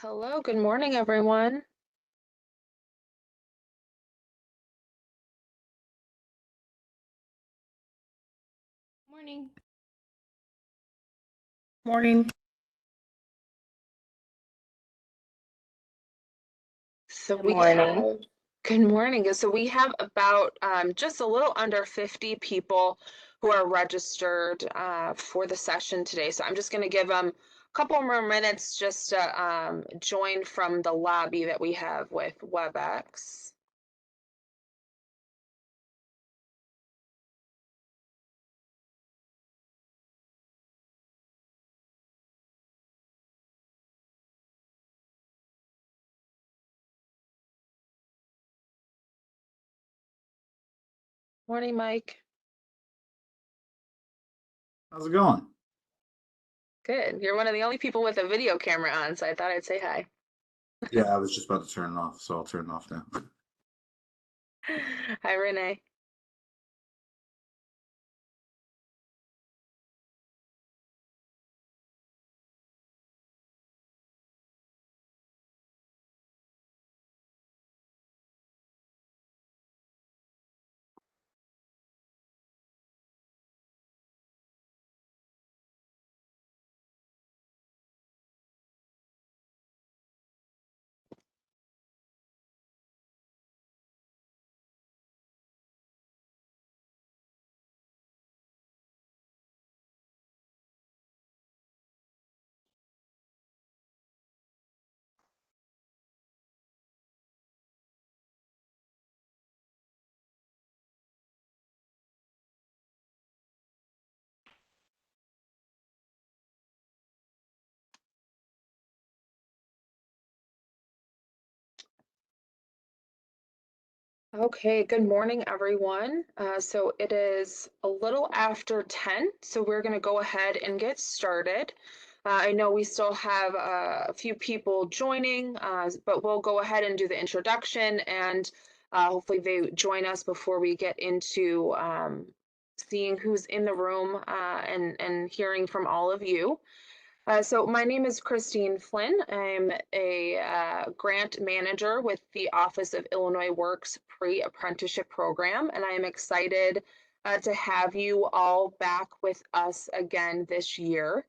Hello, good morning, everyone. Morning. Morning. So Good we morning. have, good morning. So we have about just a little under 50 people who are registered for the session today. So I'm just going to give them a couple more minutes just to join from the lobby that we have with WebEx. Morning, Mike. How's it going? Good. You're one of the only people with a video camera on, so I thought I'd say hi. Yeah, I was just about to turn it off, so I'll turn it off now. Hi, Renee. Okay, good morning, everyone. So it is a little after 10, so we're going to go ahead and get started. I know we still have a few people joining, but we'll go ahead and do the introduction, and hopefully they join us before we get into seeing who's in the room and hearing from all of you. So my name is Christine Flynn. I'm a grant manager with the Office of Illinois Works Pre-Apprenticeship Program, and I am excited to have you all back with us again this year.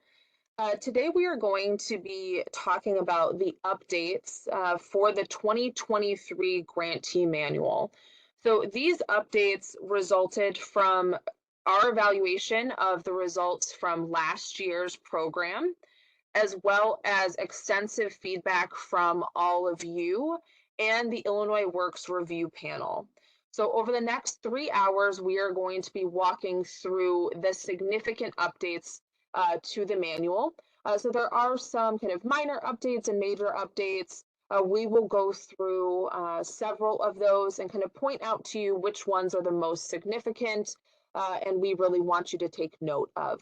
Today we are going to be talking about the updates for the 2023 Grantee Manual. So these updates resulted from our evaluation of the results from last year's program, as well as extensive feedback from all of you and the Illinois Works Review Panel. So over the next 3 hours, we are going to be walking through the significant updates to the manual. So there are some kind of minor updates and major updates. We will go through several of those and kind of point out to you which ones are the most significant and we really want you to take note of.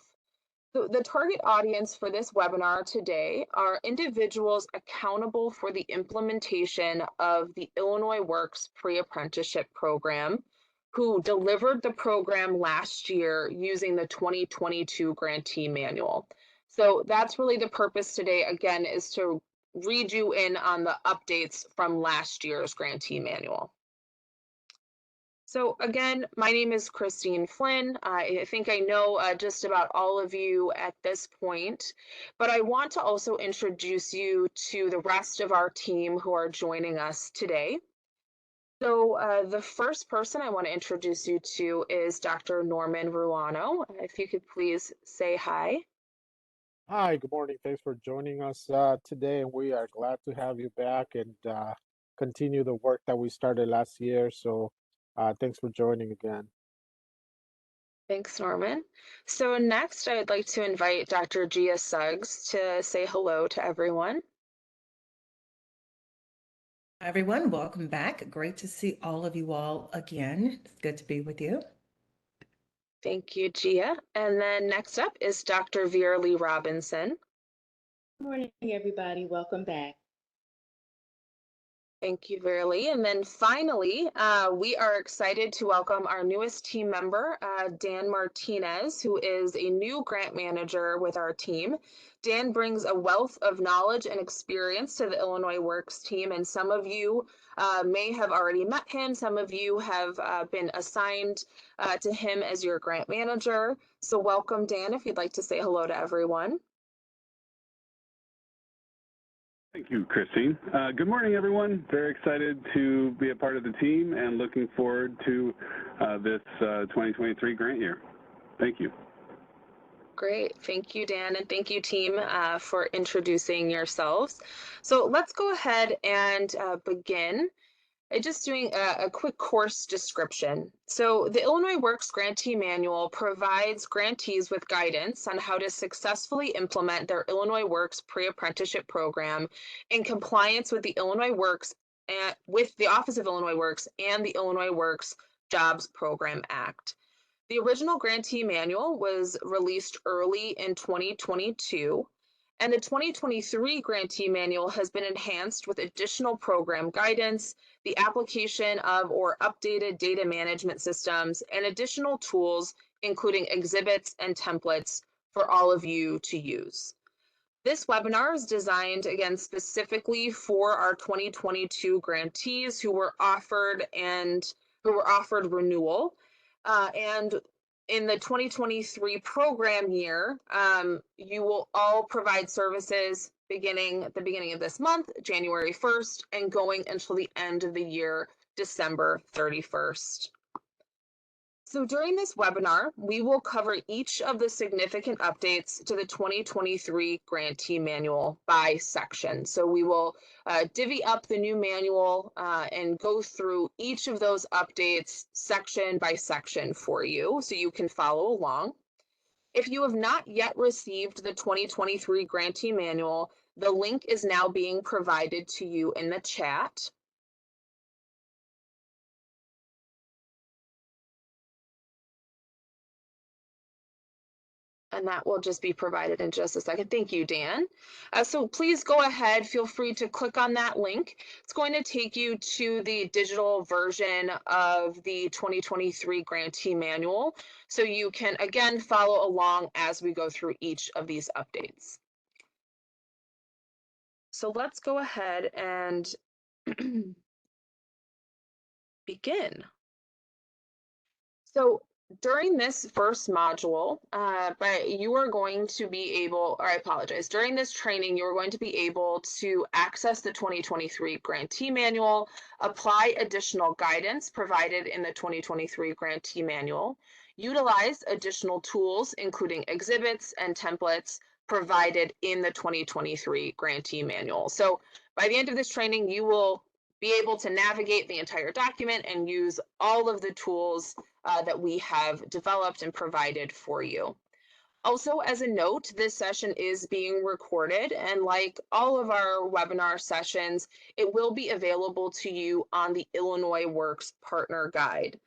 So the target audience for this webinar today are individuals accountable for the implementation of the Illinois Works Pre-Apprenticeship Program who delivered the program last year using the 2022 Grantee Manual. So that's really the purpose today, again, is to read you in on the updates from last year's Grantee Manual. So again, my name is Christine Flynn. I think I know just about all of you at this point, but I want to also introduce you to the rest of our team who are joining us today. So the first person I want to introduce you to is Dr. Norman Ruano. If you could please say hi. Hi, good morning. Thanks for joining us today, and we are glad to have you back and continue the work that we started last year. So thanks for joining again. Thanks, Norman. So next, I'd like to invite Dr. Gia Suggs to say hello to everyone. Hi, everyone. Welcome back. Great to see all of you all again. It's good to be with you. Thank you, Gia. And then next up is Dr. Vera Lee Robinson. Good morning, everybody. Welcome back. Thank you, Verily. And then finally, we are excited to welcome our newest team member, Dan Martinez, who is a new grant manager with our team. Dan brings a wealth of knowledge and experience to the Illinois Works team, and some of you may have already met him. Some of you have been assigned to him as your grant manager. So welcome, Dan, if you'd like to say hello to everyone. Thank you, Christine. Good morning, everyone. Very excited to be a part of the team and looking forward to this 2023 grant year. Thank you. Great. Thank you, Dan, and thank you, team, for introducing yourselves. So let's go ahead and begin. Just doing a quick course description. So the Illinois Works Grantee Manual provides grantees with guidance on how to successfully implement their Illinois Works pre-apprenticeship program in compliance with the Illinois Works and with the Office of Illinois Works and the Illinois Works Jobs Program Act. The original Grantee Manual was released early in 2022. And the 2023 Grantee Manual has been enhanced with additional program guidance, the application of or updated data management systems, and additional tools, including exhibits and templates for all of you to use. This webinar is designed, again, specifically for our 2022 grantees who were offered renewal. And in the 2023 program year, you will all provide services beginning at the beginning of this month, January 1st, and going until the end of the year, December 31st. So during this webinar, we will cover each of the significant updates to the 2023 Grantee Manual by section. So we will divvy up the new manual and go through each of those updates section by section for you so you can follow along. If you have not yet received the 2023 Grantee Manual, the link is now being provided to you in the chat. And that will just be provided in just a second. Thank you, Dan. So please go ahead, feel free to click on that link. It's going to take you to the digital version of the 2023 Grantee Manual. So you can, again, follow along as we go through each of these updates. So let's go ahead and begin. So during this first module, but you are going to be able, or I apologize, during this training, you are going to be able to access the 2023 Grantee Manual, apply additional guidance provided in the 2023 Grantee Manual, utilize additional tools, including exhibits and templates provided in the 2023 Grantee Manual. So by the end of this training, you will be able to navigate the entire document and use all of the tools that we have developed and provided for you. Also, as a note, this session is being recorded, and like all of our webinar sessions, it will be available to you on the Illinois Works Partner Guide.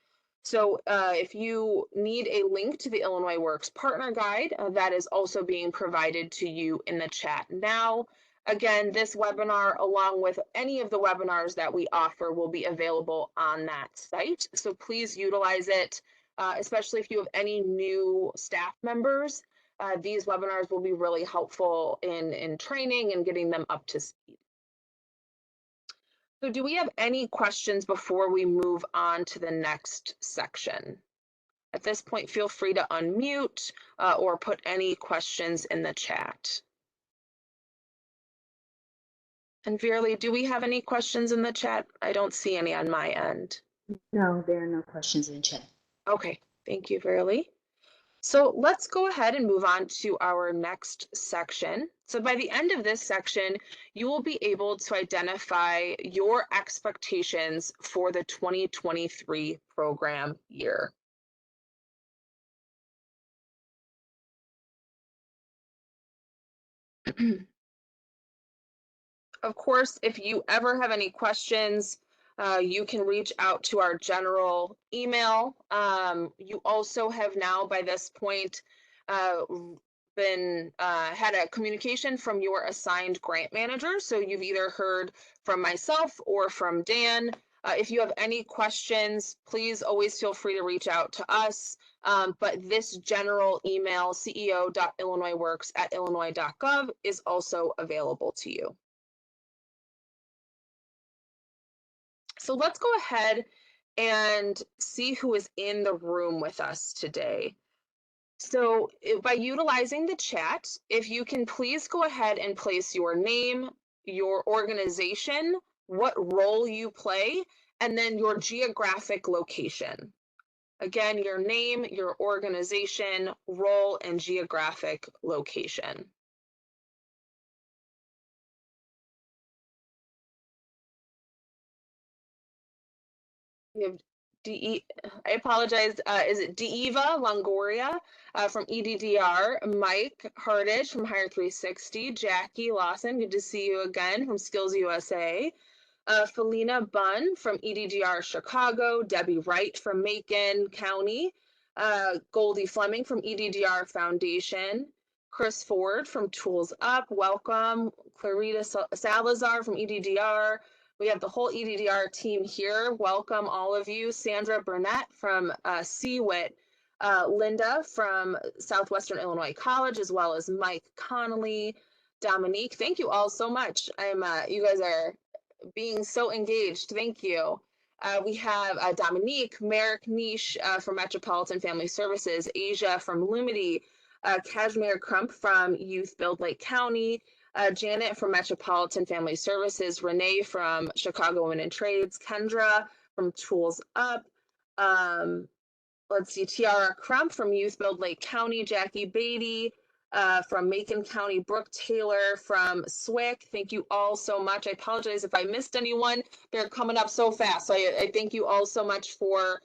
So if you need a link to the Illinois Works Partner Guide, that is also being provided to you in the chat now. Again, this webinar, along with any of the webinars that we offer, will be available on that site. So please utilize it, especially if you have any new staff members. These webinars will be really helpful in training and getting them up to speed. So do we have any questions before we move on to the next section? At this point, feel free to unmute or put any questions in the chat. And Verily, do we have any questions in the chat? I don't see any on my end. No, there are no questions in chat. Okay, thank you, Verily. So let's go ahead and move on to our next section. So by the end of this section, you will be able to identify your expectations for the 2023 program year. Of course, if you ever have any questions, you can reach out to our general email. You also have now, by this point, been had a communication from your assigned grant manager. So you've either heard from myself or from Dan. If you have any questions, please always feel free to reach out to us. But this general email, ceo.illinoisworks@illinois.gov, is also available to you. So let's go ahead and see who is in the room with us today. So by utilizing the chat, if you can please go ahead and place your name, your organization, what role you play, and then your geographic location. Again, your name, your organization, role, and geographic location. We have I apologize, is it Diva Longoria from EDDR, Mike Hardage from Hire 360, Jackie Lawson, good to see you again from Skills USA, Felina Bunn from EDDR Chicago, Debbie Wright from Macon County, Goldie Fleming from EDDR Foundation, Chris Ford from Tools Up, welcome, Clarita Salazar from EDDR. We have the whole EDDR team here. Welcome all of you. Sandra Burnett from CWIT, Linda from Southwestern Illinois College, as well as Mike Connolly, Dominique. Thank you all so much. You guys are being so engaged. Thank you. We have Dominique, Merrick Niche from Metropolitan Family Services, Asia from Lumity, Kashmir Crump from Youth Build Lake County, Janet from Metropolitan Family Services, Renee from Chicago Women in Trades, Kendra from Tools Up, let's see, Tiara Crump from Youth Build Lake County, Jackie Beatty from Macon County, Brooke Taylor from SWIC. Thank you all so much. I apologize if I missed anyone. They're coming up so fast. So I thank you all so much for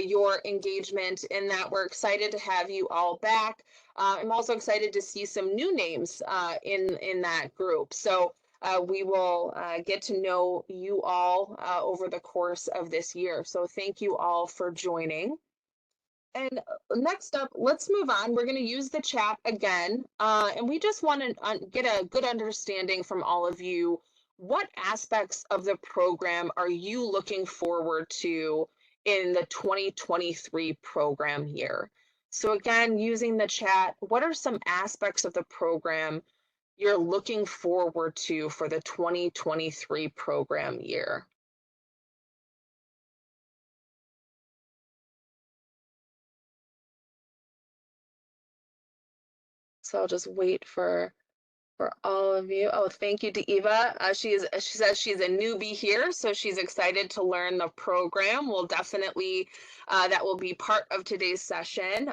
your engagement in that. We're excited to have you all back. I'm also excited to see some new names in that group. So we will get to know you all over the course of this year. So thank you all for joining. And next up, let's move on. We're going to use the chat again. And we just want to get a good understanding from all of you. What aspects of the program are you looking forward to in the 2023 program year? So again, using the chat, what are some aspects of the program you're looking forward to for the 2023 program year? So I'll just wait for all of you. Oh, thank you to Eva. She says she's a newbie here, so she's excited to learn the program. We'll definitely, that will be part of today's session.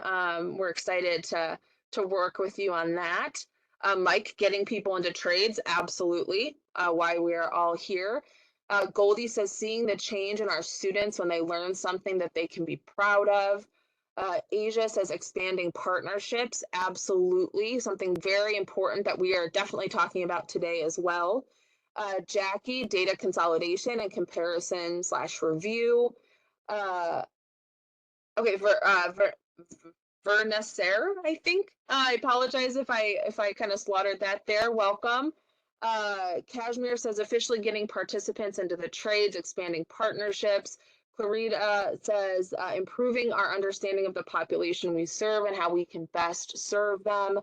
We're excited to work with you on that. Mike, getting people into trades, absolutely, why we are all here. Goldie says, seeing the change in our students when they learn something that they can be proud of. Asia says expanding partnerships, absolutely, something very important that we are definitely talking about today as well. Jackie, data consolidation and comparison / review. Okay, Vernacer, I think. I apologize if I kind of slaughtered that there. Welcome. Kashmir says officially getting participants into the trades, expanding partnerships. Clarita says improving our understanding of the population we serve and how we can best serve them.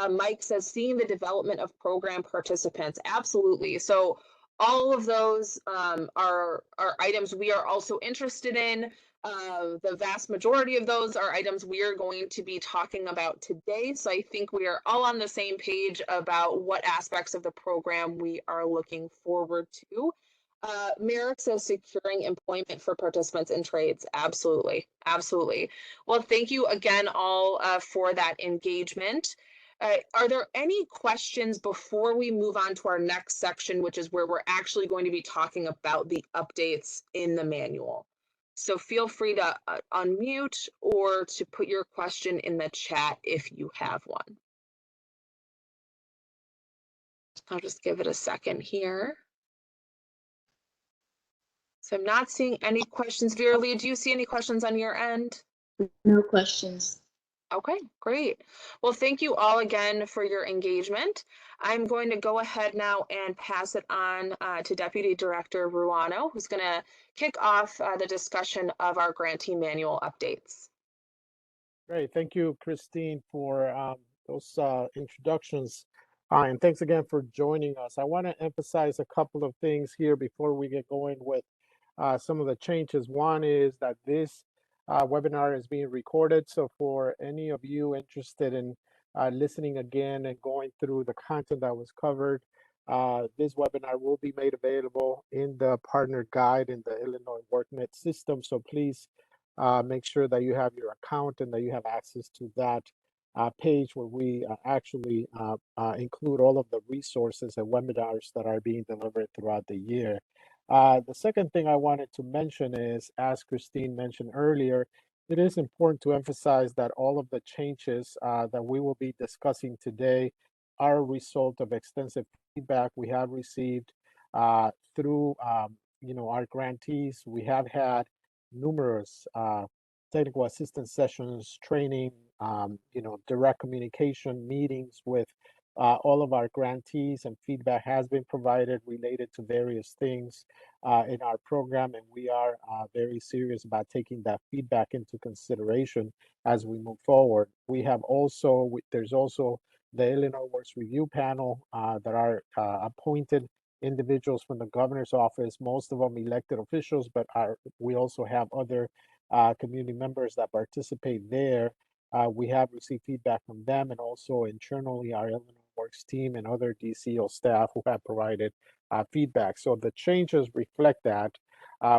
Mike says seeing the development of program participants. Absolutely. So all of those are items we are also interested in. The vast majority of those are items we are going to be talking about today. So I think we are all on the same page about what aspects of the program we are looking forward to. Merrick says securing employment for participants in trades. Absolutely. Absolutely. Well, thank you again all for that engagement. Are there any questions before we move on to our next section, which is where we're actually going to be talking about the updates in the manual? So feel free to unmute or to put your question in the chat if you have one. I'll just give it a second here. So I'm not seeing any questions. Vera Lee, do you see any questions on your end? No questions. Okay, great. Well, thank you all again for your engagement. I'm going to go ahead now and pass it on to Deputy Director Ruano, who's going to kick off the discussion of our grantee manual updates. Great. Thank you, Christine, for those introductions. And thanks again for joining us. I want to emphasize a couple of things here before we get going with some of the changes. One is that this webinar is being recorded. So for any of you interested in listening again and going through the content that was covered, this webinar will be made available in the partner guide in the Illinois WorkNet system. So please make sure that you have your account and that you have access to that page where we actually include all of the resources and webinars that are being delivered throughout the year. The second thing I wanted to mention is, as Christine mentioned earlier, it is important to emphasize that all of the changes that we will be discussing today are a result of extensive feedback we have received through our grantees. We have had numerous technical assistance sessions, training, direct communication meetings with all of our grantees, and feedback has been provided related to various things in our program, and we are very serious about taking that feedback into consideration as we move forward. We have also, there's also the Illinois Works Review Panel that are appointed individuals from the governor's office, most of them elected officials, but we also have other community members that participate there. We have received feedback from them, and also internally our Illinois Works team and other DCO staff who have provided feedback. So the changes reflect that.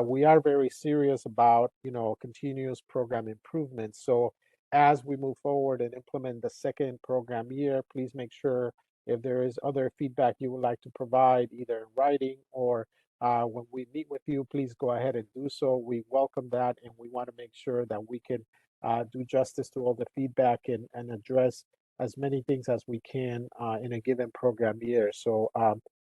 We are very serious about, continuous program improvements. So as we move forward and implement the second program year, please make sure if there is other feedback you would like to provide, either in writing or when we meet with you, please go ahead and do so. We welcome that, and we want to make sure that we can do justice to all the feedback and address as many things as we can in a given program year. So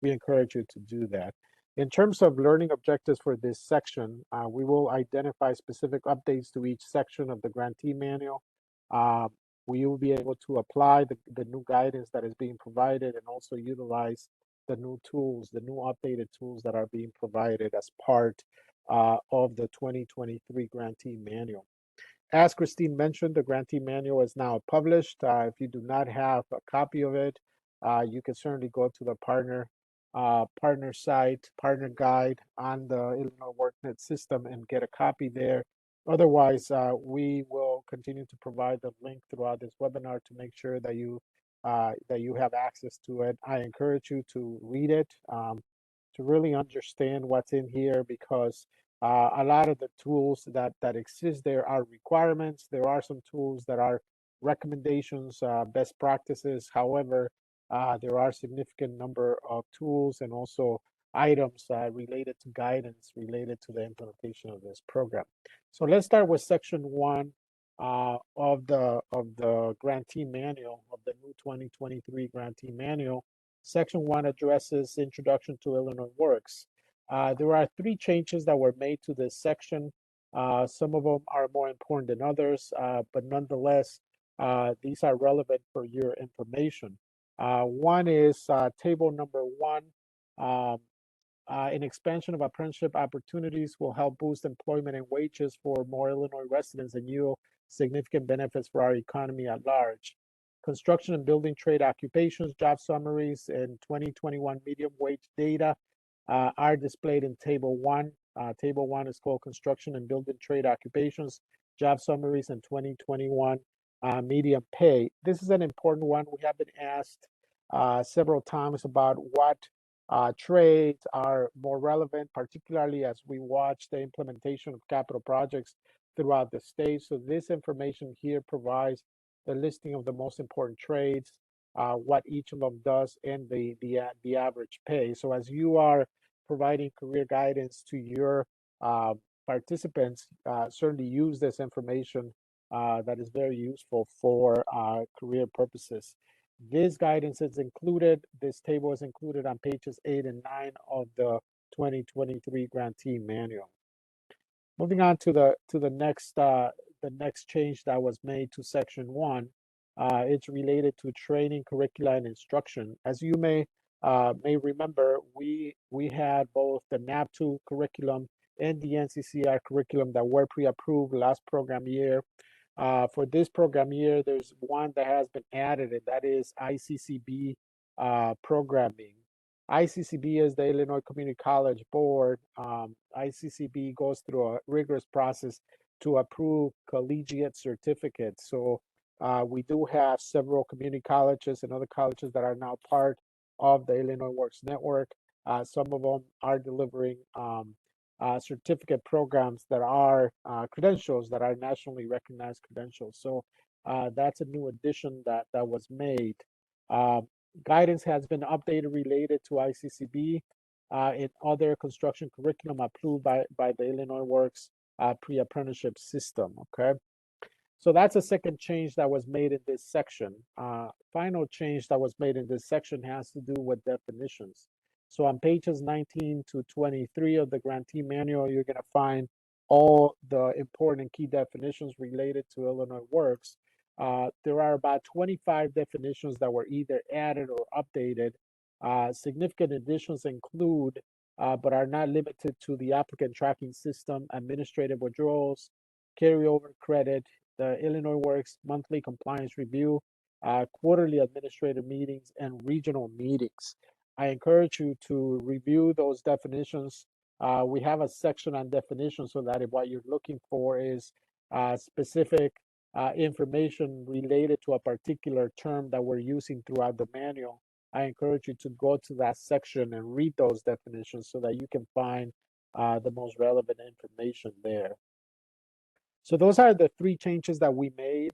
we encourage you to do that. In terms of learning objectives for this section, we will identify specific updates to each section of the grantee manual. We will be able to apply the new guidance that is being provided and also utilize the new tools, the new updated tools that are being provided as part of the 2023 grantee manual. As Christine mentioned, the grantee manual is now published. If you do not have a copy of it, you can certainly go to the partner site, partner guide on the Illinois WorkNet system and get a copy there. Otherwise, we will continue to provide the link throughout this webinar to make sure that you have access to it. I encourage you to read it, to really understand what's in here, because a lot of the tools that exist there are requirements. There are some tools that are recommendations, best practices. However, there are significant number of tools and also items related to guidance related to the implementation of this program. So let's start with section 1 of the grantee manual, of the new 2023 grantee manual. Section 1 addresses Introduction to Illinois Works. There are 3 changes that were made to this section. Some of them are more important than others, but nonetheless, these are relevant for your information. One is table number 1. An expansion of apprenticeship opportunities will help boost employment and wages for more Illinois residents and yield significant benefits for our economy at large. Construction and building trade occupations, job summaries, and 2021 medium wage data are displayed in Table 1. Table 1 is called Construction and Building Trade Occupations, Job Summaries, and 2021 medium pay. This is an important one. We have been asked several times about what trades are more relevant, particularly as we watch the implementation of capital projects throughout the state. So this information here provides the listing of the most important trades, what each of them does, and the average pay. So as you are providing career guidance to your participants, certainly use this information that is very useful for career purposes. This guidance is included, this table is included on pages 8 and 9 of the 2023 grantee manual. Moving on to the next the next change that was made to section 1. It's related to training, curricula, and instruction. As you may remember, we had both the NAP2 curriculum and the NCCR curriculum that were pre-approved last program year. For this program year, there's one that has been added, and that is ICCB programming. ICCB is the Illinois Community College Board. ICCB goes through a rigorous process to approve collegiate certificates. So we do have several community colleges and other colleges that are now part of the Illinois Works Network. Some of them are delivering certificate programs that are credentials that are nationally recognized credentials. So that's a new addition that was made. Guidance has been updated related to ICCB and other construction curriculum approved by the Illinois Works pre-apprenticeship system. Okay. So that's a second change that was made in this section. Final change that was made in this section has to do with definitions. So on pages 19 to 23 of the Grantee manual, you're going to find all the important key definitions related to Illinois Works. There are about 25 definitions that were either added or updated. Significant additions include, but are not limited to, the applicant tracking system, administrative withdrawals, carryover credit, the Illinois Works monthly compliance review, quarterly administrative meetings, and regional meetings. I encourage you to review those definitions. We have a section on definitions so that if what you're looking for is specific information related to a particular term that we're using throughout the manual, I encourage you to go to that section and read those definitions so that you can find the most relevant information there. So those are the three changes that we made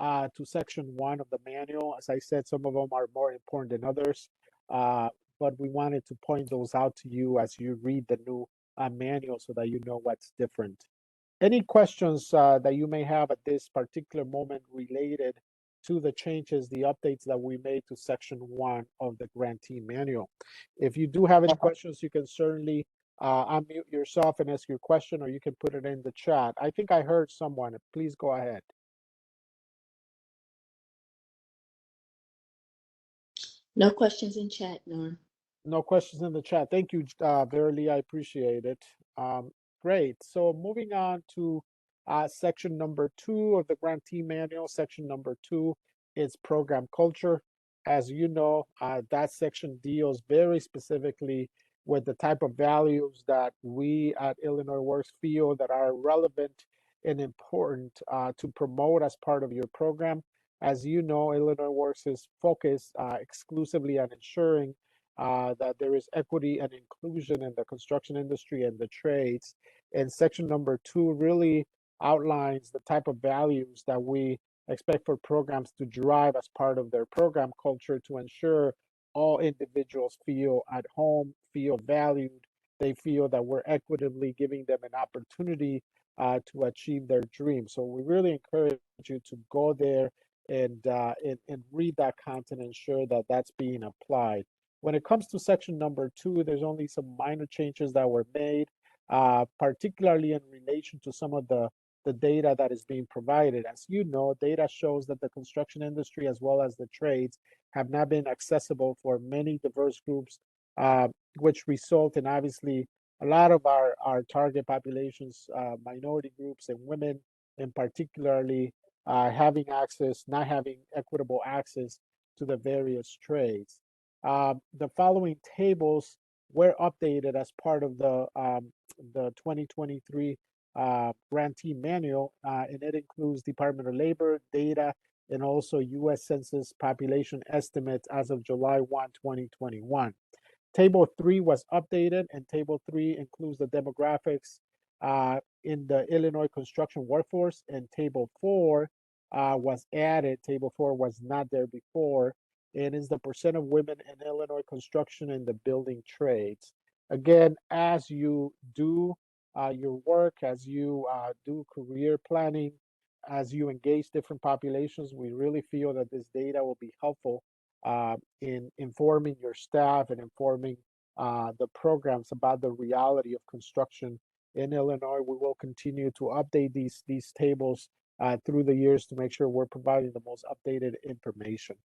to section 1 of the manual. As I said, some of them are more important than others, but we wanted to point those out to you as you read the new manual so that you know what's different. Any questions that you may have at this particular moment related to the changes, the updates that we made to section 1 of the Grantee manual? If you do have any questions, you can certainly unmute yourself and ask your question, or you can put it in the chat. I think I heard someone. Please go ahead. No questions in chat, Norm. No questions in the chat. Thank you, Verily. I appreciate it. Great. So moving on to section number 2 of the Grantee manual. Section number 2 is program culture. As you know, that section deals very specifically with the type of values that we at Illinois Works feel that are relevant and important to promote as part of your program. As you know, Illinois Works is focused exclusively on ensuring that there is equity and inclusion in the construction industry and the trades. And section number 2 really outlines the type of values that we expect for programs to drive as part of their program culture to ensure all individuals feel at home, feel valued, they feel that we're equitably giving them an opportunity to achieve their dreams. So we really encourage you to go there and read that content and ensure that that's being applied. When it comes to section number 2, there's only some minor changes that were made, particularly in relation to some of the data that is being provided. As you know, data shows that the construction industry as well as the trades have not been accessible for many diverse groups, which result in obviously a lot of our target populations, minority groups and women in particularly, not having equitable access to the various trades. The following tables were updated as part of the 2023 Grantee manual, and it includes Department of Labor data and also U.S. Census population estimates as of July 1, 2021. Table 3 was updated, and Table 3 includes the demographics in the Illinois construction workforce, and Table 4 was added. Table 4 was not there before, and is the percent of women in Illinois construction and the building trades. Again, as you do your work, as you do career planning, as you engage different populations, we really feel that this data will be helpful in informing your staff and informing the programs about the reality of construction in Illinois. We will continue to update these tables through the years to make sure we're providing the most updated information.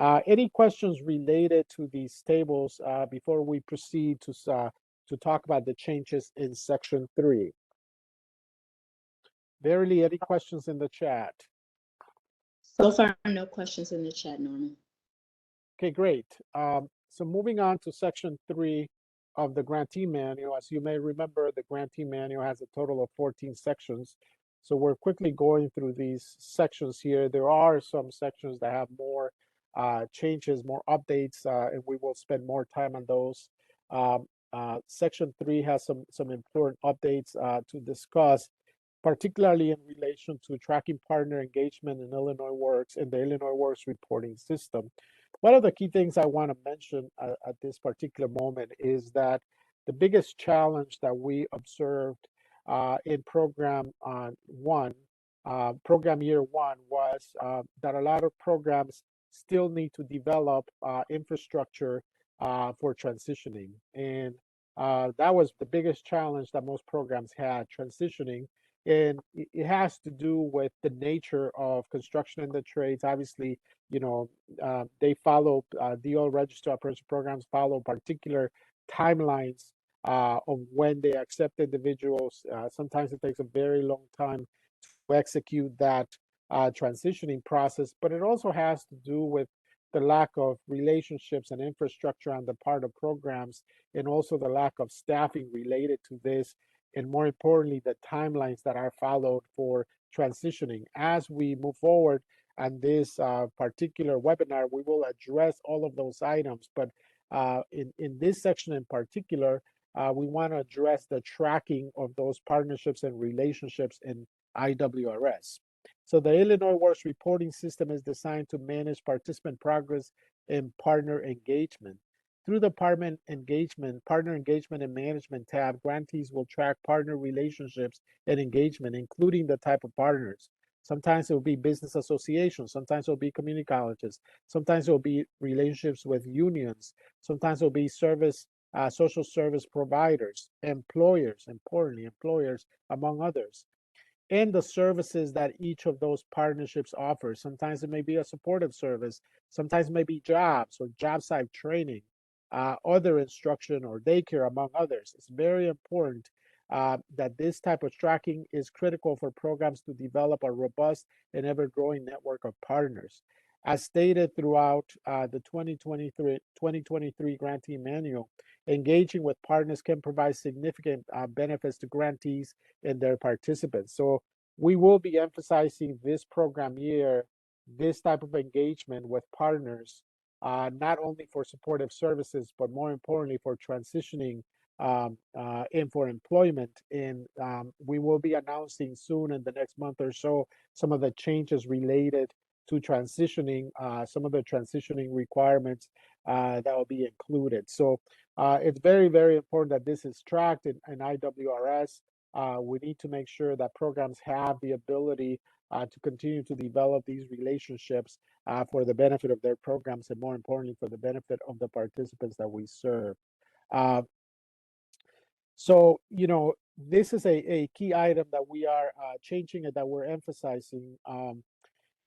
Any questions related to these tables before we proceed to talk about the changes in section 3? Verily, any questions in the chat? So far, no questions in the chat, Norman. Okay, great. So moving on to section 3 of the grantee manual. As you may remember, the grantee manual has a total of 14 sections. So we're quickly going through these sections here. There are some sections that have more changes, more updates, and we will spend more time on those. Section 3 has some important updates to discuss, particularly in relation to tracking partner engagement in Illinois Works and the Illinois Works reporting system. One of the key things I want to mention at this particular moment is that the biggest challenge that we observed in program program year 1 was that a lot of programs still need to develop infrastructure for transitioning. And that was the biggest challenge that most programs had, transitioning. And it has to do with the nature of construction and the trades. Obviously, you know, they follow DO register operation programs follow particular timelines of when they accept individuals. Sometimes it takes a very long time to execute that transitioning process, but it also has to do with the lack of relationships and infrastructure on the part of programs, and also the lack of staffing related to this, and more importantly, the timelines that are followed for transitioning. As we move forward on this particular webinar, we will address all of those items, but in this section in particular, we want to address the tracking of those partnerships and relationships in IWRS. So the Illinois Works reporting system is designed to manage participant progress and partner engagement. Through the partner engagement and management tab, grantees will track partner relationships and engagement, including the type of partners. Sometimes it will be business associations, sometimes it will be community colleges, sometimes it will be relationships with unions, sometimes it will be social service providers, employers, importantly, employers, among others, and the services that each of those partnerships offers. Sometimes it may be a supportive service, sometimes it may be jobs or job site training, other instruction or daycare, among others. It's very important that this type of tracking is critical for programs to develop a robust and ever-growing network of partners. As stated throughout the 2023 grantee manual, engaging with partners can provide significant benefits to grantees and their participants. So we will be emphasizing this program year, this type of engagement with partners, not only for supportive services, but more importantly for transitioning and for employment. And we will be announcing soon in the next month or so some of the changes related to transitioning, some of the transitioning requirements that will be included. So it's very, very important that this is tracked in IWRS. We need to make sure that programs have the ability to continue to develop these relationships for the benefit of their programs, and more importantly, for the benefit of the participants that we serve. So, you know, this is a key item that we are changing and that we're emphasizing.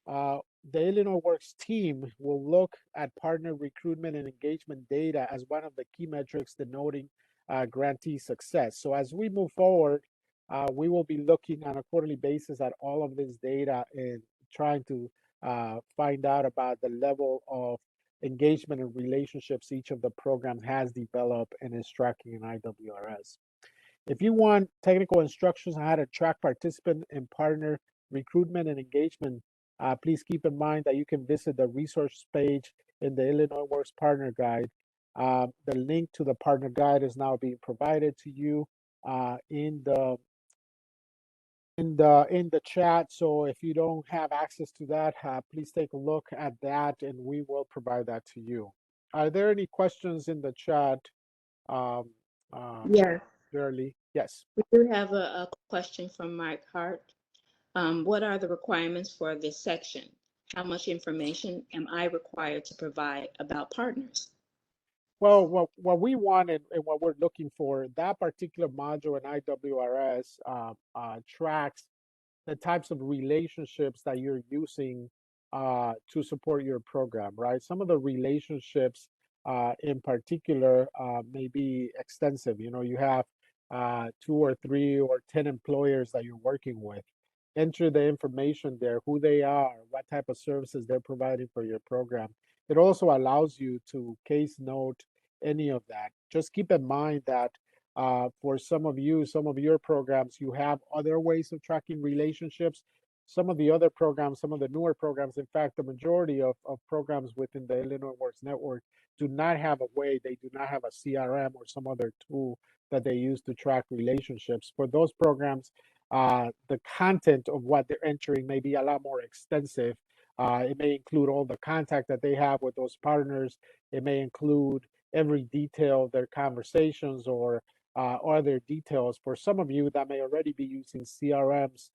The Illinois Works team will look at partner recruitment and engagement data as one of the key metrics denoting grantee success. So as we move forward, we will be looking on a quarterly basis at all of this data and trying to find out about the level of engagement and relationships each of the programs has developed and is tracking in IWRS. If you want technical instructions on how to track participant and partner recruitment and engagement, please keep in mind that you can visit the resource page in the Illinois Works Partner Guide. The link to the Partner Guide is now being provided to you in the chat. So if you don't have access to that, please take a look at that, and we will provide that to you. Are there any questions in the chat? Yes, Shirley? Yes. we do have a question from Mike Hart. What are the requirements for this section? How much information am I required to provide about partners? Well, what we want and what we're looking for, that particular module in IWRS tracks the types of relationships that you're using to support your program, right? Some of the relationships in particular may be extensive. You know, you have 2 or 3 or 10 employers that you're working with. Enter the information there, who they are, what type of services they're providing for your program. It also allows you to case note any of that. Just keep in mind that for some of you, some of your programs, you have other ways of tracking relationships. Some of the other programs, some of the newer programs, in fact, the majority of programs within the Illinois Works Network do not have a way, they do not have a CRM or some other tool that they use to track relationships. For those programs, the content of what they're entering may be a lot more extensive. It may include all the contact that they have with those partners. It may include every detail of their conversations or other details. For some of you that may already be using CRMs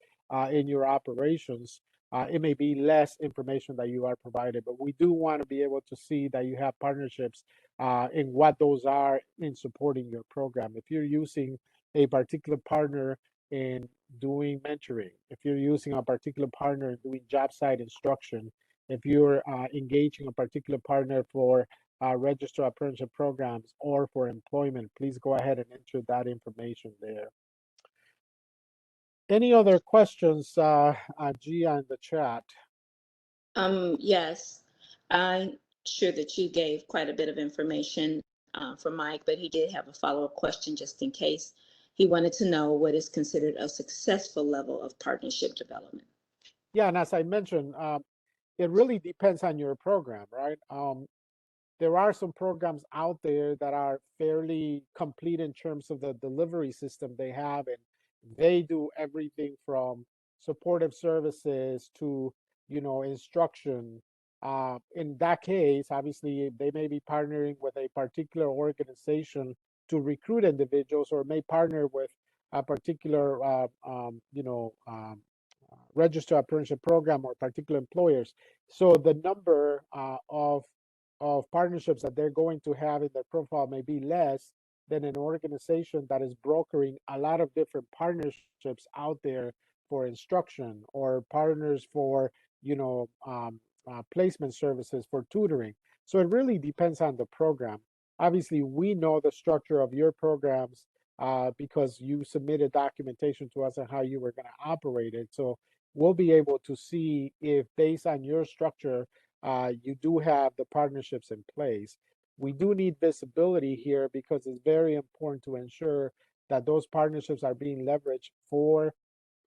in your operations, it may be less information that you are provided, but we do want to be able to see that you have partnerships in what those are in supporting your program. If you're using a particular partner in doing mentoring, if you're using a particular partner in doing job site instruction, if you're engaging a particular partner for register apprenticeship programs or for employment, please go ahead and enter that information there. Any other questions, Gia, in the chat? Yes, I'm sure that you gave quite a bit of information for Mike, but he did have a follow-up question just in case. He wanted to know what is considered a successful level of partnership development. Yeah, and as I mentioned, it really depends on your program, right? There are some programs out there that are fairly complete in terms of the delivery system they have, and they do everything from supportive services to, you know, instruction. In that case, obviously, they may be partnering with a particular organization to recruit individuals, or may partner with a particular, register apprenticeship program or particular employers. So the number of partnerships that they're going to have in their profile may be less than an organization that is brokering a lot of different partnerships out there for instruction, or partners for, placement services, for tutoring. So it really depends on the program. Obviously, we know the structure of your programs because you submitted documentation to us on how you were going to operate it. So we'll be able to see if, based on your structure, you do have the partnerships in place. We do need visibility here because it's very important to ensure that those partnerships are being leveraged for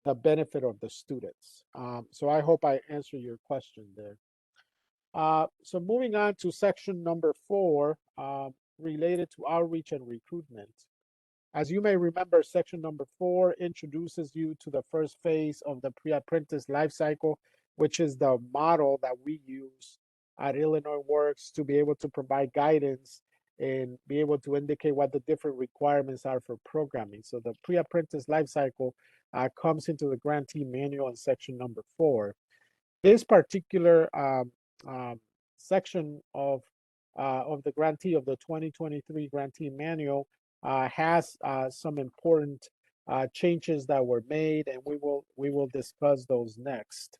the benefit of the students. So I hope I answered your question there. So moving on to section number 4, related to outreach and recruitment. As you may remember, section number 4 introduces you to the first phase of the pre-apprentice life cycle, which is the model that we use at Illinois Works to be able to provide guidance and be able to indicate what the different requirements are for programming. So the pre-apprentice life cycle comes into the grantee manual in section number 4. This particular section of the grantee, of the 2023 grantee manual, has some important changes that were made, and we will discuss those next.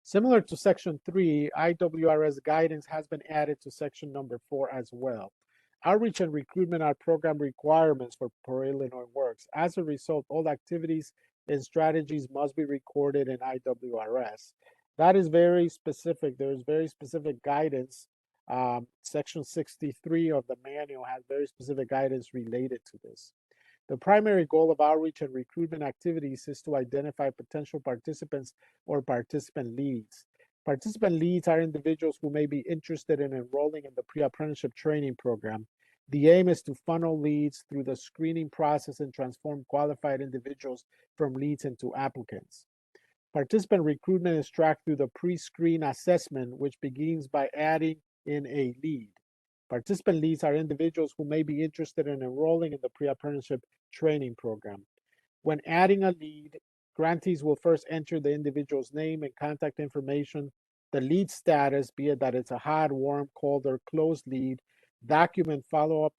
Similar to section 3, IWRS guidance has been added to section number 4 as well. Outreach and recruitment are program requirements for Illinois Works. As a result, all activities and strategies must be recorded in IWRS. That is very specific. There is very specific guidance. Section 63 of the manual has very specific guidance related to this. The primary goal of outreach and recruitment activities is to identify potential participants or participant leads. Participant leads are individuals who may be interested in enrolling in the pre-apprenticeship training program. The aim is to funnel leads through the screening process and transform qualified individuals from leads into applicants. Participant recruitment is tracked through the pre-screen assessment, which begins by adding in a lead. Participant leads are individuals who may be interested in enrolling in the pre-apprenticeship training program. When adding a lead, grantees will first enter the individual's name and contact information, the lead status, be it that it's a hot, warm, cold, or closed lead, document follow-up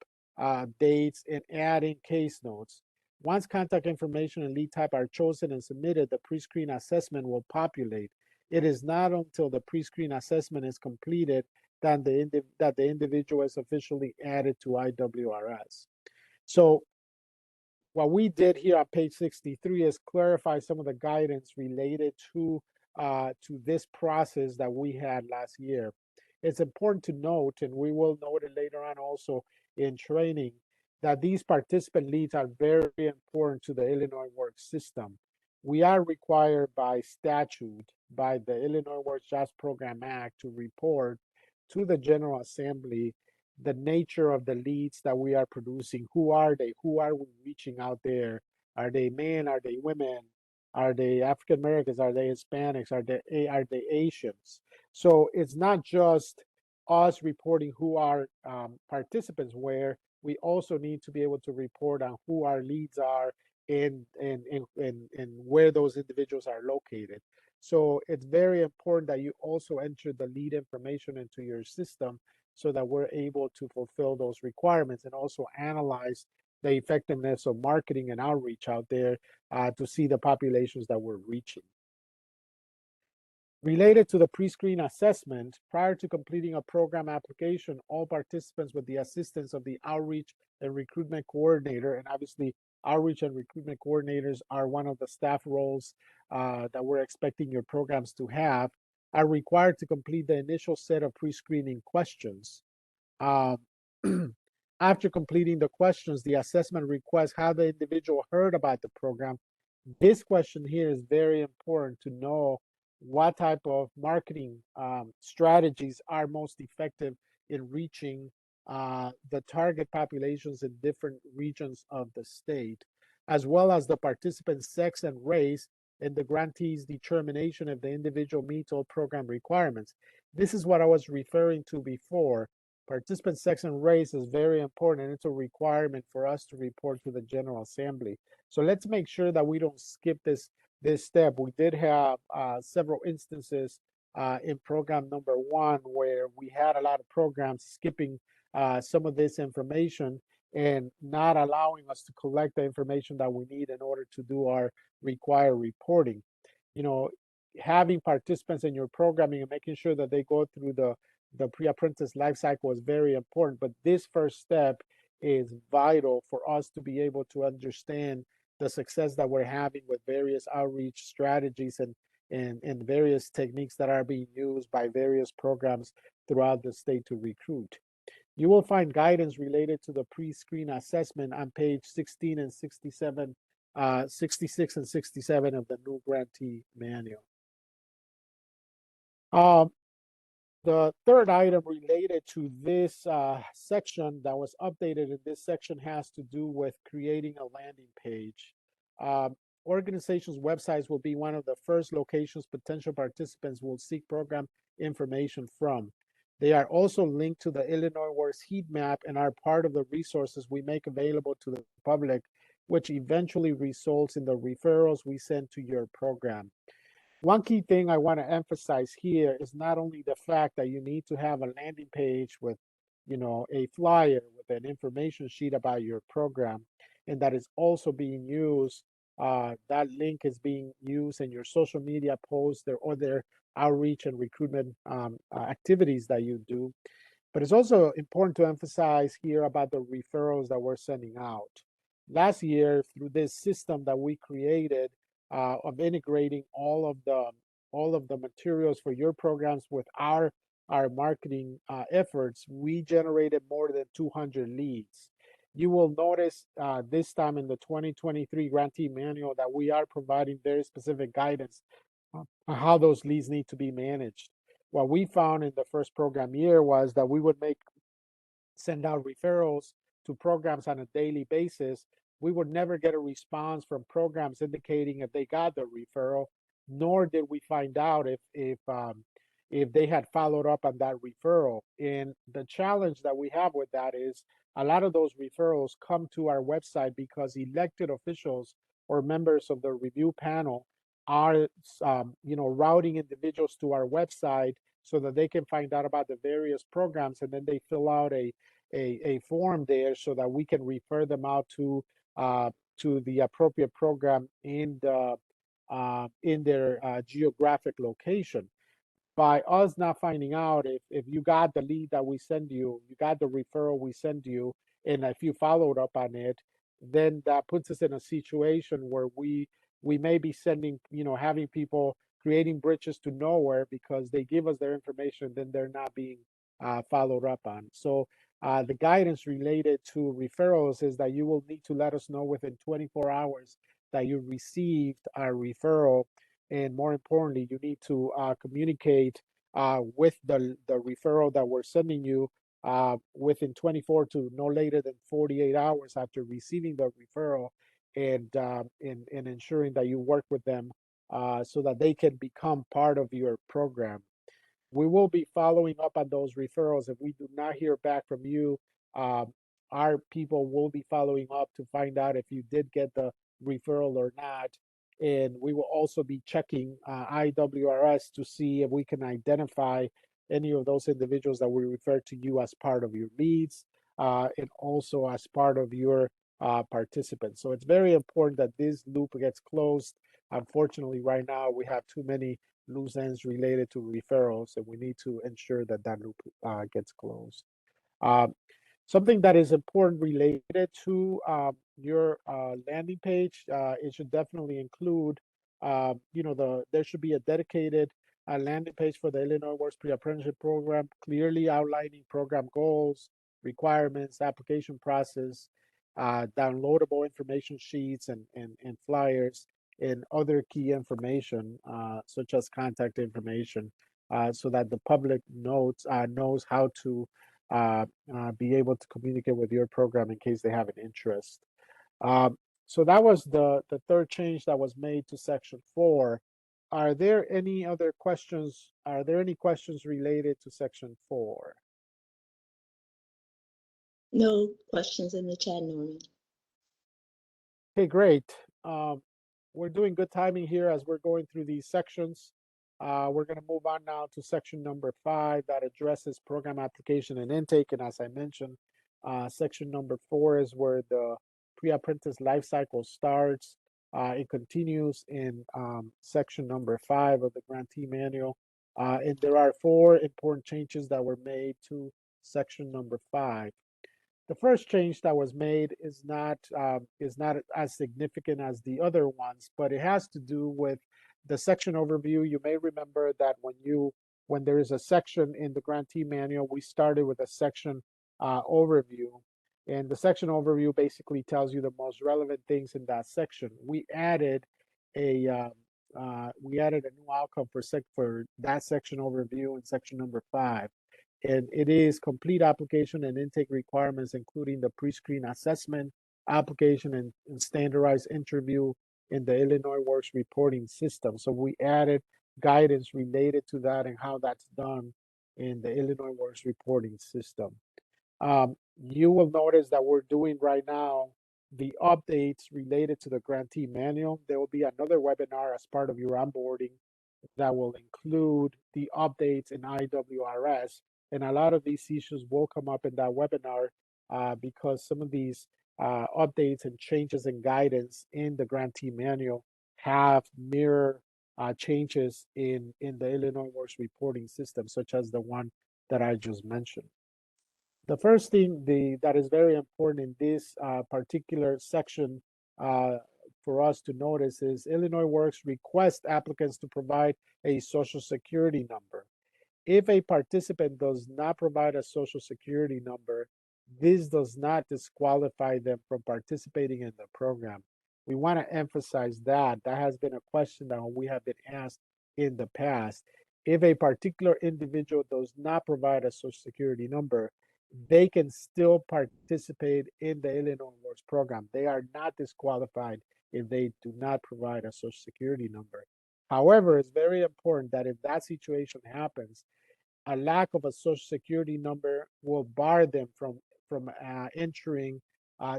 dates, and add in case notes. Once contact information and lead type are chosen and submitted, the pre-screen assessment will populate. It is not until the pre-screen assessment is completed that the individual is officially added to IWRS. So what we did here on page 63 is clarify some of the guidance related to this process that we had last year. It's important to note, and we will note it later on also in training, that these participant leads are very important to the Illinois work system. We are required by statute, by the Illinois Works Jobs Program Act, to report to the General Assembly the nature of the leads that we are producing. Who are they? Who are we reaching out there? Are they men? Are they women? Are they African Americans? Are they Hispanics? Are they Asians? So it's not just us reporting who our participants were. We also need to be able to report on who our leads are and where those individuals are located. So it's very important that you also enter the lead information into your system so that we're able to fulfill those requirements and also analyze the effectiveness of marketing and outreach out there to see the populations that we're reaching. Related to the pre-screen assessment, prior to completing a program application, all participants with the assistance of the outreach and recruitment coordinator, and obviously outreach and recruitment coordinators are one of the staff roles that we're expecting your programs to have, are required to complete the initial set of pre-screening questions. After completing the questions, the assessment requests how the individual heard about the program. This question here is very important to know what type of marketing strategies are most effective in reaching the target populations in different regions of the state, as well as the participant's sex and race and the grantee's determination if the individual meets all program requirements. This is what I was referring to before. Participant sex and race is very important, and it's a requirement for us to report to the General Assembly. So let's make sure that we don't skip this step. We did have several instances in program number 1 where we had a lot of programs skipping some of this information and not allowing us to collect the information that we need in order to do our required reporting. You know, having participants in your programming and making sure that they go through the pre-apprentice life cycle is very important, but this first step is vital for us to be able to understand the success that we're having with various outreach strategies and various techniques that are being used by various programs throughout the state to recruit. You will find guidance related to the pre-screen assessment on page 16 and 67, 66 and 67 of the new grantee manual. The third item related to this section that was updated in this section has to do with creating a landing page. Organizations' websites will be one of the first locations potential participants will seek program information from. They are also linked to the Illinois Works heat map and are part of the resources we make available to the public, which eventually results in the referrals we send to your program. One key thing I want to emphasize here is not only the fact that you need to have a landing page with, you know, a flyer with an information sheet about your program, and that is also being used. That link is being used in your social media posts or their outreach and recruitment activities that you do. But it's also important to emphasize here about the referrals that we're sending out. Last year, through this system that we created, of integrating all of the materials for your programs with our marketing efforts, we generated more than 200 leads. You will notice this time in the 2023 grantee manual that we are providing very specific guidance on how those leads need to be managed. What we found in the first program year was that we would send out referrals to programs on a daily basis. We would never get a response from programs indicating if they got the referral, nor did we find out if they had followed up on that referral. And the challenge that we have with that is a lot of those referrals come to our website because elected officials or members of the review panel are routing individuals to our website so that they can find out about the various programs, and then they fill out a a form there so that we can refer them out to the appropriate program in their geographic location. By us not finding out if you got the lead that we send you, you got the referral we send you, and if you followed up on it, then that puts us in a situation where we may be sending, having people creating bridges to nowhere because they give us their information, then they're not being followed up on. So the guidance related to referrals is that you will need to let us know within 24 hours that you received our referral, and more importantly, you need to communicate with the referral that we're sending you within 24 to no later than 48 hours after receiving the referral, and ensuring that you work with them so that they can become part of your program. We will be following up on those referrals. If we do not hear back from you, our people will be following up to find out if you did get the referral or not. And we will also be checking IWRS to see if we can identify any of those individuals that we refer to you as part of your leads, and also as part of your participants. So it's very important that this loop gets closed. Unfortunately, right now we have too many loose ends related to referrals, and we need to ensure that that loop gets closed. Um, Something that is important related to your landing page, it should definitely include, there should be a dedicated landing page for the Illinois Works Pre-Apprenticeship Program, clearly outlining program goals, requirements, application process, downloadable information sheets and flyers, and other key information, such as contact information, so that the public knows how to be able to communicate with your program in case they have an interest. Um, so that was the third change that was made to section 4. Are there any other questions? Are there any questions related to section 4? No questions in the chat, Norman. Okay, great. We're doing good timing here as we're going through these sections. We're going to move on now to section number 5 that addresses program application and intake. And as I mentioned, section number 4 is where the pre-apprentice life cycle starts. It continues in section number 5 of the Grantee manual. And there are 4 important changes that were made to section number 5. The first change that was made is not as significant as the other ones, but it has to do with the section overview. You may remember that when there is a section in the Grantee manual, we started with a section overview, and the section overview basically tells you the most relevant things in that section. We added a new outcome for that section overview in section number 5. And it is complete application and intake requirements, including the pre-screen assessment, application and standardized interview in the Illinois Works reporting system. So we added guidance related to that and how that's done in the Illinois Works reporting system. You will notice that we're doing right now the updates related to the grantee manual. There will be another webinar as part of your onboarding that will include the updates in IWRS. And a lot of these issues will come up in that webinar because some of these updates and changes in guidance in the grantee manual have mirror changes in the Illinois Works reporting system, such as the one that I just mentioned. The first thing that is very important in this particular section for us to notice is Illinois Works request applicants to provide a social security number. If a participant does not provide a social security number, this does not disqualify them from participating in the program. We want to emphasize that. That has been a question that we have been asked in the past. If a particular individual does not provide a social security number, they can still participate in the Illinois Works program. They are not disqualified if they do not provide a social security number. However, it's very important that if that situation happens, a lack of a social security number will bar them from entering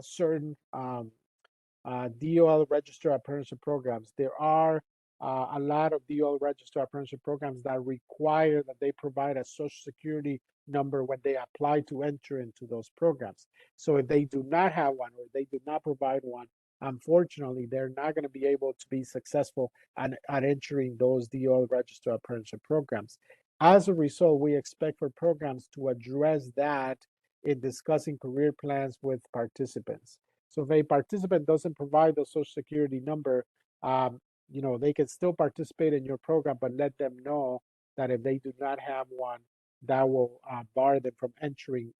certain DOL registered apprenticeship programs. There are a lot of DOL registered apprenticeship programs that require that they provide a social security number when they apply to enter into those programs. So if they do not have one or they do not provide one, unfortunately, they're not going to be able to be successful at entering those DOL registered apprenticeship programs. As a result, we expect for programs to address that in discussing career plans with participants. So if a participant doesn't provide the social security number, they can still participate in your program, but let them know that if they do not have one, that will bar them from entering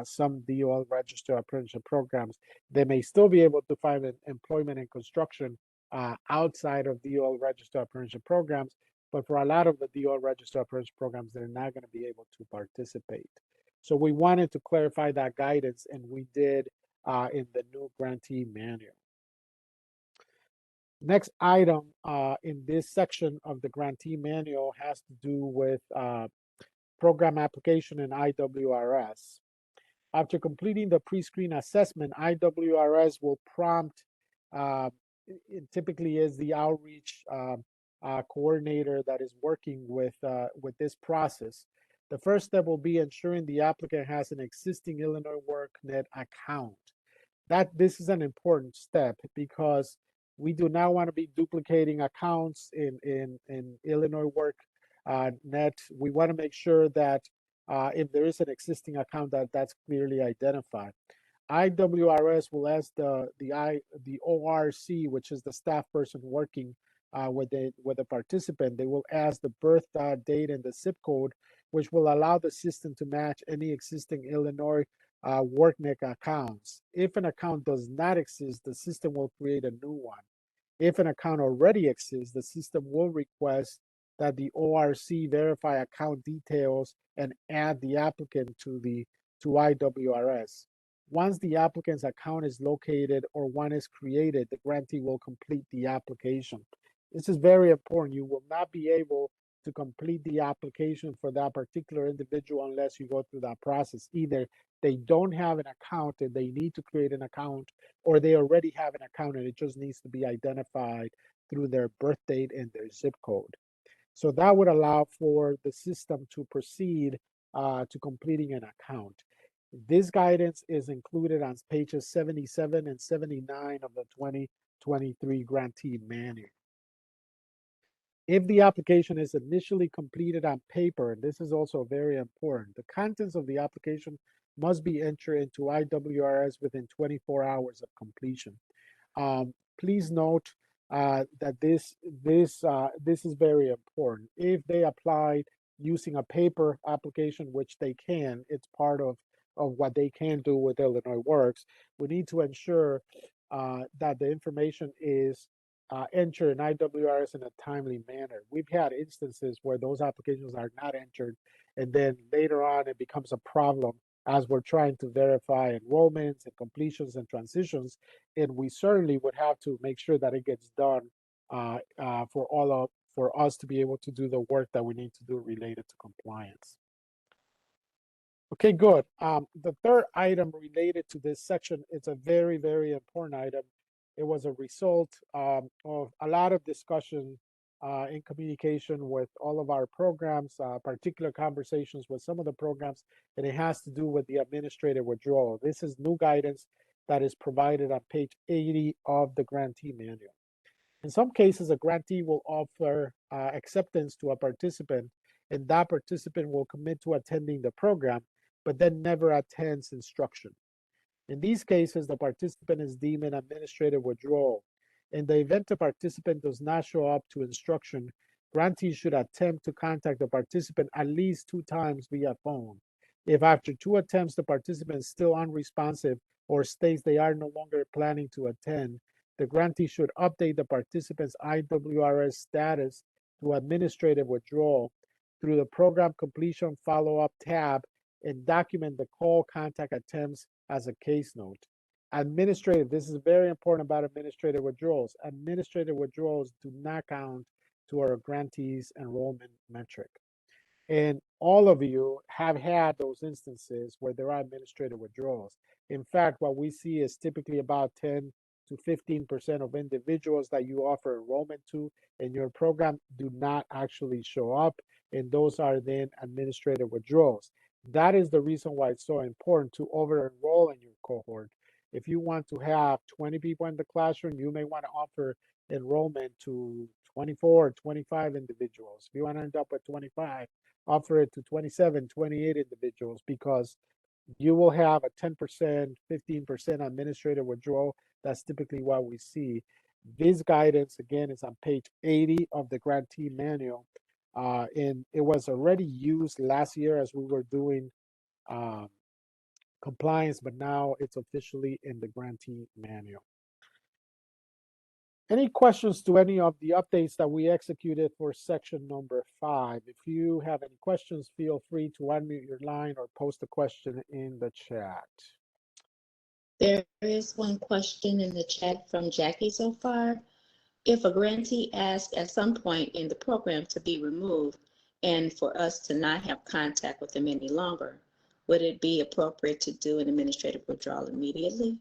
some DOL registered apprenticeship programs. They may still be able to find employment in construction outside of DOL registered apprenticeship programs, but for a lot of the DOL registered apprenticeship programs, they're not going to be able to participate. So we wanted to clarify that guidance, and we did in the new grantee manual. Next item in this section of the grantee manual has to do with program application in IWRS. After completing the pre-screen assessment, IWRS will prompt, it typically is the outreach coordinator that is working with this process. The first step will be ensuring the applicant has an existing Illinois workNet account. This is an important step because we do not want to be duplicating accounts in Illinois workNet. We want to make sure that if there is an existing account, that's clearly identified. IWRS will ask the ORC, which is the staff person working with the participant. They will ask the birth date and the zip code, which will allow the system to match any existing Illinois workNet accounts. If an account does not exist, the system will create a new one. If an account already exists, the system will request that the ORC verify account details and add the applicant to IWRS. Once the applicant's account is located or one is created, the grantee will complete the application. This is very important. You will not be able to complete the application for that particular individual unless you go through that process. Either they don't have an account and they need to create an account, or they already have an account and it just needs to be identified through their birth date and their zip code. So that would allow for the system to proceed to completing an account. This guidance is included on pages 77 and 79 of the 2023 grantee manual. If the application is initially completed on paper, and this is also very important, the contents of the application must be entered into IWRS within 24 hours of completion. Please note that this is very important. If they applied using a paper application, which they can, it's part of what they can do with Illinois Works, we need to ensure that the information is entered in IWRS in a timely manner. We've had instances where those applications are not entered, and then later on it becomes a problem as we're trying to verify enrollments and completions and transitions, and we certainly would have to make sure that it gets done for us to be able to do the work that we need to do related to compliance. Okay, good. The third item related to this section is a very, very important item. It was a result of a lot of discussion in communication with all of our programs, particular conversations with some of the programs, and it has to do with the administrative withdrawal. This is new guidance that is provided on page 80 of the grantee manual. In some cases, a grantee will offer acceptance to a participant, and that participant will commit to attending the program, but then never attends instruction. In these cases, the participant is deemed an administrative withdrawal. In the event the participant does not show up to instruction, grantees should attempt to contact the participant at least 2 times via phone. If after 2 attempts the participant is still unresponsive or states they are no longer planning to attend, the grantee should update the participant's IWRS status to administrative withdrawal through the program completion follow-up tab and document the call contact attempts as a case note. This is very important about administrative withdrawals. Administrative withdrawals do not count to our grantees enrollment metric. And all of you have had those instances where there are administrative withdrawals. In fact, what we see is typically about 10 to 15% of individuals that you offer enrollment to in your program do not actually show up, and those are then administrative withdrawals. That is the reason why it's so important to over enroll in your cohort. If you want to have 20 people in the classroom, you may want to offer enrollment to 24 or 25 individuals. If you want to end up with 25, offer it to 27, 28 individuals, because you will have a 10%, 15% administrative withdrawal. That's typically what we see. This guidance, again, is on page 80 of the grantee manual. And it was already used last year as we were doing compliance, but now it's officially in the grantee manual. Any questions to any of the updates that we executed for section number 5? If you have any questions, feel free to unmute your line or post a question in the chat. There is one question in the chat from Jackie so far. If a grantee asks at some point in the program to be removed and for us to not have contact with them any longer, would it be appropriate to do an administrative withdrawal immediately?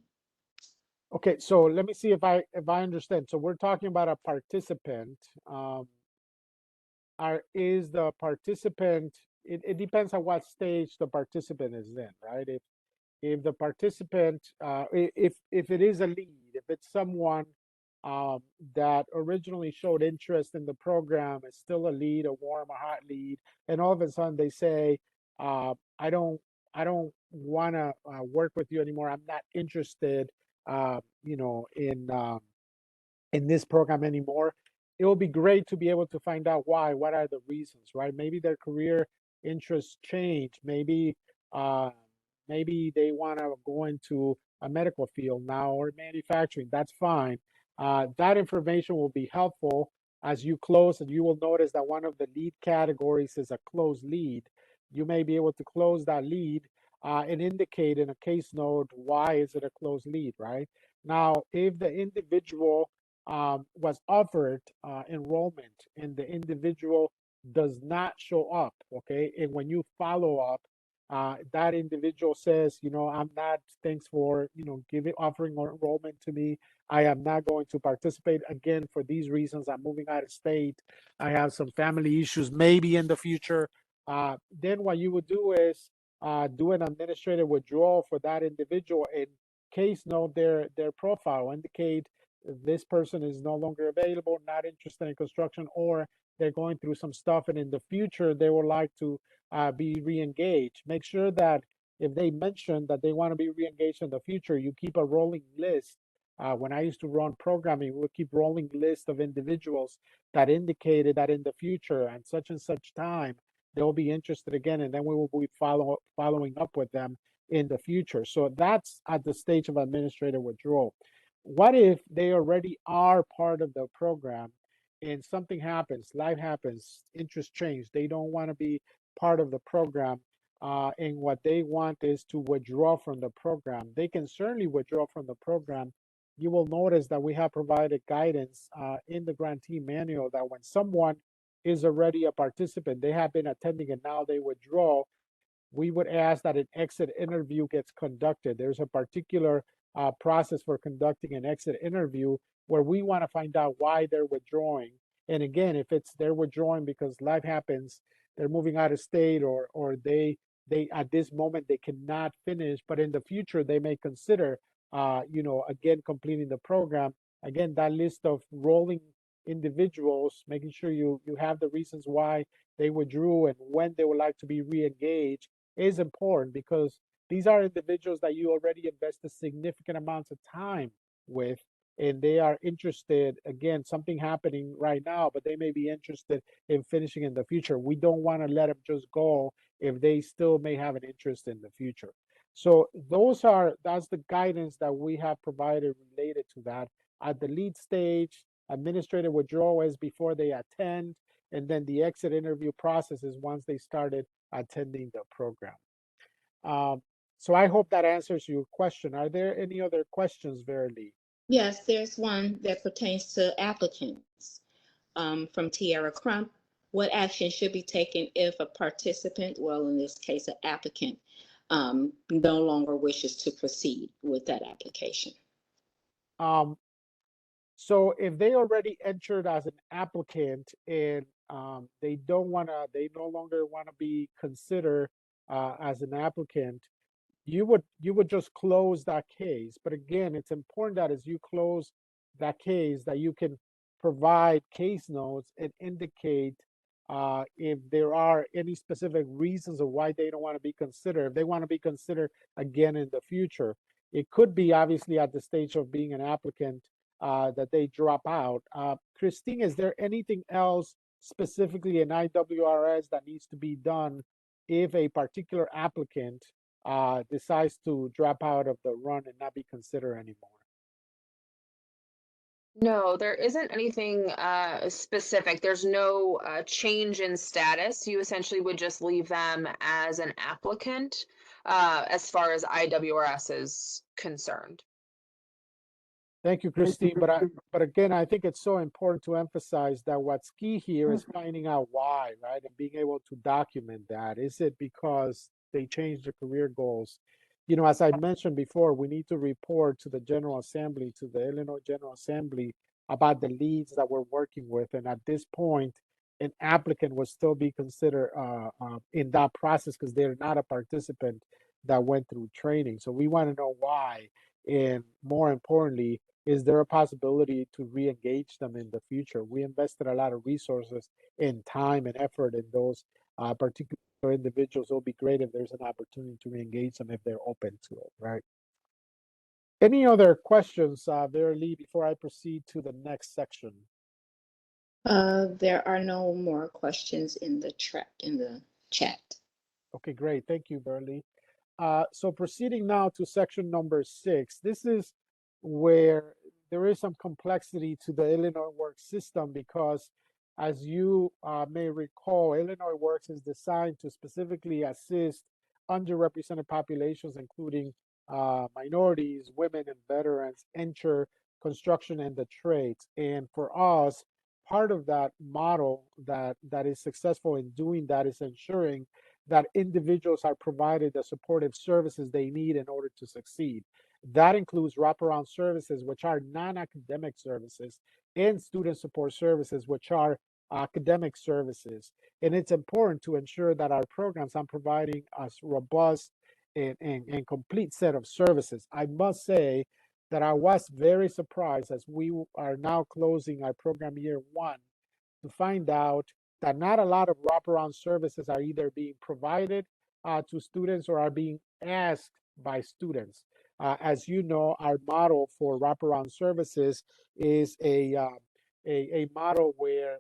Okay, so let me see if I understand. So we're talking about a participant. Is the participant? It depends on what stage the participant is in, right? If the participant, if it is a lead, if it's someone that originally showed interest in the program, is still a lead, a warm, a hot lead, and all of a sudden they say, I don't want to work with you anymore. I'm not interested, in this program anymore. It will be great to be able to find out why. What are the reasons, right? Maybe their career interests change. Maybe they want to go into a medical field now or manufacturing. That's fine. That information will be helpful as you close, and you will notice that one of the lead categories is a closed lead. You may be able to close that lead and indicate in a case note why is it a closed lead, right? Now, if the individual was offered enrollment and the individual does not show up, okay, and when you follow up, that individual says, I'm not, thanks for, offering enrollment to me. I am not going to participate again for these reasons. I'm moving out of state. I have some family issues, maybe in the future. Then what you would do is do an administrative withdrawal for that individual and case note their profile, indicate this person is no longer available, not interested in construction, or they're going through some stuff and in the future they would like to be re-engaged. Make sure that if they mention that they want to be re-engaged in the future, you keep a rolling list. When I used to run programming, we would keep rolling list of individuals that indicated that in the future and such time, they'll be interested again, and then we will be following up with them in the future. So that's at the stage of administrative withdrawal. What if they already are part of the program and something happens, life happens, interest change, they don't want to be part of the program, and what they want is to withdraw from the program? They can certainly withdraw from the program. You will notice that we have provided guidance in the grantee manual that when someone is already a participant, they have been attending and now they withdraw, we would ask that an exit interview gets conducted. There's a particular process for conducting an exit interview where we want to find out why they're withdrawing. And again, if it's they're withdrawing because life happens, they're moving out of state, or they at this moment they cannot finish, but in the future they may consider again completing the program. Again, that list of rolling individuals, making sure you have the reasons why they withdrew and when they would like to be re-engaged is important, because these are individuals that you already invested significant amounts of time with, and they are interested, again, something happening right now, but they may be interested in finishing in the future. We don't want to let them just go if they still may have an interest in the future. So that's the guidance that we have provided related to that. At the lead stage, administrative withdrawal is before they attend, and then the exit interview process is once they started attending the program. So I hope that answers your question. Are there any other questions, Verily? Yes, there's one that pertains to applicants from Tiara Crump. What action should be taken if a participant, well, in this case, an applicant, no longer wishes to proceed with that application? So if they already entered as an applicant and they no longer want to be considered as an applicant, you would just close that case. But again, it's important that as you close that case, that you can provide case notes and indicate if there are any specific reasons of why they don't want to be considered. If they want to be considered again in the future, it could be obviously at the stage of being an applicant that they drop out. Christine, is there anything else specifically in IWRS that needs to be done if a particular applicant decides to drop out of the run and not be considered anymore? No, there isn't anything specific. There's no change in status. You essentially would just leave them as an applicant as far as IWRS is concerned. Thank you, Christine. But again, I think it's so important to emphasize that what's key here is finding out why, right? And being able to document that. Is it because they changed their career goals? You know, as I mentioned before, we need to report to the General Assembly, to the Illinois General Assembly about the leads that we're working with. And at this point, an applicant will still be considered in that process because they're not a participant that went through training. So we want to know why. And more importantly, is there a possibility to re-engage them in the future? We invested a lot of resources and time and effort in those particular individuals. It would be great if there's an opportunity to re-engage them if they're open to it, right? Any other questions, Vera Lee, before I proceed to the next section? There are no more questions in the chat. Okay, great. Thank you, Burley. So proceeding now to section number 6, this is where there is some complexity to the Illinois Works system because, as you may recall, Illinois Works is designed to specifically assist underrepresented populations, including minorities, women, and veterans, enter construction and the trades. And for us, part of that model that is successful in doing that is ensuring that individuals are provided the supportive services they need in order to succeed. That includes wraparound services, which are non-academic services, and student support services, which are academic services. And it's important to ensure that our programs are providing us robust and complete set of services. I must say that I was very surprised as we are now closing our program year 1 to find out that not a lot of wraparound services are either being provided to students or are being asked by students. As you know, our model for wraparound services is a model where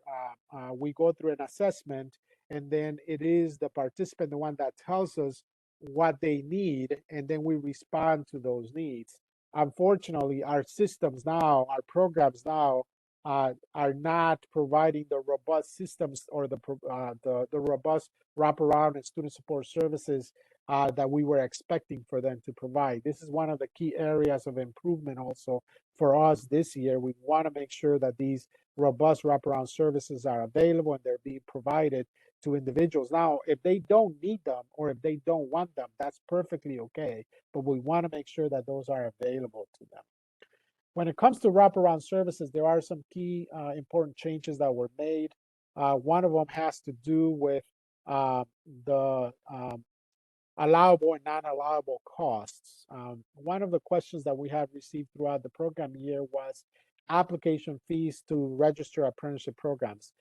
we go through an assessment and then it is the participant, the one that tells us what they need, and then we respond to those needs. Unfortunately, our systems now, our programs now, are not providing the robust systems or the robust wraparound and student support services that we were expecting for them to provide. This is one of the key areas of improvement also for us this year. We want to make sure that these robust wraparound services are available and they're being provided to individuals. Now, if they don't need them or if they don't want them, that's perfectly okay. But we want to make sure that those are available to them. When it comes to wraparound services, there are some key important changes that were made. One of them has to do with the allowable and non-allowable costs. One of the questions that we have received throughout the program year was application fees to register apprenticeship programs.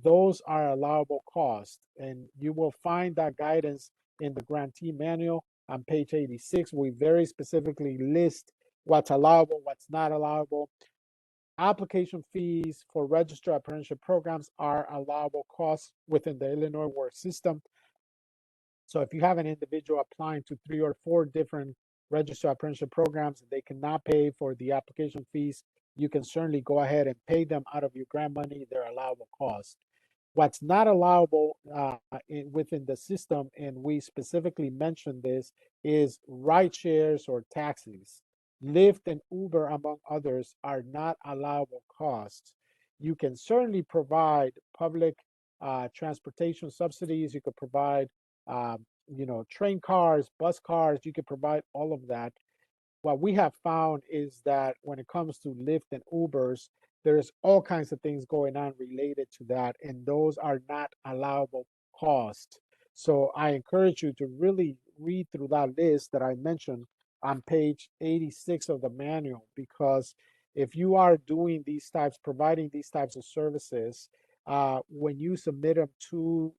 Those are allowable costs, and you will find that guidance in the grantee manual on page 86. We very specifically list what's allowable, what's not allowable. Application fees for registered apprenticeship programs are allowable costs within the Illinois Work system. So if you have an individual applying to 3 or 4 different registered apprenticeship programs and they cannot pay for the application fees, you can certainly go ahead and pay them out of your grant money. They're allowable costs. What's not allowable within the system, and we specifically mentioned this, is ride shares or taxis. Lyft and Uber, among others, are not allowable costs. You can certainly provide public transportation subsidies. You could provide, train cars, bus cars. You could provide all of that. what we have found is that when it comes to Lyft and Ubers, there's all kinds of things going on related to that, and those are not allowable costs. So I encourage you to really read through that list that I mentioned on page 86 of the manual, because if you are doing these types, providing these types of services, when you submit them to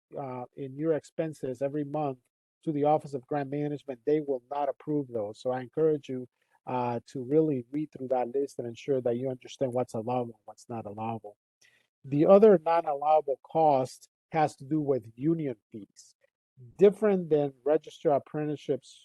in your expenses every month to the Office of Grant Management, they will not approve those. So I encourage you to really read through that list and ensure that you understand what's allowable and what's not allowable. The other non-allowable cost has to do with union fees. Different than register apprenticeships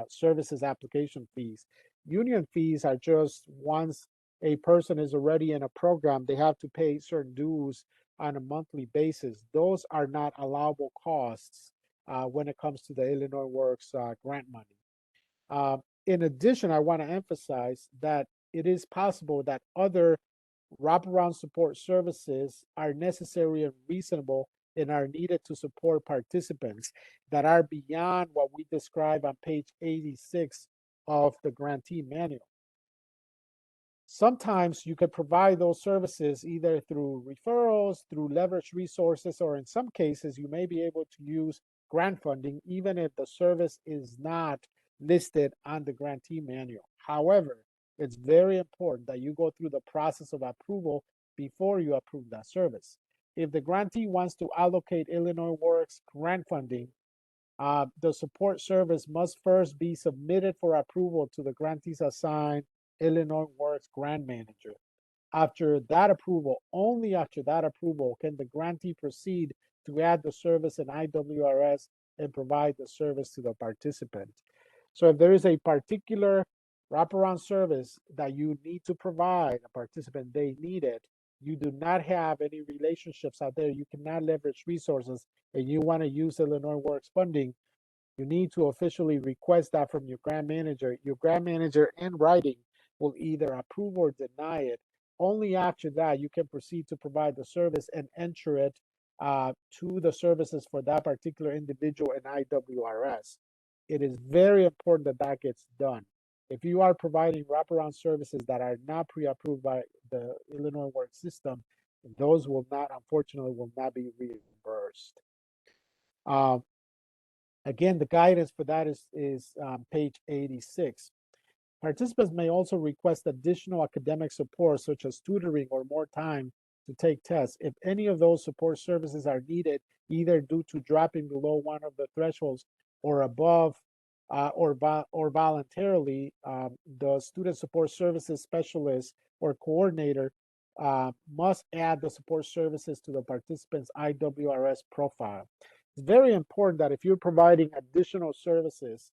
services application fees. Union fees are just once a person is already in a program, they have to pay certain dues on a monthly basis. Those are not allowable costs when it comes to the Illinois Works grant money. In addition, I want to emphasize that it is possible that other wraparound support services are necessary and reasonable and are needed to support participants that are beyond what we describe on page 86 of the grantee manual. Sometimes you could provide those services either through referrals, through leverage resources, or in some cases, you may be able to use grant funding, even if the service is not listed on the grantee manual. However, it's very important that you go through the process of approval before you approve that service. If the grantee wants to allocate Illinois Works grant funding, the support service must first be submitted for approval to the grantee's assigned Illinois Works grant manager. After that approval, only after that approval, can the grantee proceed to add the service in IWRS and provide the service to the participant. So if there is a particular wraparound service that you need to provide a participant, they need it, you do not have any relationships out there, you cannot leverage resources, and you want to use Illinois Works funding, you need to officially request that from your grant manager. Your grant manager in writing will either approve or deny it. Only after that, you can proceed to provide the service and enter it to the services for that particular individual in IWRS. It is very important that that gets done. If you are providing wraparound services that are not pre-approved by the Illinois Works system, those will not, unfortunately, will not be reimbursed. Again, the guidance for that is page 86. Participants may also request additional academic support, such as tutoring or more time to take tests. If any of those support services are needed, either due to dropping below one of the thresholds or above or voluntarily, the student support services specialist or coordinator must add the support services to the participant's IWRS profile. It's very important that if you're providing additional services,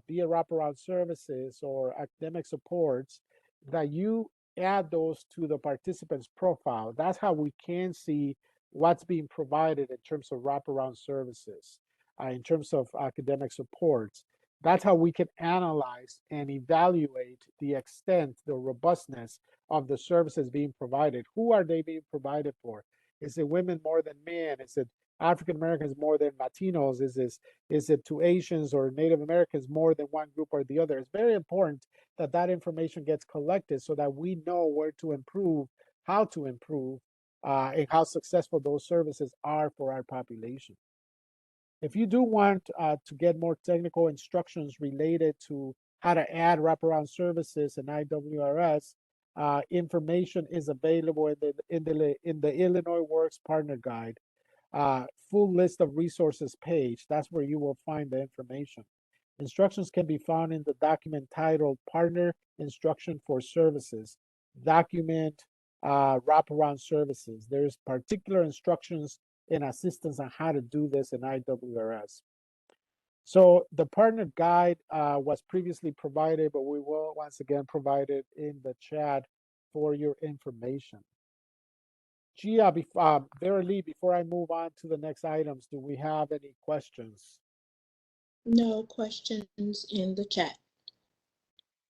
be it wraparound services or academic supports, that you add those to the participant's profile. That's how we can see what's being provided in terms of wraparound services, in terms of academic supports. That's how we can analyze and evaluate the extent, the robustness of the services being provided. Who are they being provided for? Is it women more than men? Is it African Americans more than Latinos? Is it to Asians or Native Americans more than one group or the other? It's very important that that information gets collected so that we know where to improve, how to improve, and how successful those services are for our population. If you do want to get more technical instructions related to how to add wraparound services in IWRS, information is available in the Illinois Works Partner Guide. Full list of resources page. That's where you will find the information. Instructions can be found in the document titled Partner Instruction for Services. Document wraparound services. There's particular instructions and assistance on how to do this in IWRS. So the partner guide was previously provided, but we will once again provide it in the chat for your information. Gia, Vera Lee, before I move on to the next items, do we have any questions? No questions in the chat.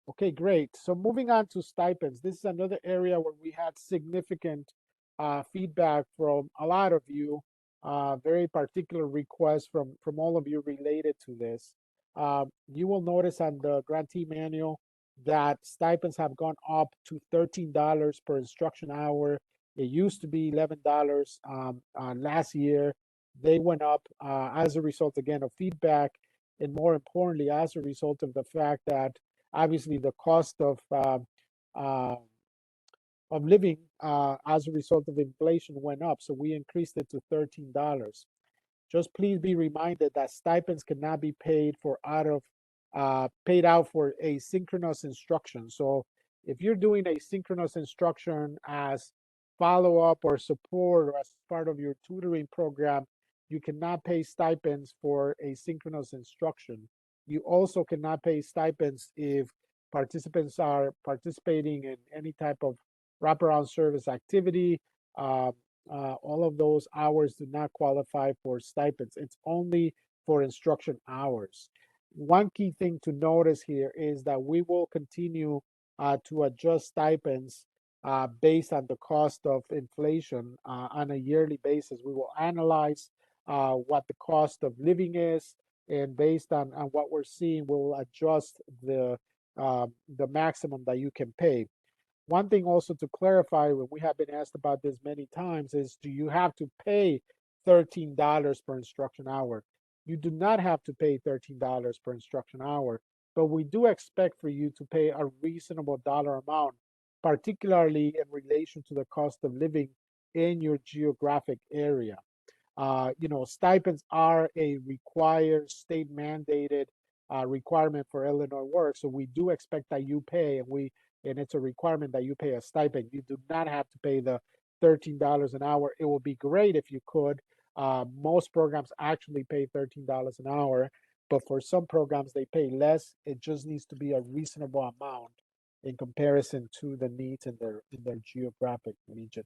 Okay, great. So moving on to stipends. This is another area where we had significant feedback from a lot of you, very particular requests from all of you related to this. You will notice on the grantee manual that stipends have gone up to $13 per instruction hour. It used to be $11 last year. They went up as a result, again, of feedback, and more importantly, as a result of the fact that obviously the cost uh, of living as a result of inflation went up. So we increased it to $13. Just please be reminded that stipends cannot be paid paid out for asynchronous instruction. So if you're doing asynchronous instruction as follow-up or support or as part of your tutoring program, you cannot pay stipends for asynchronous instruction. You also cannot pay stipends if participants are participating in any type of wraparound service activity. All of those hours do not qualify for stipends. It's only for instruction hours. One key thing to notice here is that we will continue to adjust stipends based on the cost of inflation on a yearly basis. We will analyze what the cost of living is, and based on what we're seeing, we'll adjust the maximum that you can pay. One thing also to clarify, when we have been asked about this many times, is do you have to pay $13 per instruction hour? You do not have to pay $13 per instruction hour, but we do expect for you to pay a reasonable dollar amount, particularly in relation to the cost of living in your geographic area. Stipends are a required state mandated requirement for Illinois Works. So we do expect that you pay, and it's a requirement that you pay a stipend. You do not have to pay the $13 an hour. It would be great if you could. Most programs actually pay $13 an hour, but for some programs they pay less. It just needs to be a reasonable amount in comparison to the needs in their geographic region.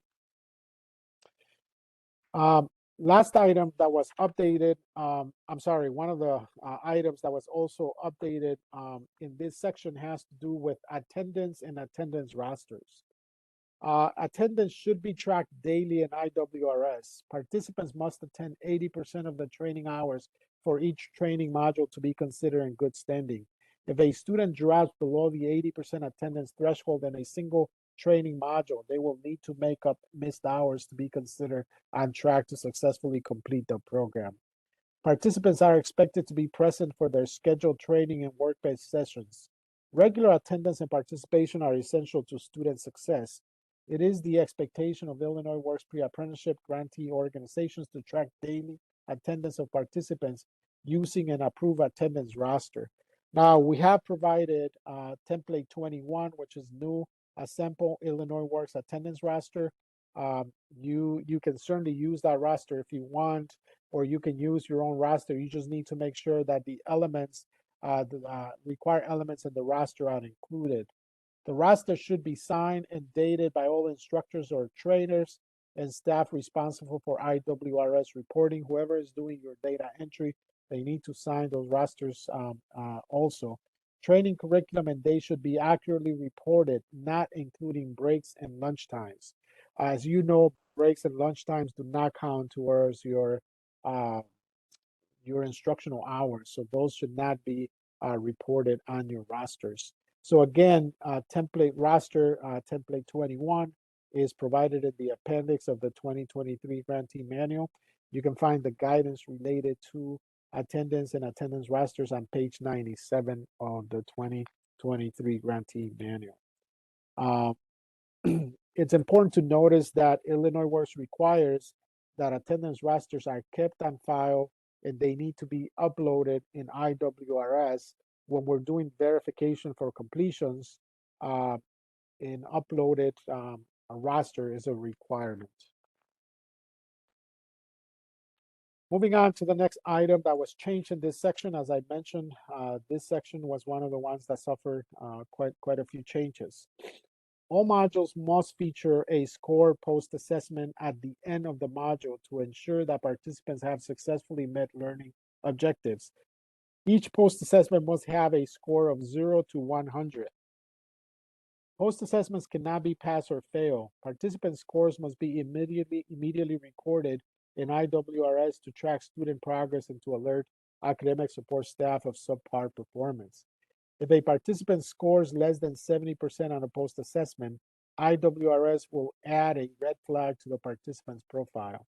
Last item that was updated, I'm sorry, one of the items that was also updated in this section has to do with attendance and attendance rosters. Attendance should be tracked daily in IWRS. Participants must attend 80% of the training hours for each training module to be considered in good standing. If a student drops below the 80% attendance threshold in a single training module, they will need to make up missed hours to be considered on track to successfully complete the program. Participants are expected to be present for their scheduled training and work-based sessions. Regular attendance and participation are essential to student success. It is the expectation of Illinois Works pre-apprenticeship grantee organizations to track daily attendance of participants using an approved attendance roster. Now, we have provided template 21, which is new, a sample Illinois Works attendance roster. You can certainly use that roster if you want, or you can use your own roster. You just need to make sure that the elements, the required elements in the roster are included. The roster should be signed and dated by all instructors or trainers and staff responsible for IWRS reporting. Whoever is doing your data entry, they need to sign those rosters also. Training curriculum and days should be accurately reported, not including breaks and lunch times. As you know, breaks and lunch times do not count towards your instructional hours, so those should not be reported on your rosters. So again, template roster, template 21 is provided in the appendix of the 2023 grantee manual. You can find the guidance related to attendance and attendance rosters on page 97 of the 2023 grantee manual. It's important to notice that Illinois Works requires that attendance rosters are kept on file and they need to be uploaded in IWRS when we're doing verification for completions. An uploaded a roster is a requirement. Moving on to the next item that was changed in this section, as I mentioned, this section was one of the ones that suffered quite a few changes. All modules must feature a score post-assessment at the end of the module to ensure that participants have successfully met learning objectives. Each post-assessment must have a score of 0 to 100. Post-assessments cannot be pass or fail. Participant scores must be immediately recorded in IWRS to track student progress and to alert academic support staff of subpar performance. If a participant scores less than 70% on a post-assessment, IWRS will add a red flag to the participant's profile.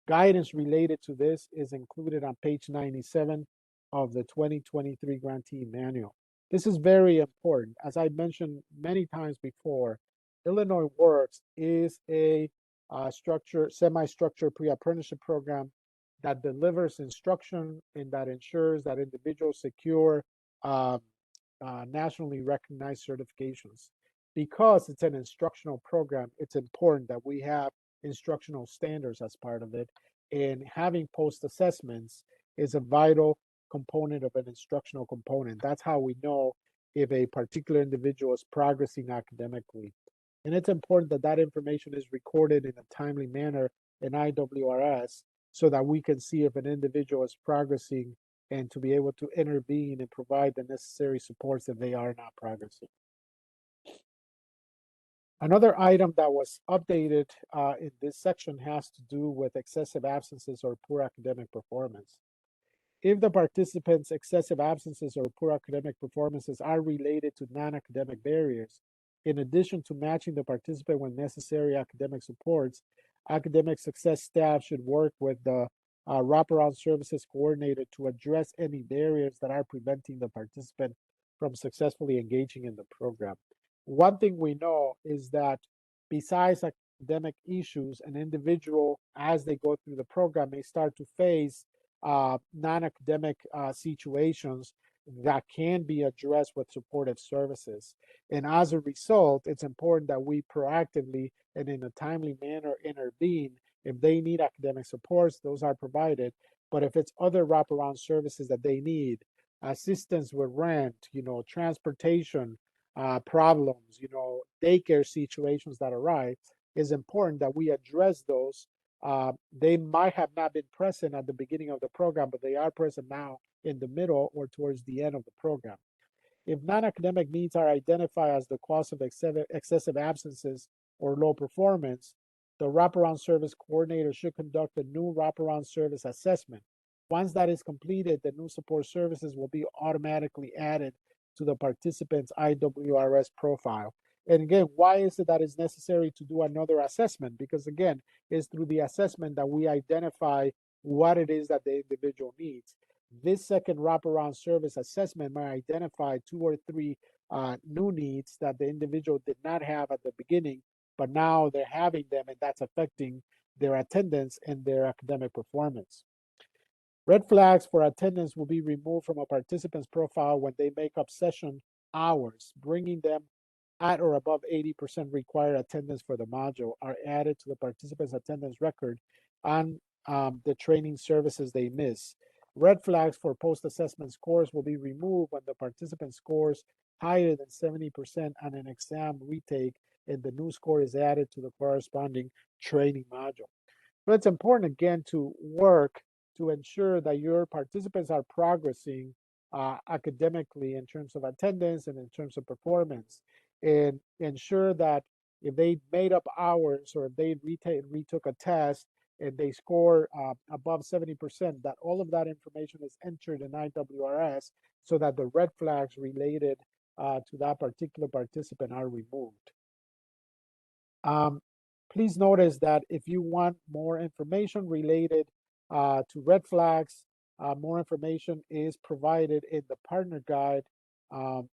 Guidance related to this is included on page 97 of the 2023 Grantee Manual. This is very important. As I mentioned many times before, Illinois Works is a semi-structured pre-apprenticeship program that delivers instruction and that ensures that individuals secure nationally recognized certifications. Because it's an instructional program, it's important that we have instructional standards as part of it. And having post assessments is a vital component of an instructional component. That's how we know if a particular individual is progressing academically. And it's important that that information is recorded in a timely manner in IWRS so that we can see if an individual is progressing and to be able to intervene and provide the necessary supports if they are not progressing. Another item that was updated in this section has to do with excessive absences or poor academic performance. If the participants' excessive absences or poor academic performances are related to non-academic barriers, in addition to matching the participant with necessary academic supports, academic success staff should work with the wraparound services coordinator to address any barriers that are preventing the participant from successfully engaging in the program. One thing we know is that besides academic issues, an individual, as they go through the program, may start to face non-academic situations that can be addressed with supportive services. And as a result, it's important that we proactively and in a timely manner intervene. If they need academic supports, those are provided. But if it's other wraparound services that they need, assistance with rent, transportation problems, daycare situations that arise, is important that we address those. They might have not been present at the beginning of the program, but they are present now in the middle or towards the end of the program. If non-academic needs are identified as the cause of excessive absences or low performance, the wraparound service coordinator should conduct a new wraparound service assessment. Once that is completed, the new support services will be automatically added to the participant's IWRS profile. And again, why is it that it's necessary to do another assessment? Because again, it's through the assessment that we identify what it is that the individual needs. This second wraparound service assessment might identify 2 or 3 new needs that the individual did not have at the beginning, but now they're having them, and that's affecting their attendance and their academic performance. Red flags for attendance will be removed from a participant's profile when they make up session hours, bringing them at or above 80% required attendance for the module are added to the participant's attendance record on the training services they miss. Red flags for post-assessment scores will be removed when the participant scores higher than 70% on an exam retake and the new score is added to the corresponding training module. But it's important again to work to ensure that your participants are progressing academically in terms of attendance and in terms of performance, and ensure that if they made up hours or if they retook a test and they score above 70%, that all of that information is entered in IWRS so that the red flags related to that particular participant are removed. Please notice that if you want more information related to red flags, more information is provided in the partner guide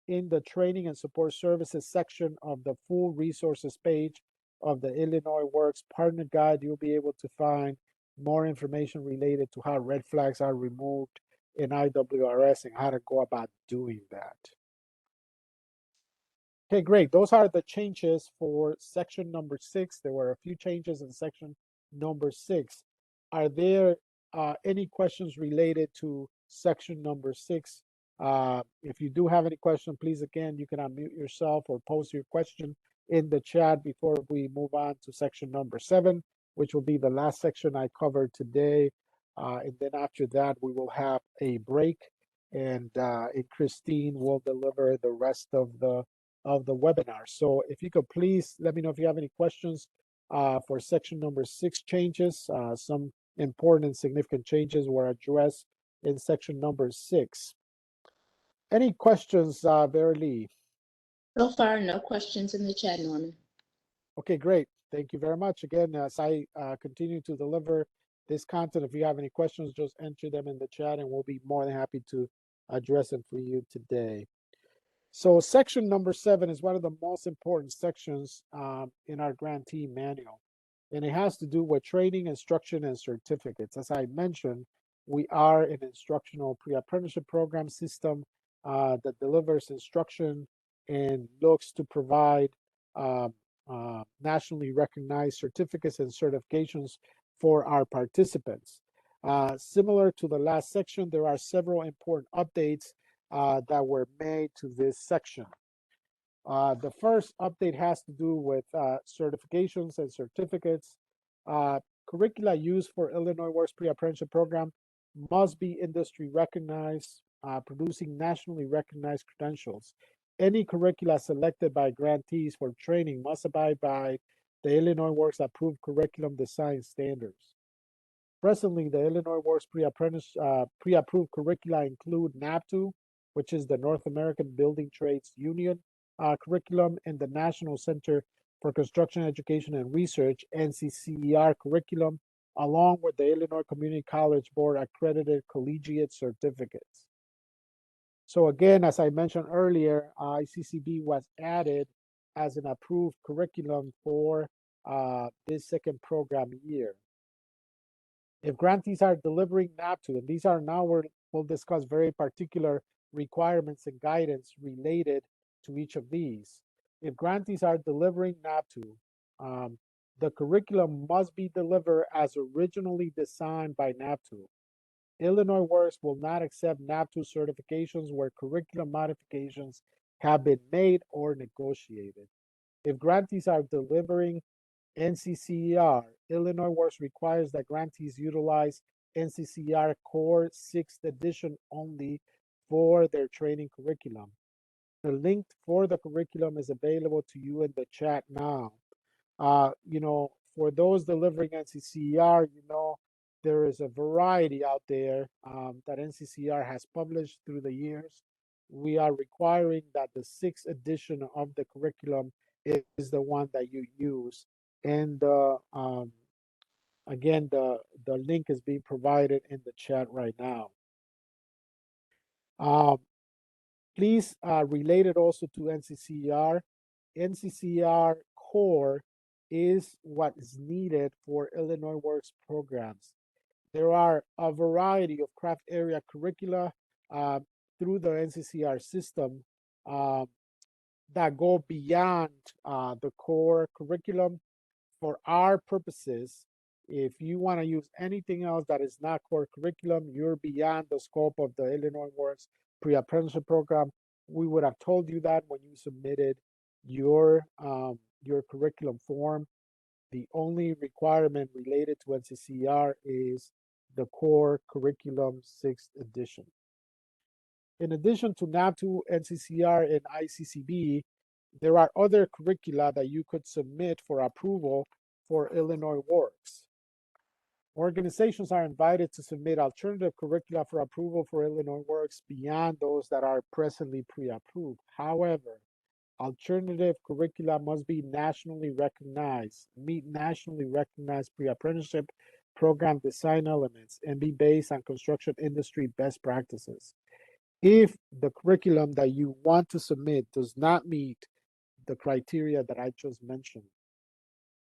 in the training and support services section of the full resources page of the Illinois Works partner guide. You'll be able to find more information related to how red flags are removed in IWRS and how to go about doing that. Okay, great. Those are the changes for section number 6. There were a few changes in section number 6. Are there any questions related to section number 6? If you do have any question, please, again, you can unmute yourself or post your question in the chat before we move on to section number 7, which will be the last section I covered today. And then after that, we will have a break, and Christine will deliver the rest of the webinar. So if you could please let me know if you have any questions for section number 6 changes. Some important and significant changes were addressed in section number 6. Any questions, Verily? So far, no questions in the chat, Norman. Okay, great. Thank you very much. Again, as I continue to deliver this content, if you have any questions, just enter them in the chat and we'll be more than happy to address them for you today. So section number 7 is one of the most important sections in our grantee manual. And it has to do with training, instruction, and certificates. As I mentioned, we are an instructional pre-apprenticeship program system that delivers instruction and looks to provide nationally recognized certificates and certifications for our participants. Similar to the last section, there are several important updates that were made to this section. The first update has to do with certifications and certificates. Curricula used for Illinois Works Pre-Apprenticeship Program must be industry recognized, producing nationally recognized credentials. Any curricula selected by grantees for training must abide by the Illinois Works approved curriculum design standards. Presently, the Illinois Works pre-approved curricula include NAPTU, which is the North American Building Trades Union curriculum, and the National Center for Construction Education and Research, NCCER curriculum, along with the Illinois Community College Board accredited collegiate certificates. So again, as I mentioned earlier, ICCB was added as an approved curriculum for this second program year. If grantees are delivering NAPTU, and these are now we'll discuss very particular requirements and guidance related to each of these. If grantees are delivering NAPTU, the curriculum must be delivered as originally designed by NAPTU. Illinois Works will not accept NAPTU certifications where curriculum modifications have been made or negotiated. If grantees are delivering NCCER, Illinois Works requires that grantees utilize NCCER Core 6th edition only for their training curriculum. The link for the curriculum is available to you in the chat now. For those delivering NCCER, there is a variety out there that NCCER has published through the years. We are requiring that the 6th edition of the curriculum is the one that you use. And again, the link is being provided in the chat right now. Please relate it also to NCCER. NCCER Core is what is needed for Illinois Works programs. There are a variety of craft area curricula through the NCCER system that go beyond the core curriculum. For our purposes, if you want to use anything else that is not core curriculum, you're beyond the scope of the Illinois Works pre-apprenticeship program. We would have told you that when you submitted your curriculum form. The only requirement related to NCCER is the core curriculum 6th edition. In addition to NAPTU, NCCER, and ICCB, there are other curricula that you could submit for approval for Illinois Works. Organizations are invited to submit alternative curricula for approval for Illinois Works beyond those that are presently pre-approved. However, alternative curricula must be nationally recognized, meet nationally recognized pre-apprenticeship program design elements, and be based on construction industry best practices. If the curriculum that you want to submit does not meet the criteria that I just mentioned,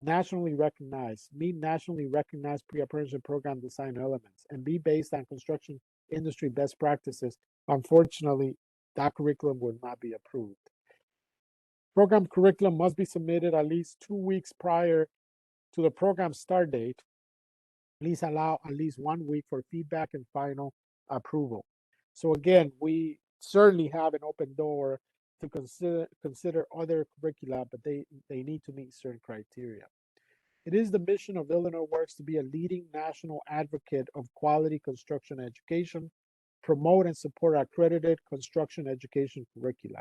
nationally recognized, meet nationally recognized pre-apprenticeship program design elements, and be based on construction industry best practices, unfortunately, that curriculum will not be approved. Program curriculum must be submitted at least 2 weeks prior to the program start date. Please allow at least 1 week for feedback and final approval. So again, we certainly have an open door to consider other curricula, but they need to meet certain criteria. It is the mission of Illinois Works to be a leading national advocate of quality construction education, promote and support accredited construction education curricula.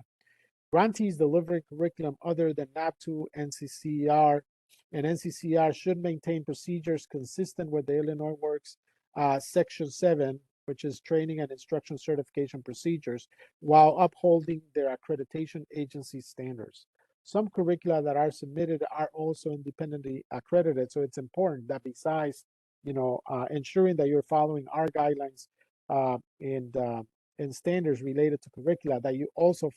Grantees delivering curriculum other than NAPTU, NCCER, and NCCER should maintain procedures consistent with the Illinois Works Section 7 which is training and instruction certification procedures, while upholding their accreditation agency standards. Some curricula that are submitted are also independently accredited, so it's important that besides, ensuring that you're following our guidelines and standards related to curricula, that you also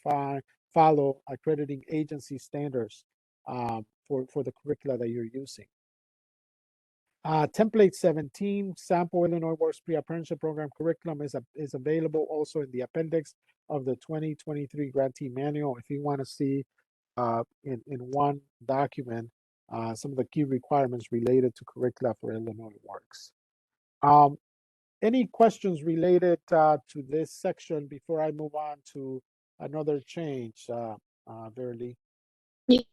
follow accrediting agency standards for the curricula that you're using. Template 17, Sample Illinois Works Pre-Apprenticeship Program Curriculum is available also in the appendix of the 2023 Grantee Manual. If you want to see in one document some of the key requirements related to curricula for Illinois Works. Any questions related to this section before I move on to another change, Verily?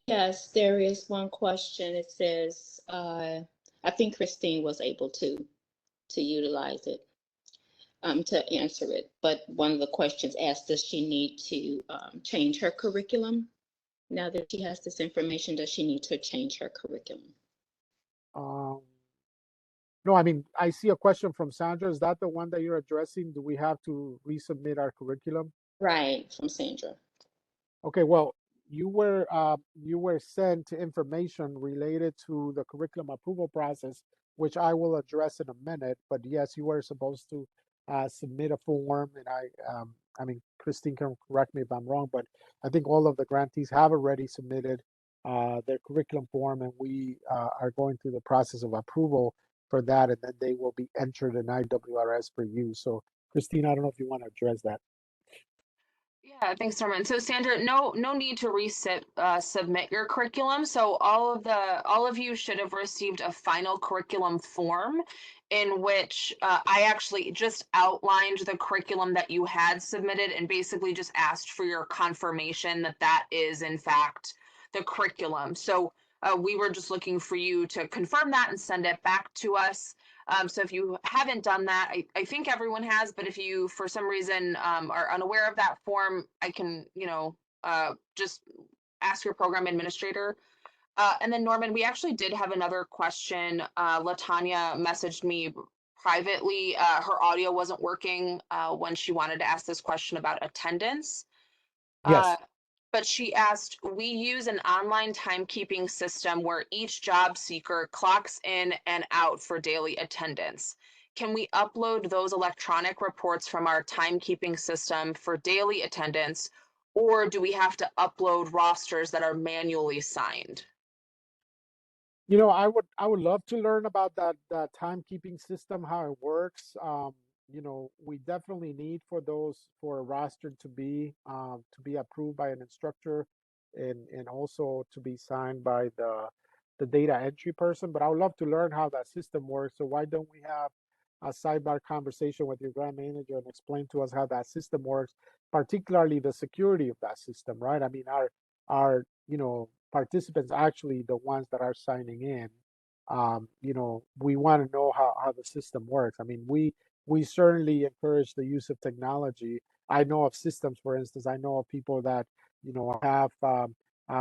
Yes, there is one question. It says, I think Christine was able to utilize it, to answer it. But one of the questions asked, does she need to change her curriculum? Now that she has this information, does she need to change her curriculum? No, I mean, I see a question from Sandra. Is that the one that you're addressing? Do we have to resubmit our curriculum? Right, from Sandra. Okay, well, you were sent information related to the curriculum approval process, which I will address in a minute. But yes, you were supposed to submit a form, and I mean, Christine can correct me if I'm wrong, but I think all of the grantees have already submitted their curriculum form, and we are going through the process of approval for that, and then they will be entered in IWRS for you. So, Christine, I don't know if you want to address that. Yeah, thanks, Norman. So Sandra, no need to submit your curriculum. So all of you should have received a final curriculum form in which I actually just outlined the curriculum that you had submitted and basically just asked for your confirmation that that is in fact the curriculum. So we were just looking for you to confirm that and send it back to us. So if you haven't done that, I think everyone has, but if you, for some reason, are unaware of that form, I can, just ask your program administrator. And then Norman, we actually did have another question. LaTanya messaged me privately. Her audio wasn't working when she wanted to ask this question about attendance. Yes. But she asked, we use an online timekeeping system where each job seeker clocks in and out for daily attendance. Can we upload those electronic reports from our timekeeping system for daily attendance, or do we have to upload rosters that are manually signed? I would love to learn about that timekeeping system, how it works. We definitely need for a roster to be approved by an instructor and also to be signed by the data entry person. But I would love to learn how that system works. So why don't we have a sidebar conversation with your grant manager and explain to us how that system works, particularly the security of that system, right? I mean, our participants actually the ones that are signing in. We want to know how the system works. I mean, we certainly encourage the use of technology. I know of systems, for instance, I know of people that, have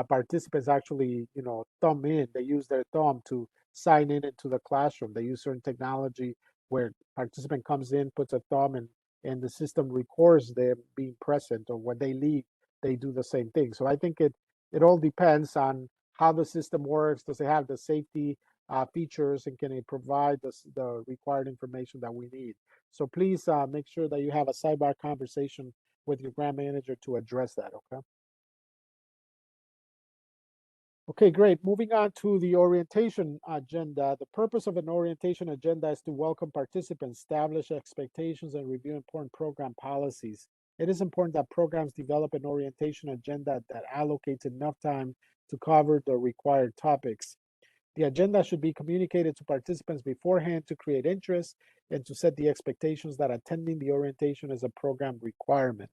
participants actually, thumb in, they use their thumb to sign in into the classroom. They use certain technology where participant comes in, puts a thumb and the system records them being present, or when they leave, they do the same thing. So I think it all depends on how the system works. Does it have the safety features, and can it provide the required information that we need? So please make sure that you have a sidebar conversation with your grant manager to address that, okay? Okay, great. Moving on to the orientation agenda. The purpose of an orientation agenda is to welcome participants, establish expectations, and review important program policies. It is important that programs develop an orientation agenda that allocates enough time to cover the required topics. The agenda should be communicated to participants beforehand to create interest and to set the expectations that attending the orientation is a program requirement.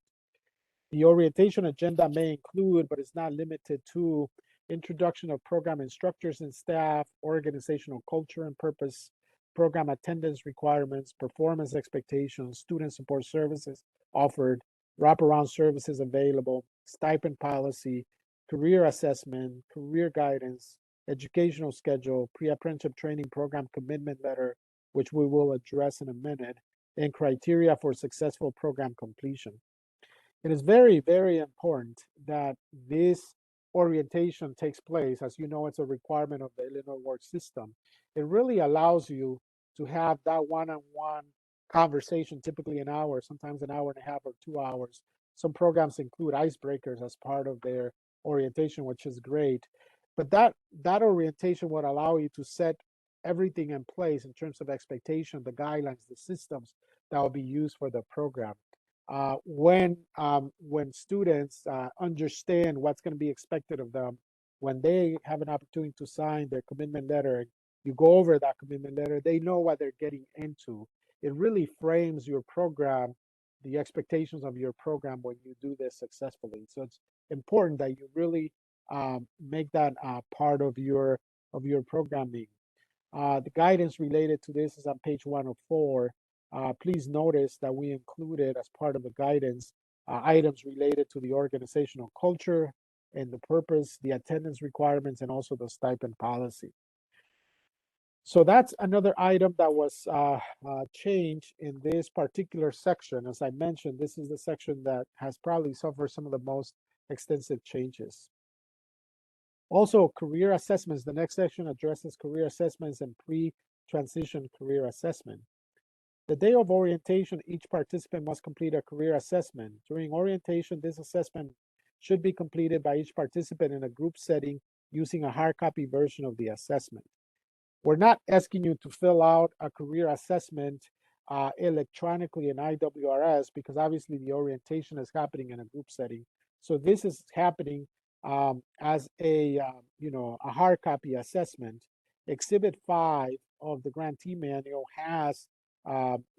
The orientation agenda may include, but is not limited to, introduction of program instructors and staff, organizational culture and purpose, program attendance requirements, performance expectations, student support services offered, wraparound services available, stipend policy, career assessment, career guidance, educational schedule, pre-apprenticeship training program commitment letter, which we will address in a minute, and criteria for successful program completion. It is very, very important that this orientation takes place. As you know, it's a requirement of the Illinois work system. It really allows you to have that one-on-one conversation, typically an hour, sometimes an hour and a half or 2 hours. Some programs include icebreakers as part of their orientation, which is great. But that orientation would allow you to set everything in place in terms of expectation, the guidelines, the systems that will be used for the program. When students understand what's going to be expected of them, when they have an opportunity to sign their commitment letter, you go over that commitment letter, they know what they're getting into. It really frames your program, the expectations of your program when you do this successfully. So it's important that you really make that part of your programming. The guidance related to this is on page 104. Please notice that we included as part of the guidance items related to the organizational culture and the purpose, the attendance requirements, and also the stipend policy. So that's another item that was changed in this particular section. As I mentioned, this is the section that has probably suffered some of the most extensive changes. Also, career assessments. The next section addresses career assessments and pre-transition career assessment. The day of orientation, each participant must complete a career assessment. During orientation, this assessment should be completed by each participant in a group setting using a hard copy version of the assessment. We're not asking you to fill out a career assessment electronically in IWRS because obviously the orientation is happening in a group setting. So this is happening as a a hard copy assessment. Exhibit 5 of the grantee manual has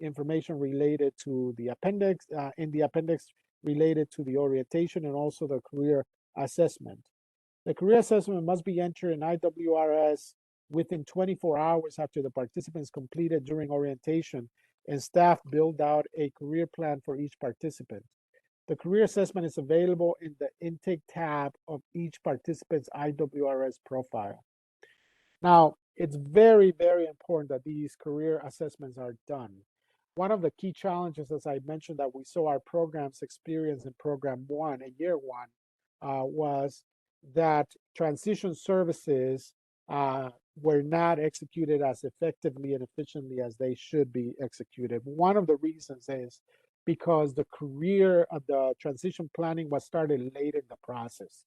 information related to the appendix, in the appendix related to the orientation and also the career assessment. The career assessment must be entered in IWRS within 24 hours after the participants completed during orientation, and staff build out a career plan for each participant. The career assessment is available in the intake tab of each participant's IWRS profile. Now, it's very, very important that these career assessments are done. One of the key challenges, as I mentioned, that we saw our programs experience in program 1 in year 1 was that transition services were not executed as effectively and efficiently as they should be executed. One of the reasons is because the transition planning was started late in the process.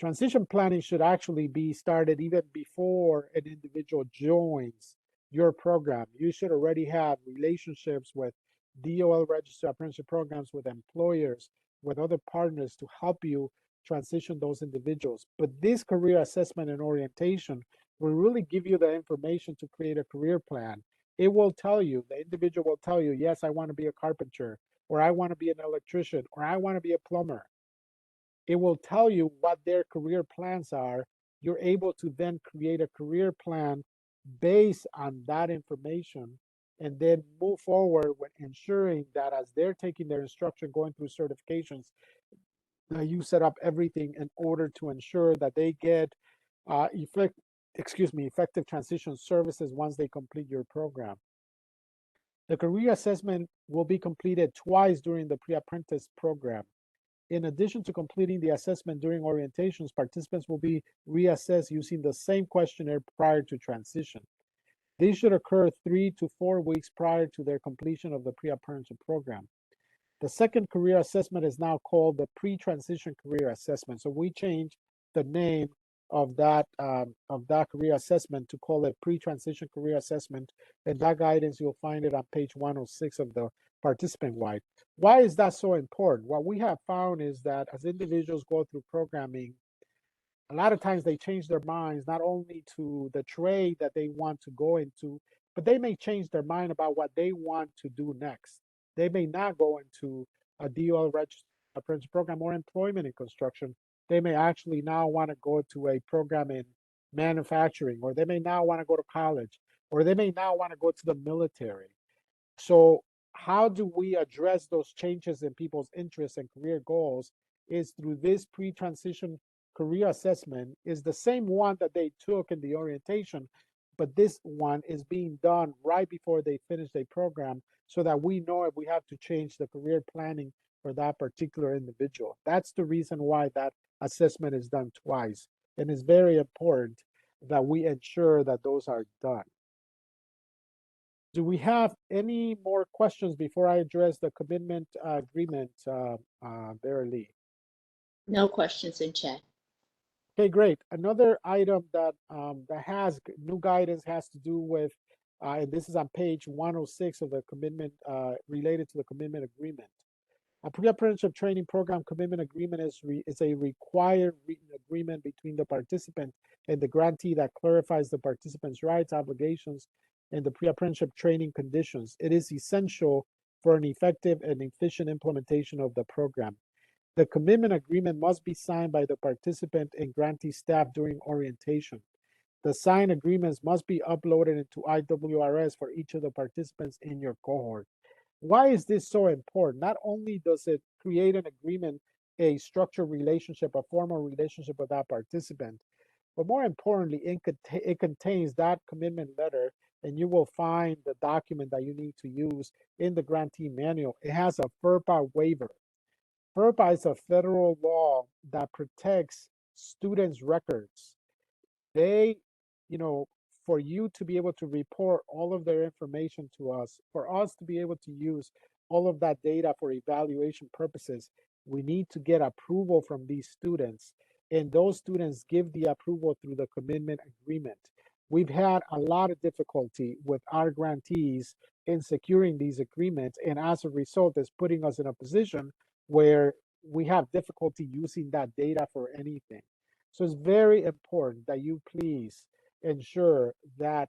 Transition planning should actually be started even before an individual joins your program. You should already have relationships with DOL registered apprenticeship programs, with employers, with other partners to help you transition those individuals. But this career assessment and orientation will really give you the information to create a career plan. It will tell you, the individual will tell you, yes, I want to be a carpenter, or I want to be an electrician, or I want to be a plumber. It will tell you what their career plans are. You're able to then create a career plan based on that information and then move forward with ensuring that as they're taking their instruction, going through certifications, you set up everything in order to ensure that they get effective transition services once they complete your program. The career assessment will be completed twice during the pre-apprentice program. In addition to completing the assessment during orientations, participants will be reassessed using the same questionnaire prior to transition. These should occur 3 to 4 weeks prior to their completion of the pre-apprenticeship program. The second career assessment is now called the pre-transition career assessment. So we changed the name of that career assessment to call it pre-transition career assessment. And that guidance, you'll find it on page 106 of the participant guide. Why is that so important? What we have found is that as individuals go through programming, a lot of times they change their minds, not only to the trade that they want to go into, but they may change their mind about what they want to do next. They may not go into a DOL registered apprenticeship program or employment in construction. They may actually now want to go to a program in manufacturing, or they may now want to go to college, or they may now want to go to the military. So how do we address those changes in people's interests and career goals is through this pre-transition career assessment. Is the same one that they took in the orientation, but this one is being done right before they finish their program so that we know if we have to change the career planning for that particular individual. That's the reason why that assessment is done twice. And it's very important that we ensure that those are done. Do we have any more questions before I address the commitment agreement, Vera Lee? No questions in chat. Okay, great. Another item that that has new guidance has to do with, and this is on page 106 of the commitment related to the commitment agreement. A pre-apprenticeship training program commitment agreement is a required written agreement between the participant and the grantee that clarifies the participant's rights, obligations, and the pre-apprenticeship training conditions. It is essential for an effective and efficient implementation of the program. The commitment agreement must be signed by the participant and grantee staff during orientation. The signed agreements must be uploaded into IWRS for each of the participants in your cohort. Why is this so important? Not only does it create an agreement, a structured relationship, a formal relationship with that participant, but more importantly, it contains that commitment letter, and you will find the document that you need to use in the grantee manual. It has a FERPA waiver. FERPA is a federal law that protects students' records. They, you know, for you to be able to report all of their information to us, for us to be able to use all of that data for evaluation purposes, we need to get approval from these students. And those students give the approval through the commitment agreement. We've had a lot of difficulty with our grantees in securing these agreements. And as a result, it's putting us in a position where we have difficulty using that data for anything. So it's very important that you please ensure that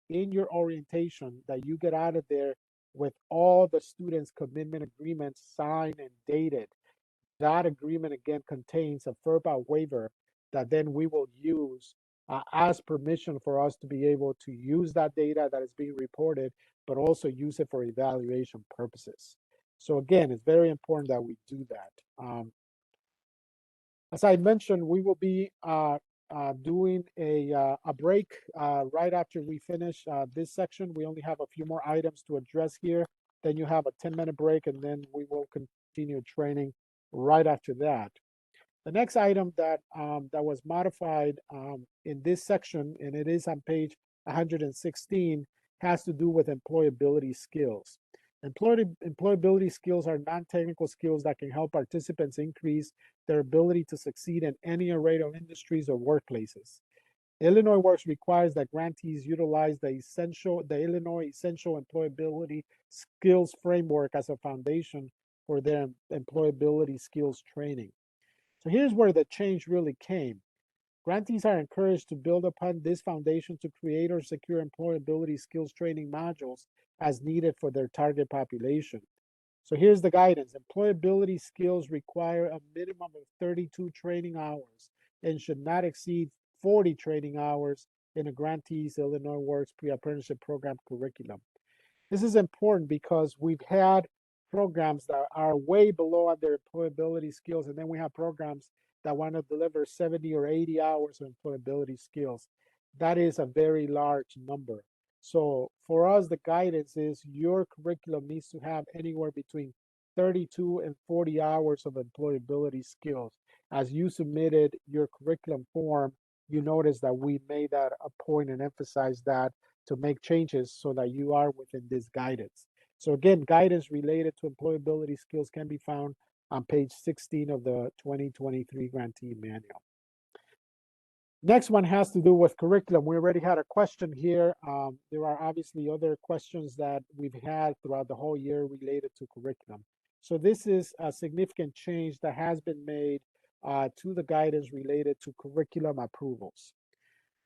in your orientation that you get out of there with all the students' commitment agreements signed and dated. That agreement again contains a FERPA waiver that then we will use as permission for us to be able to use that data that is being reported, but also use it for evaluation purposes. So again, it's very important that we do that. As I mentioned, we will be doing a break right after we finish this section. We only have a few more items to address here. Then you have a 10-minute break, and then we will continue training right after that. The next item that that was modified in this section, and it is on page 116, has to do with employability skills. Employability skills are non-technical skills that can help participants increase their ability to succeed in any array of industries or workplaces. Illinois Works requires that grantees utilize the Illinois Essential Employability Skills Framework as a foundation for their employability skills training. So here's where the change really came. Grantees are encouraged to build upon this foundation to create or secure employability skills training modules as needed for their target population. So here's the guidance. Employability skills require a minimum of 32 training hours and should not exceed 40 training hours in a grantee's Illinois Works pre-apprenticeship program curriculum. This is important because we've had programs that are way below on their employability skills, and then we have programs that want to deliver 70 or 80 hours of employability skills. That is a very large number. So for us, the guidance is your curriculum needs to have anywhere between 32 and 40 hours of employability skills. As you submitted your curriculum form, you notice that we made that a point and emphasize that to make changes so that you are within this guidance. So again, guidance related to employability skills can be found on page 16 of the 2023 Grantee Manual. Next one has to do with curriculum. We already had a question here. There are obviously other questions that we've had throughout the whole year related to curriculum. So this is a significant change that has been made to the guidance related to curriculum approvals.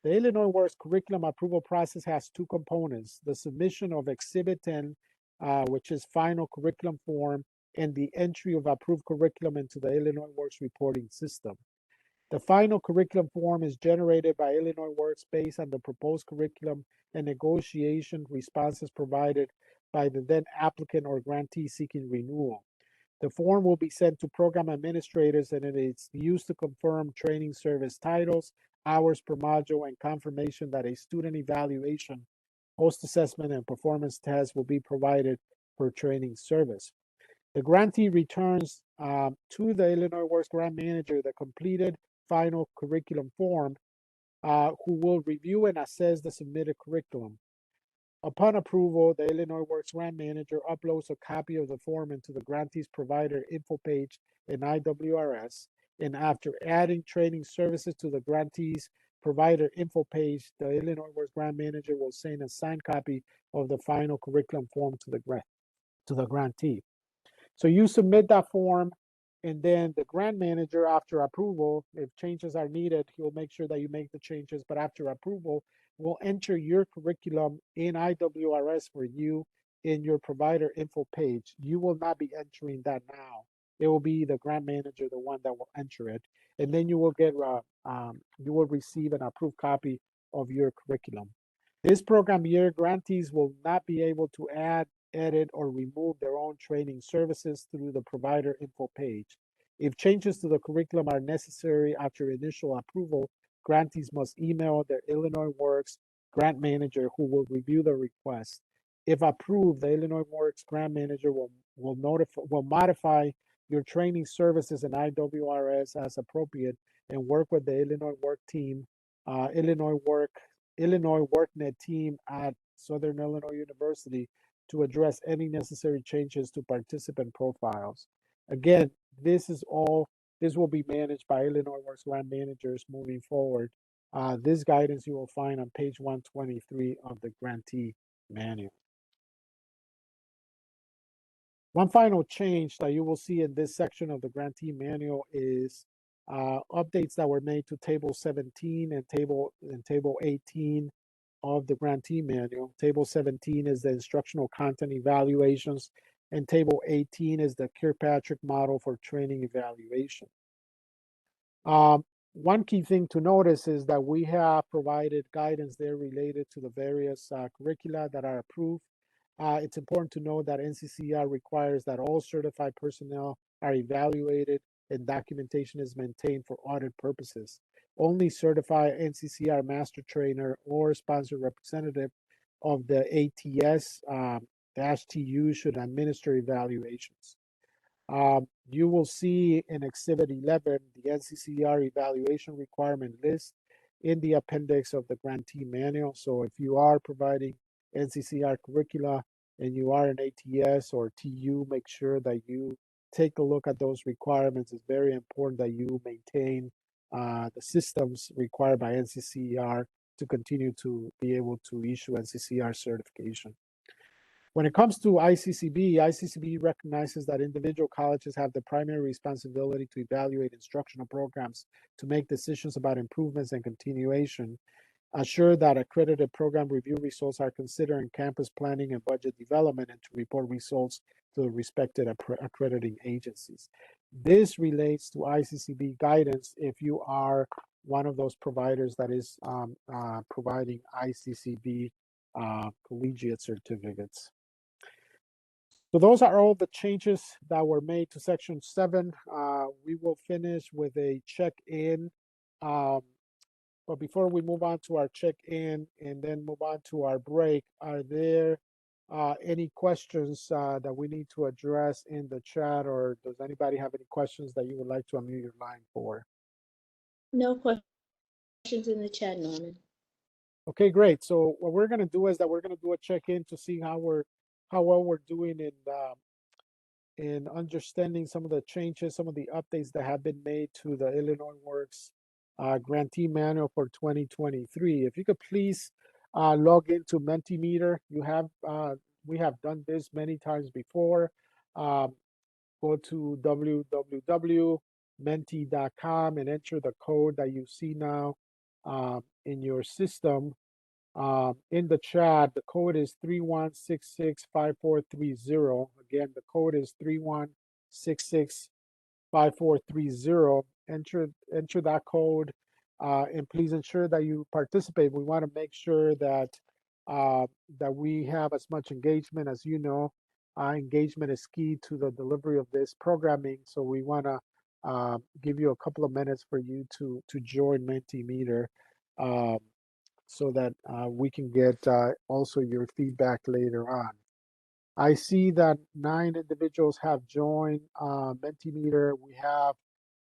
The Illinois Works curriculum approval process has two components: the submission of Exhibit 10, which is final curriculum form, and the entry of approved curriculum into the Illinois Works reporting system. The final curriculum form is generated by Illinois Works based on the proposed curriculum and negotiation responses provided by the then applicant or grantee seeking renewal. The form will be sent to program administrators, and it is used to confirm training service titles, hours per module, and confirmation that a student evaluation, post-assessment, and performance test will be provided for training service. The grantee returns to the Illinois Works grant manager the completed final curriculum form, who will review and assess the submitted curriculum. Upon approval, the Illinois Works grant manager uploads a copy of the form into the grantee's provider info page in IWRS, and after adding training services to the grantee's provider info page, the Illinois Works grant manager will send a signed copy of the final curriculum form to the grantee. So you submit that form, and then the grant manager, after approval, if changes are needed, he'll make sure that you make the changes, but after approval, will enter your curriculum in IWRS for you in your provider info page. You will not be entering that now. It will be the grant manager, the one that will enter it, and then you will you will receive an approved copy of your curriculum. This program year, grantees will not be able to add, edit, or remove their own training services through the provider info page. If changes to the curriculum are necessary after initial approval, grantees must email their Illinois Works grant manager, who will review the request. If approved, the Illinois Works grant manager will modify your training services in IWRS as appropriate, and work with the Illinois Work team, Illinois workNet team at Southern Illinois University to address any necessary changes to participant profiles. Again, this will be managed by Illinois Works grant managers moving forward. This guidance you will find on page 123 of the grantee manual. One final change that you will see in this section of the grantee manual is updates that were made to table 17 and table 18 of the grantee manual. Table 17 is the instructional content evaluations, and table 18 is the Kirkpatrick model for training evaluation. One key thing to notice is that we have provided guidance there related to the various curricula that are approved. It's important to note that NCCR requires that all certified personnel are evaluated and documentation is maintained for audit purposes. Only certified NCCR master trainer or sponsored representative of the ATS-TU should administer evaluations. You will see in Exhibit 11 the NCCR evaluation requirement list in the appendix of the grantee manual. So if you are providing NCCR curricula and you are an ATS or TU, make sure that you take a look at those requirements. It's very important that you maintain the systems required by NCCR to continue to be able to issue NCCR certification. When it comes to ICCB recognizes that individual colleges have the primary responsibility to evaluate instructional programs to make decisions about improvements and continuation, assure that accredited program review results are considered in campus planning and budget development, and to report results to the respected accrediting agencies. This relates to ICCB guidance if you are one of those providers that is providing ICCB collegiate certificates. So those are all the changes that were made to Section 7. We will finish with a check-in. But before we move on to our check-in and then move on to our break, are there any questions that we need to address in the chat, or does anybody have any questions that you would like to unmute your line for? No questions in the chat, Norman. Okay, great. So what we're going to do is that we're going to do a check-in to see how well we're doing in understanding some of the changes, some of the updates that have been made to the Illinois Works grantee manual for 2023. If you could please log into Mentimeter. We have done this many times before. Go to www.menti.com and enter the code that you see now in your system. In the chat, the code is 31665430. Again, the code is 31665430. Enter that code, and please ensure that you participate. We want to make sure that that we have as much engagement as you know. Engagement is key to the delivery of this programming, so we want to give you a couple of minutes for you to join Mentimeter, um, so that we can get also your feedback later on. I see that 9 individuals have joined Mentimeter. We have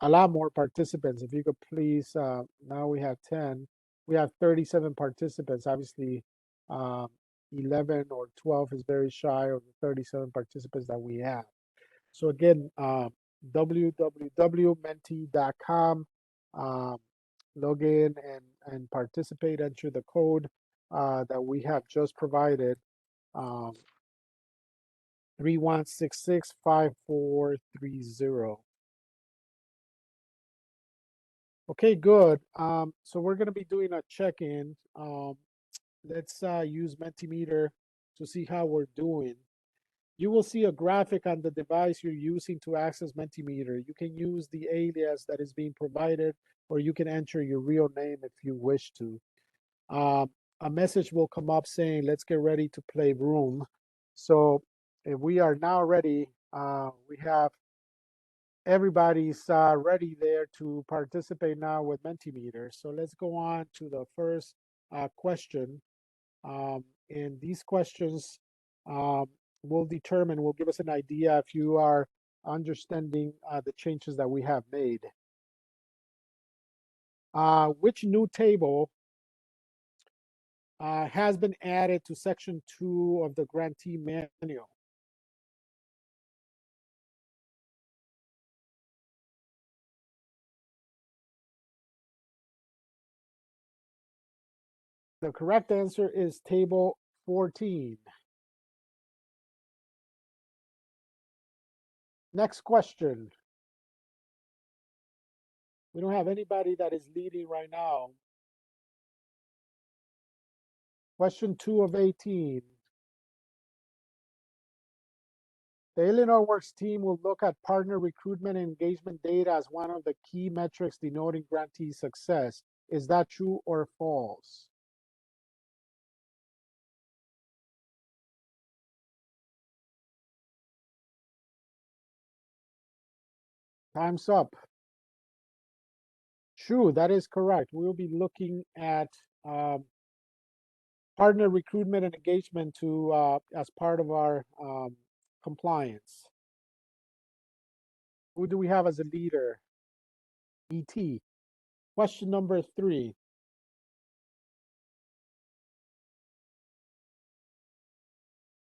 a lot more participants. If you could please, now we have 10. We have 37 participants. Obviously, um, 11 or 12 is very shy of the 37 participants that we have. So again, www.mentee.com, log in and participate, enter the code that we have just provided, 31665430. Okay, good. So we're going to be doing a check-in. Let's use Mentimeter to see how we're doing. You will see a graphic on the device you're using to access Mentimeter. You can use the alias that is being provided, or you can enter your real name if you wish to. A message will come up saying, let's get ready to play room. So if we are now ready, we have everybody's ready there to participate now with Mentimeter. So let's go on to the first question. And these questions will give us an idea if you are understanding the changes that we have made. Which new table has been added to section 2 of the grantee manual? The correct answer is table 14. Next question. We don't have anybody that is leading right now. Question 2 of 18. The Illinois Works team will look at partner recruitment and engagement data as one of the key metrics denoting grantee success. Is that true or false? Time's up. True, that is correct. We'll be looking at partner recruitment and engagement to as part of our compliance. Who do we have as a leader? ET. Question number 3.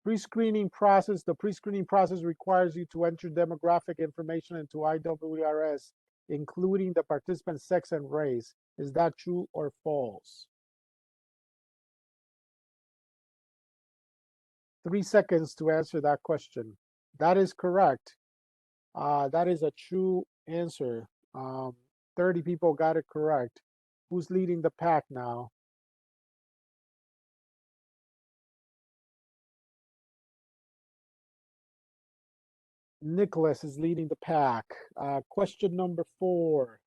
Pre-screening process. The pre-screening process requires you to enter demographic information into IWRS, including the participant's sex and race. Is that true or false? 3 seconds to answer that question. That is correct. That is a true answer. 30 people got it correct. Who's leading the pack now? Nicholas is leading the pack. Question number 4.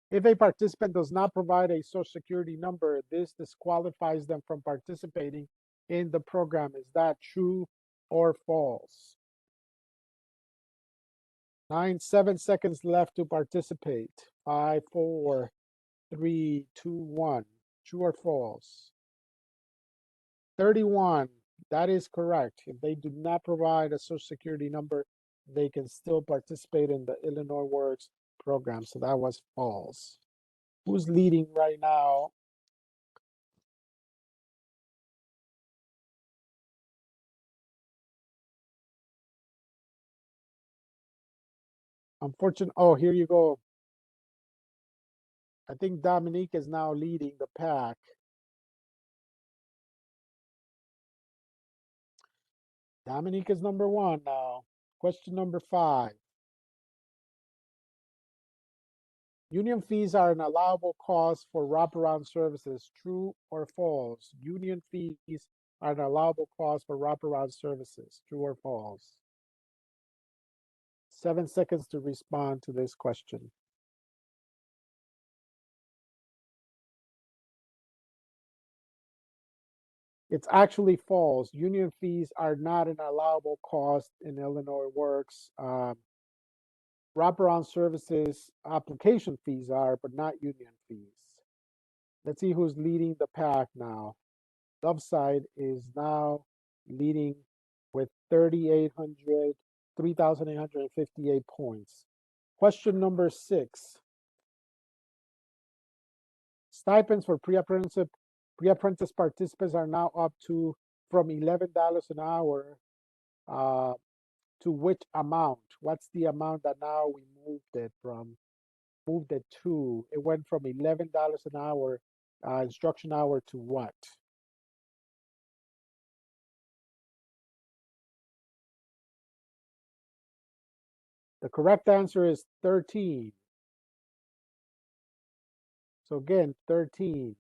If a participant does not provide a social security number, this disqualifies them from participating in the program. Is that true or false? 7 seconds left to participate. 5, 4, 3, 2, 1. True or false? 31. That is correct. If they do not provide a social security number, they can still participate in the Illinois Works program. So that was false. Who's leading right now? Unfortunately, oh, here you go. I think Dominique is now leading the pack. Dominique is number 1 now. Question number 5. Union fees are an allowable cost for wraparound services. True or false? Union fees are an allowable cost for wraparound services. True or false? 7 seconds to respond to this question. It's actually false. Union fees are not an allowable cost in Illinois Works. wraparound services application fees are, but not union fees. Let's see who's leading the pack now. Loveside is now leading with 3,858 points. Question number 6. Stipends for pre-apprentice participants are now up to from $11 an hour to which amount? What's the amount that now we moved it to? It went from $11 an hour instruction hour to what? The correct answer is 13. So again, 13.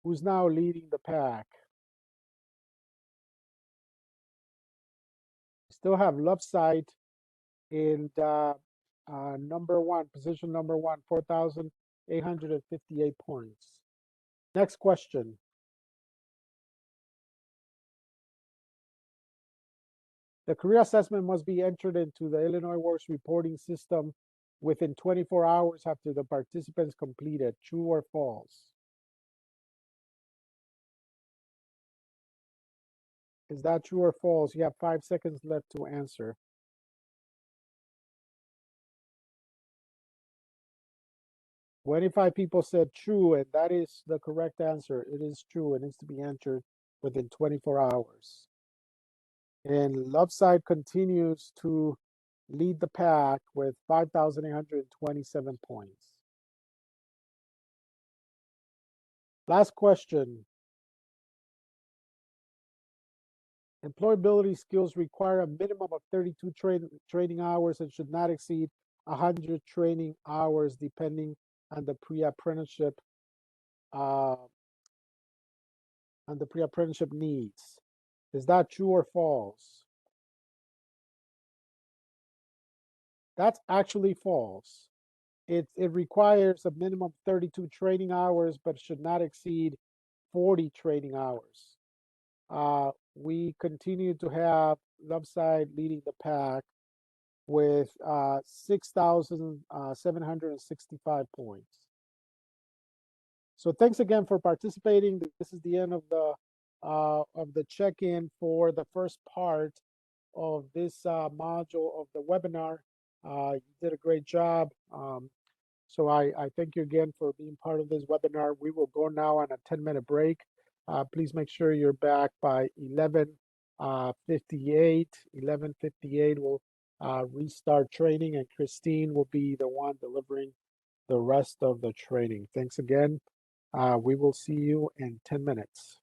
Who's now leading the pack? Still have Loveside in number one, position number one, 4,858 points. Next question. The career assessment must be entered into the Illinois Works reporting system within 24 hours after the participants completed. True or false? Is that true or false? You have 5 seconds left to answer. 25 people said true, and that is the correct answer. It is true. It needs to be entered within 24 hours. And Loveside continues to lead the pack with 5,827 points. Last question. Employability skills require a minimum of 32 training hours and should not exceed 100 training hours depending on the pre-apprenticeship needs. Is that true or false? That's actually false. It requires a minimum of 32 training hours, but should not exceed 40 training hours. We continue to have Loveside leading the pack with 6,765 points. So thanks again for participating. This is the end of the check-in for the first part of this module of the webinar. You did a great job. So I thank you again for being part of this webinar. We will go now on a 10-minute break. Please make sure you're back by 11:58. 11:58 we'll restart training, and Christine will be the one delivering the rest of the training. Thanks again. We will see you in 10 minutes.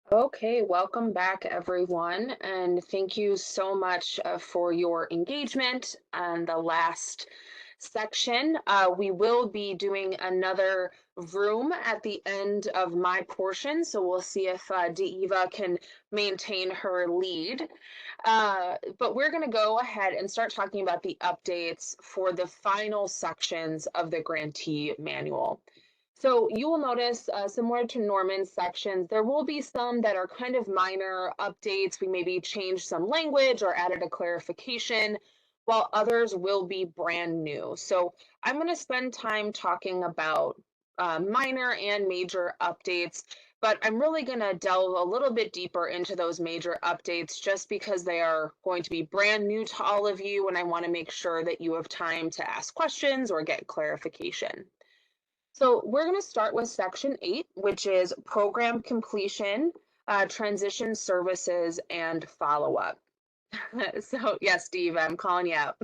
Okay, welcome back, everyone, and thank you so much for your engagement on the last section. We will be doing another room at the end of my portion, so we'll see if Diva can maintain her lead. But we're going to go ahead and start talking about the updates for the final sections of the grantee manual. So you will notice, similar to Norman's sections, there will be some that are kind of minor updates. We maybe changed some language or added a clarification, while others will be brand new. So I'm going to spend time talking about minor and major updates, but I'm really going to delve a little bit deeper into those major updates just because they are going to be brand new to all of you, and I want to make sure that you have time to ask questions or get clarification. So we're going to start with section 8, which is program completion, transition services, and follow-up. So yes, Steve, I'm calling you out.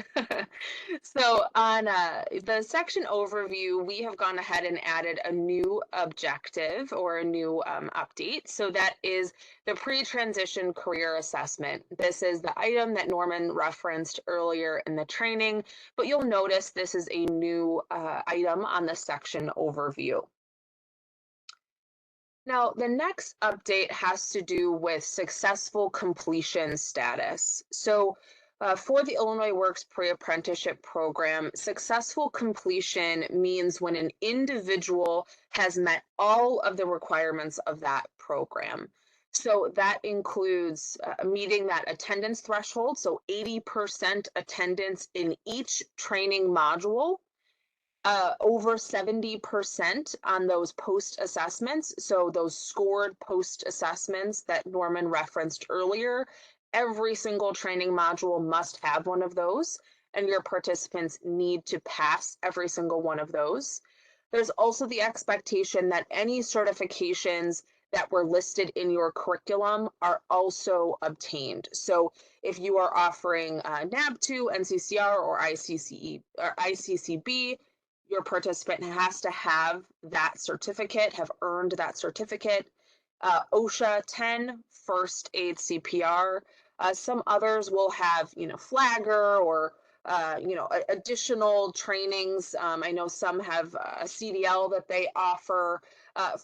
So on the section overview, we have gone ahead and added a new objective or a new update. So that is the pre-transition career assessment. This is the item that Norman referenced earlier in the training, but you'll notice this is a new item on the section overview. Now, the next update has to do with successful completion status. So for the Illinois Works pre-apprenticeship program, successful completion means when an individual has met all of the requirements of that program. So that includes meeting that attendance threshold, so 80% attendance in each training module, over 70% on those post assessments. So those scored post assessments that Norman referenced earlier, every single training module must have one of those, and your participants need to pass every single one of those. There's also the expectation that any certifications that were listed in your curriculum are also obtained. So if you are offering NAB2, NCCR, or ICCE or ICCB, your participant has to have that certificate, have earned that certificate. OSHA 10, first aid CPR. Some others will have, Flagger or, additional trainings. I know some have a CDL that they offer.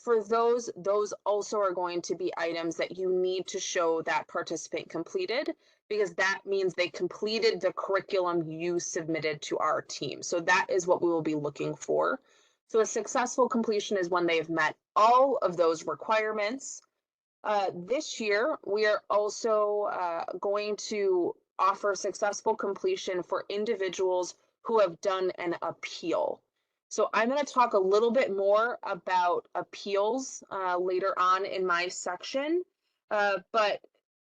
For those also are going to be items that you need to show that participant completed, because that means they completed the curriculum you submitted to our team. So that is what we will be looking for. So a successful completion is when they've met all of those requirements. This year, we are also going to offer successful completion for individuals who have done an appeal. So I'm going to talk a little bit more about appeals later on in my section, but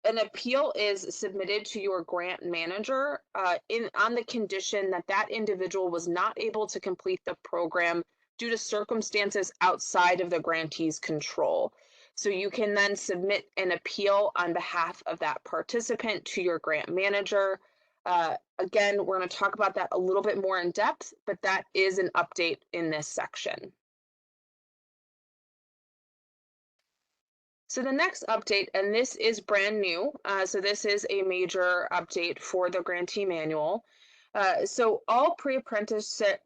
an appeal is submitted to your grant manager on the condition that that individual was not able to complete the program due to circumstances outside of the grantee's control. So you can then submit an appeal on behalf of that participant to your grant manager. Again, we're going to talk about that a little bit more in depth, but that is an update in this section. So the next update, and this is brand new, so this is a major update for the grantee manual. So all pre-apprenticeship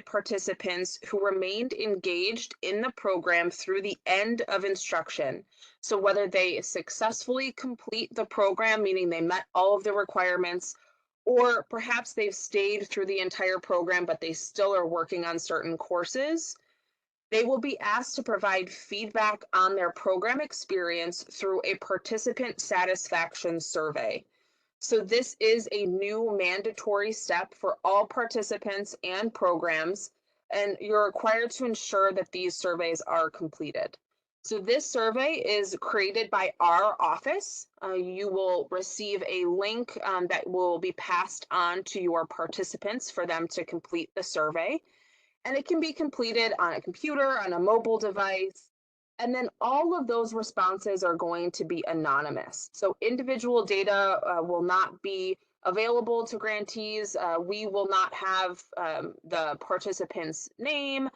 participants who remained engaged in the program through the end of instruction, so whether they successfully complete the program, meaning they met all of the requirements, or perhaps they've stayed through the entire program, but they still are working on certain courses, they will be asked to provide feedback on their program experience through a participant satisfaction survey. So this is a new mandatory step for all participants and programs, and you're required to ensure that these surveys are completed. So this survey is created by our office. You will receive a link that will be passed on to your participants for them to complete the survey. And it can be completed on a computer, on a mobile device. And then all of those responses are going to be anonymous. So individual data will not be available to grantees. We will not have the participant's name.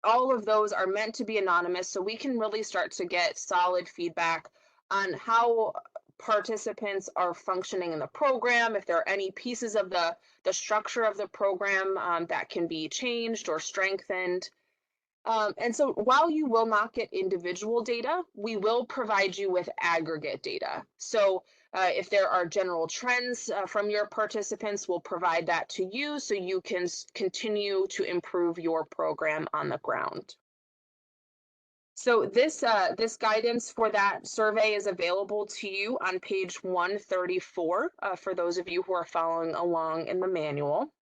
all of those are meant to be anonymous, so we can really start to get solid feedback on how participants are functioning in the program, if there are any pieces of the structure of the program that can be changed or strengthened. And so while you will not get individual data, we will provide you with aggregate data. So if there are general trends from your participants, we'll provide that to you so you can continue to improve your program on the ground. So this guidance for that survey is available to you on page 134 for those of you who are following along in the manual.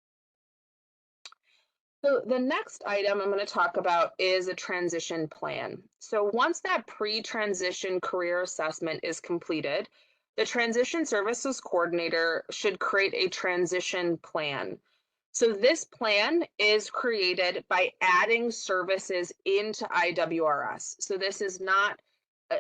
So the next item I'm going to talk about is a transition plan. So once that pre-transition career assessment is completed, the transition services coordinator should create a transition plan. So this plan is created by adding services into IWRS. So this is not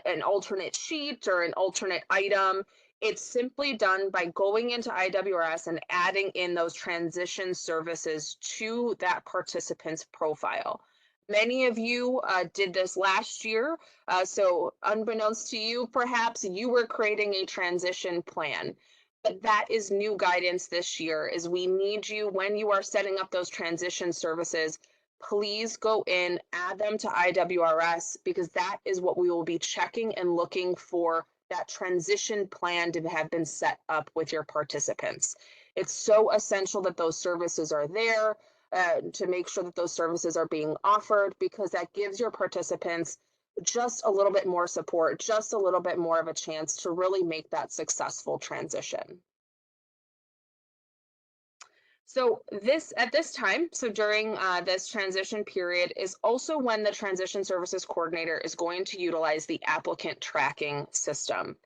an alternate sheet or an alternate item. It's simply done by going into IWRS and adding in those transition services to that participant's profile. Many of you did this last year, so unbeknownst to you, perhaps you were creating a transition plan. But that is new guidance this year, is we need you, when you are setting up those transition services, please go in, add them to IWRS, because that is what we will be checking and looking for, that transition plan to have been set up with your participants. It's so essential that those services are there, to make sure that those services are being offered, because that gives your participants just a little bit more support, just a little bit more of a chance to really make that successful transition. So at this time, so during this transition period is also when the transition services coordinator is going to utilize the applicant tracking system.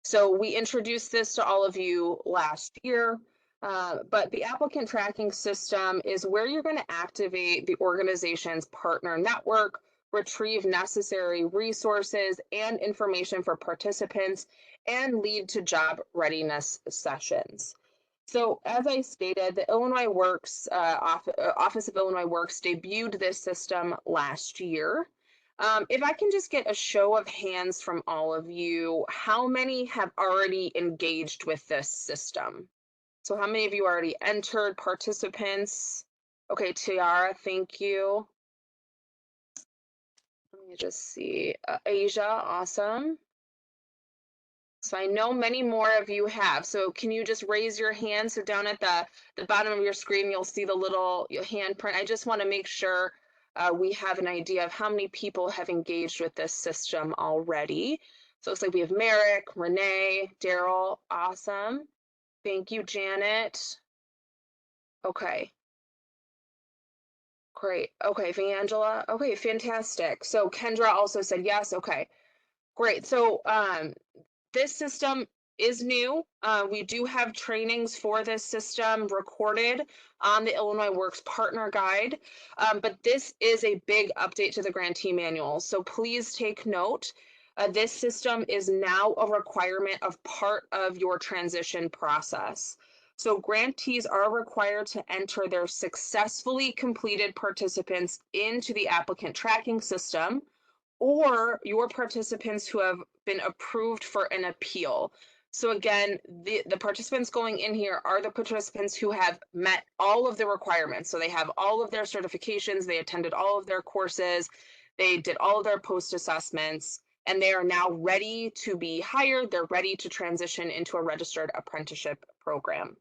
So we introduced this to all of you last year, but the applicant tracking system is where you're going to activate the organization's partner network, retrieve necessary resources and information for participants, and lead to job readiness sessions. So as I stated, the Illinois Works Office of Illinois Works debuted this system last year. If I can just get a show of hands from all of you, how many have already engaged with this system? So how many of you already entered participants? Okay, Tiara, thank you. Let me just see. Asia, awesome. So I know many more of you have. So can you just raise your hand? So down at the bottom of your screen, you'll see the little handprint. I just want to make sure we have an idea of how many people have engaged with this system already. So it looks like we have Merrick, Renee, Daryl. Awesome. Thank you, Janet. Okay. Great. Okay, Angela. Okay, fantastic. So Kendra also said yes. Okay, great. So this system is new. We do have trainings for this system recorded on the Illinois Works Partner Guide, but this is a big update to the Grantee Manual. So please take note. This system is now a requirement of part of your transition process. So grantees are required to enter their successfully completed participants into the applicant tracking system, or your participants who have been approved for an appeal. So again, the participants going in here are the participants who have met all of the requirements. So they have all of their certifications, they attended all of their courses, they did all of their post assessments, and they are now ready to be hired. They're ready to transition into a registered apprenticeship program.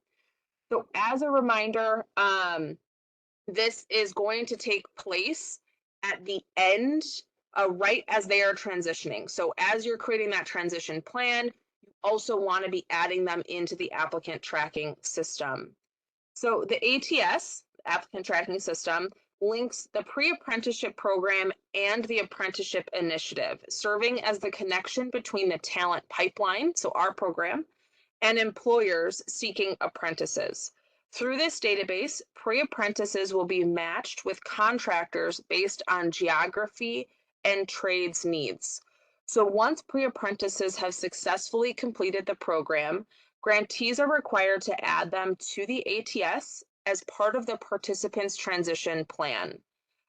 So as a reminder, this is going to take place at the end, right as they are transitioning. So as you're creating that transition plan, you also want to be adding them into the applicant tracking system. So the ATS, applicant tracking system, links the pre-apprenticeship program and the apprenticeship initiative, serving as the connection between the talent pipeline, so our program, and employers seeking apprentices. Through this database, pre-apprentices will be matched with contractors based on geography and trades needs. So once pre-apprentices have successfully completed the program, grantees are required to add them to the ATS as part of the participant's transition plan.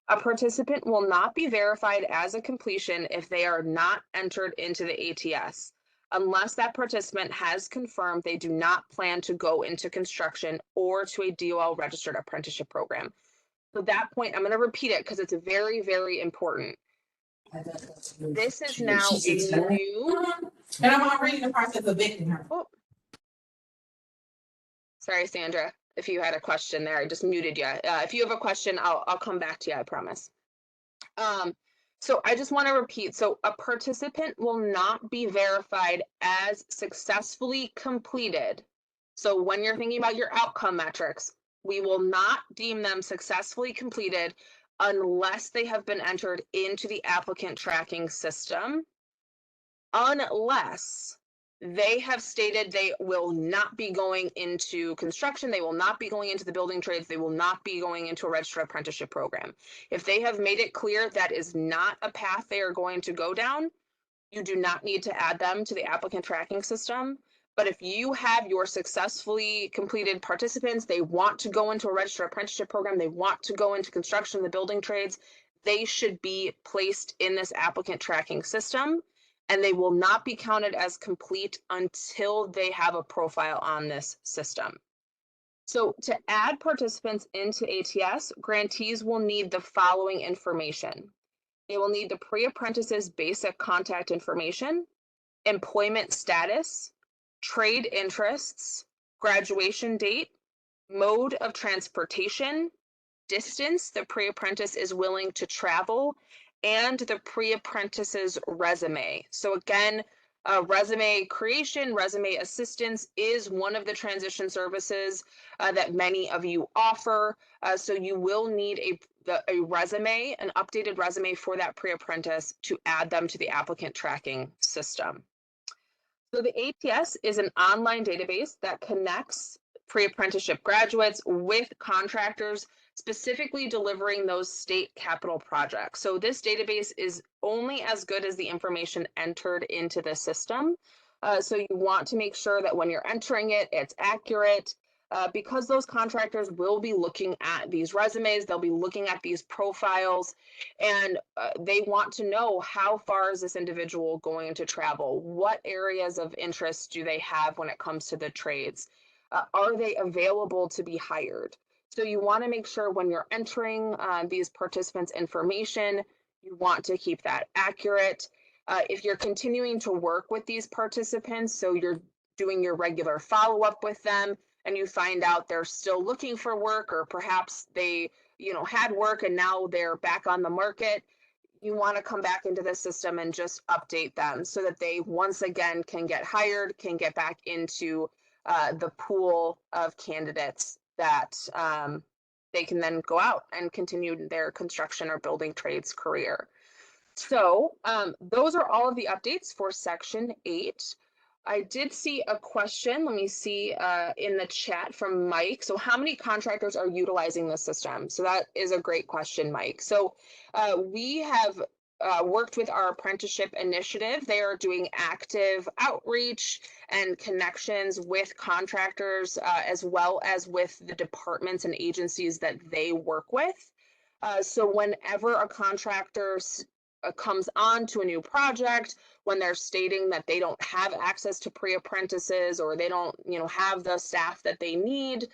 A participant will not be verified as a completion if they are not entered into the ATS, unless that participant has confirmed they do not plan to go into construction or to a DOL registered apprenticeship program. So that point, I'm going to repeat it because it's very, very important. This is now a new. And I'm already in the process of evicting her. Oh. Sorry, Sandra, if you had a question there, I just muted you. If you have a question, I'll come back to you, I promise. So I just want to repeat, so a participant will not be verified as successfully completed. So when you're thinking about your outcome metrics, we will not deem them successfully completed unless they have been entered into the applicant tracking system, unless they have stated they will not be going into construction, they will not be going into the building trades, they will not be going into a registered apprenticeship program. If they have made it clear that is not a path they are going to go down, you do not need to add them to the applicant tracking system. But if you have your successfully completed participants, they want to go into a registered apprenticeship program, they want to go into construction, the building trades, they should be placed in this applicant tracking system, and they will not be counted as complete until they have a profile on this system. So to add participants into ATS, grantees will need the following information. They will need the pre-apprentice's basic contact information, employment status, trade interests, graduation date, mode of transportation, distance the pre-apprentice is willing to travel, and the pre-apprentice's resume. So again, resume creation, resume assistance is one of the transition services that many of you offer. So you will need a resume, an updated resume for that pre-apprentice to add them to the applicant tracking system. So the ATS is an online database that connects pre-apprenticeship graduates with contractors specifically delivering those state capital projects. So this database is only as good as the information entered into the system. So you want to make sure that when you're entering it, it's accurate. Because those contractors will be looking at these resumes, they'll be looking at these profiles, and they want to know how far is this individual going to travel? What areas of interest do they have when it comes to the trades? Are they available to be hired? So you want to make sure when you're entering these participants' information, you want to keep that accurate. If you're continuing to work with these participants, so you're doing your regular follow-up with them, and you find out they're still looking for work, or perhaps they, had work and now they're back on the market, you want to come back into the system and just update them so that they once again can get hired, can get back into the pool of candidates that they can then go out and continue their construction or building trades career. So those are all of the updates for Section 8. I did see a question, let me see in the chat from Mike. So how many contractors are utilizing the system? So that is a great question, Mike. So we have worked with our apprenticeship initiative. They are doing active outreach and connections with contractors as well as with the departments and agencies that they work with. So whenever a contractor comes on to a new project, when they're stating that they don't have access to pre-apprentices or they don't, have the staff that they need,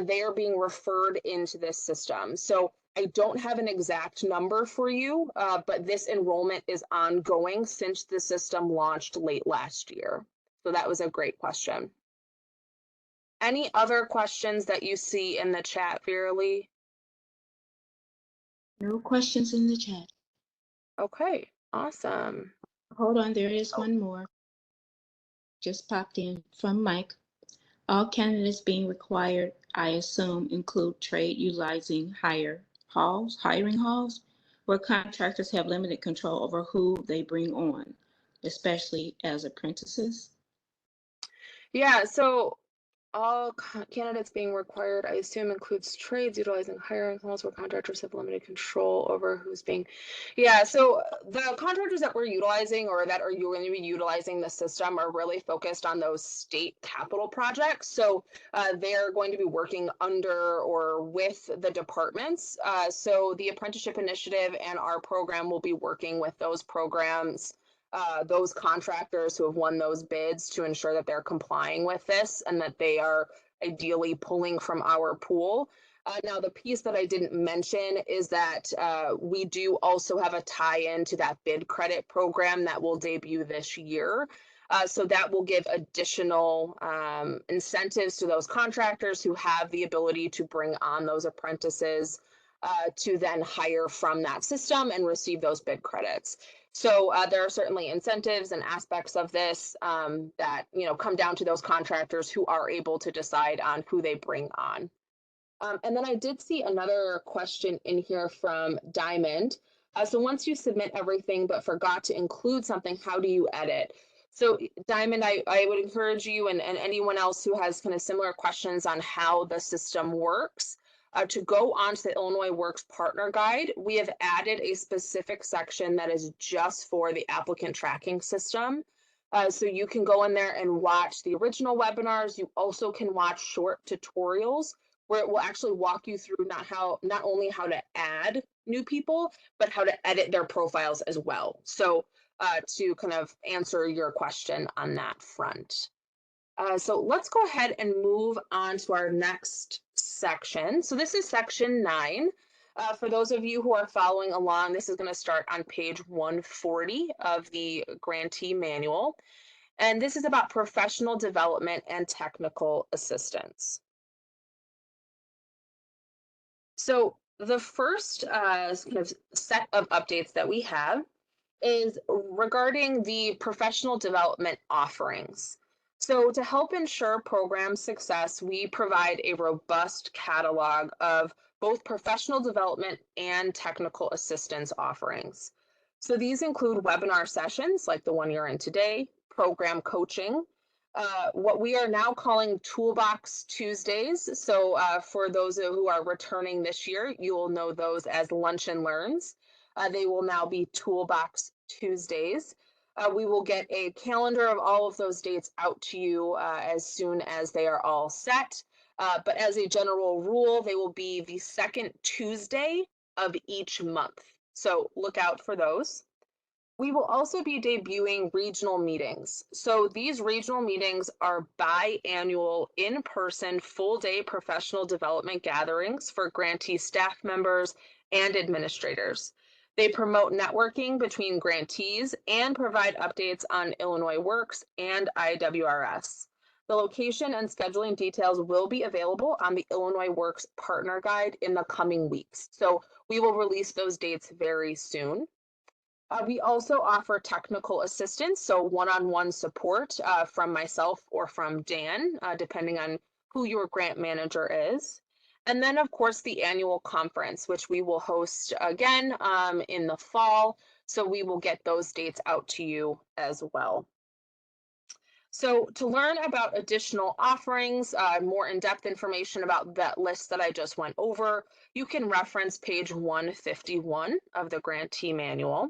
they are being referred into this system. So I don't have an exact number for you, but this enrollment is ongoing since the system launched late last year. So that was a great question. Any other questions that you see in the chat, Viralee? No questions in the chat. Okay, awesome. Hold on, there is one more. Just popped in from Mike. All candidates being required, I assume, include trade utilizing hiring halls, where contractors have limited control over who they bring on, especially as apprentices. Yeah, so all candidates being required, I assume, includes trades utilizing hiring halls where contractors have limited control over who's being. Yeah, so the contractors that we're utilizing or that are going to be utilizing the system are really focused on those state capital projects. So they're going to be working under or with the departments. So the apprenticeship initiative and our program will be working with those programs, those contractors who have won those bids to ensure that they're complying with this and that they are ideally pulling from our pool. Now, the piece that I didn't mention is that we do also have a tie-in to that bid credit program that will debut this year. So that will give additional incentives to those contractors who have the ability to bring on those apprentices to then hire from that system and receive those bid credits. So there are certainly incentives and aspects of this that come down to those contractors who are able to decide on who they bring on. And then I did see another question in here from Diamond. So once you submit everything but forgot to include something, how do you edit? So Diamond, I would encourage you and anyone else who has kind of similar questions on how the system works to go onto the Illinois Works Partner Guide. We have added a specific section that is just for the applicant tracking system. So you can go in there and watch the original webinars. You also can watch short tutorials where it will actually walk you through not only how to add new people, but how to edit their profiles as well. So to kind of answer your question on that front. So let's go ahead and move on to our next section. So this is section 9. For those of you who are following along, this is going to start on page 140 of the Grantee manual. And this is about professional development and technical assistance. So the first kind of set of updates that we have is regarding the professional development offerings. So to help ensure program success, we provide a robust catalog of both professional development and technical assistance offerings. So these include webinar sessions like the one you're in today, program coaching, what we are now calling Toolbox Tuesdays. So for those who are returning this year, you will know those as Lunch and Learns. They will now be Toolbox Tuesdays. We will get a calendar of all of those dates out to you as soon as they are all set. But as a general rule, they will be the second Tuesday of each month. So look out for those. We will also be debuting regional meetings. So these regional meetings are biannual, in-person, full-day professional development gatherings for grantee staff members and administrators. They promote networking between grantees and provide updates on Illinois Works and IWRS. The location and scheduling details will be available on the Illinois Works Partner Guide in the coming weeks. So we will release those dates very soon. We also offer technical assistance, so one-on-one support from myself or from Dan, depending on who your grant manager is. And then, of course, the annual conference, which we will host again in the fall. So we will get those dates out to you as well. So to learn about additional offerings, more in-depth information about that list that I just went over, you can reference page 151 of the Grantee manual.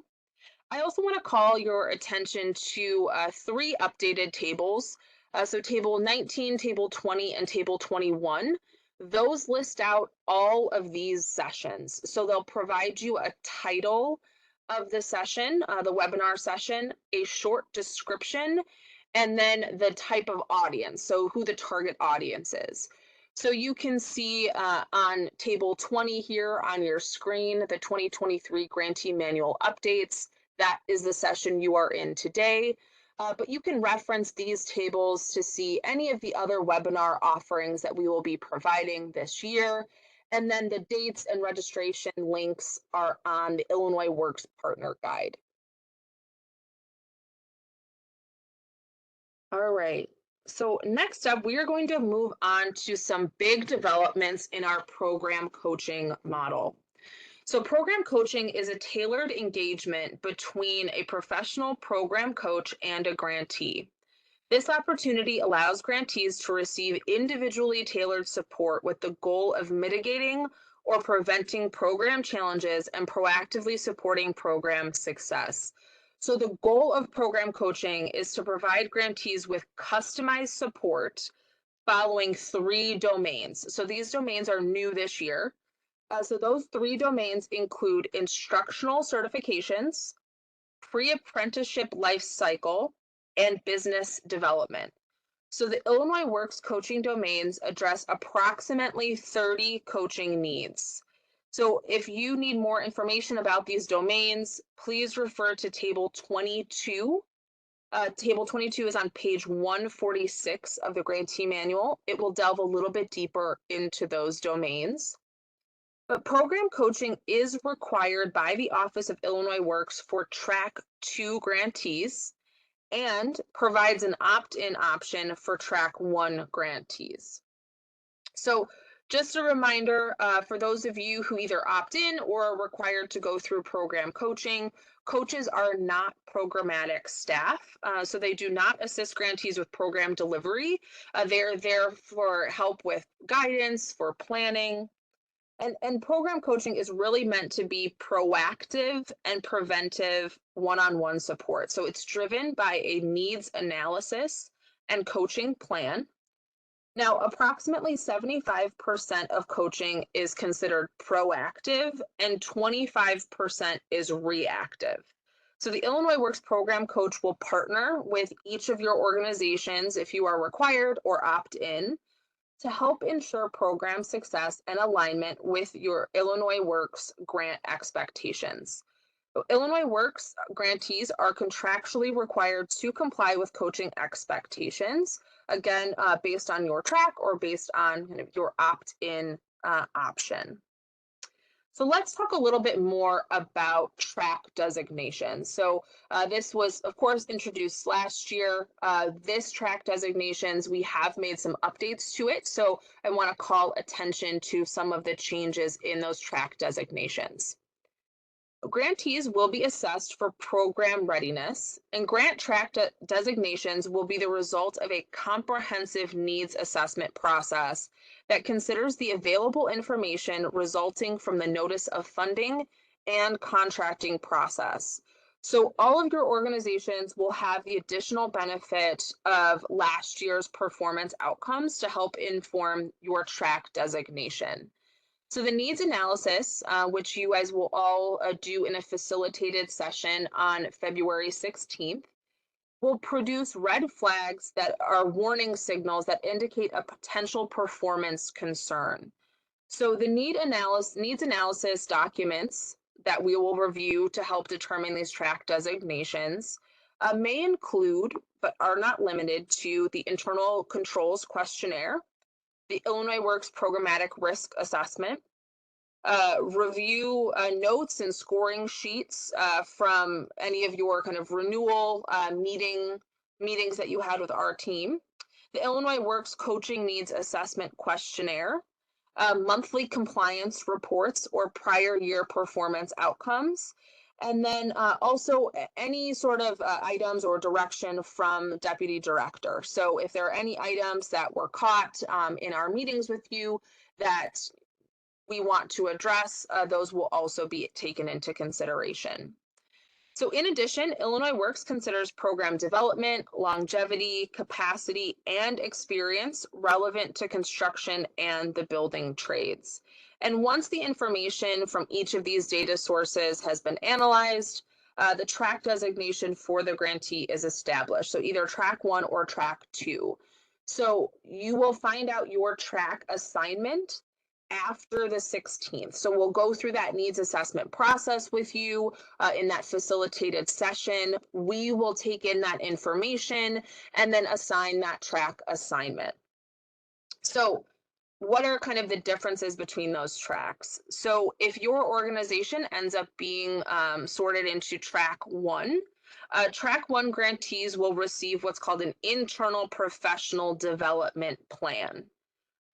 I also want to call your attention to 3 updated tables. So table 19, table 20, and table 21. Those list out all of these sessions. So they'll provide you a title of the session, the webinar session, a short description, and then the type of audience, so who the target audience is. So you can see on table 20 here on your screen, the 2023 Grantee Manual updates. That is the session you are in today. But you can reference these tables to see any of the other webinar offerings that we will be providing this year. And then the dates and registration links are on the Illinois Works Partner Guide. All right. So next up, we are going to move on to some big developments in our program coaching model. So program coaching is a tailored engagement between a professional program coach and a grantee. This opportunity allows grantees to receive individually tailored support with the goal of mitigating or preventing program challenges and proactively supporting program success. So the goal of program coaching is to provide grantees with customized support following 3 domains. So these domains are new this year. So those 3 domains include instructional certifications, pre-apprenticeship life cycle, and business development. So the Illinois Works coaching domains address approximately 30 coaching needs. So if you need more information about these domains, please refer to Table 22. Table 22 is on page 146 of the Grantee manual. It will delve a little bit deeper into those domains. But program coaching is required by the Office of Illinois Works for Track 2 grantees and provides an opt-in option for Track 1 grantees. So just a reminder for those of you who either opt in or are required to go through program coaching, coaches are not programmatic staff, so they do not assist grantees with program delivery. They're there for help with guidance, for planning, and program coaching is really meant to be proactive and preventive one-on-one support. So it's driven by a needs analysis and coaching plan. Now, approximately 75% of coaching is considered proactive and 25% is reactive. So the Illinois Works program coach will partner with each of your organizations if you are required or opt in to help ensure program success and alignment with your Illinois Works grant expectations. Illinois Works grantees are contractually required to comply with coaching expectations, again, based on your track or based on kind of your opt-in option. So let's talk a little bit more about track designation. So this was, of course, introduced last year. This track designations, we have made some updates to it. So I want to call attention to some of the changes in those track designations. Grantees will be assessed for program readiness, and grant track designations will be the result of a comprehensive needs assessment process that considers the available information resulting from the notice of funding and contracting process. So all of your organizations will have the additional benefit of last year's performance outcomes to help inform your track designation. So the needs analysis, which you guys will all do in a facilitated session on February 16th, will produce red flags that are warning signals that indicate a potential performance concern. So the needs analysis documents that we will review to help determine these track designations may include, but are not limited to, the internal controls questionnaire, the Illinois Works programmatic risk assessment, review notes and scoring sheets from any of your kind of renewal meetings that you had with our team, the Illinois Works coaching needs assessment questionnaire, monthly compliance reports or prior year performance outcomes, and then also any sort of items or direction from deputy director. So if there are any items that were caught in our meetings with you that we want to address, those will also be taken into consideration. So in addition, Illinois Works considers program development, longevity, capacity, and experience relevant to construction and the building trades. And once the information from each of these data sources has been analyzed, the track designation for the grantee is established. So either track 1 or track 2. So you will find out your track assignment after the 16th. So we'll go through that needs assessment process with you in that facilitated session. We will take in that information and then assign that track assignment. So what are kind of the differences between those tracks? So if your organization ends up being sorted into track 1, track 1 grantees will receive what's called an internal professional development plan,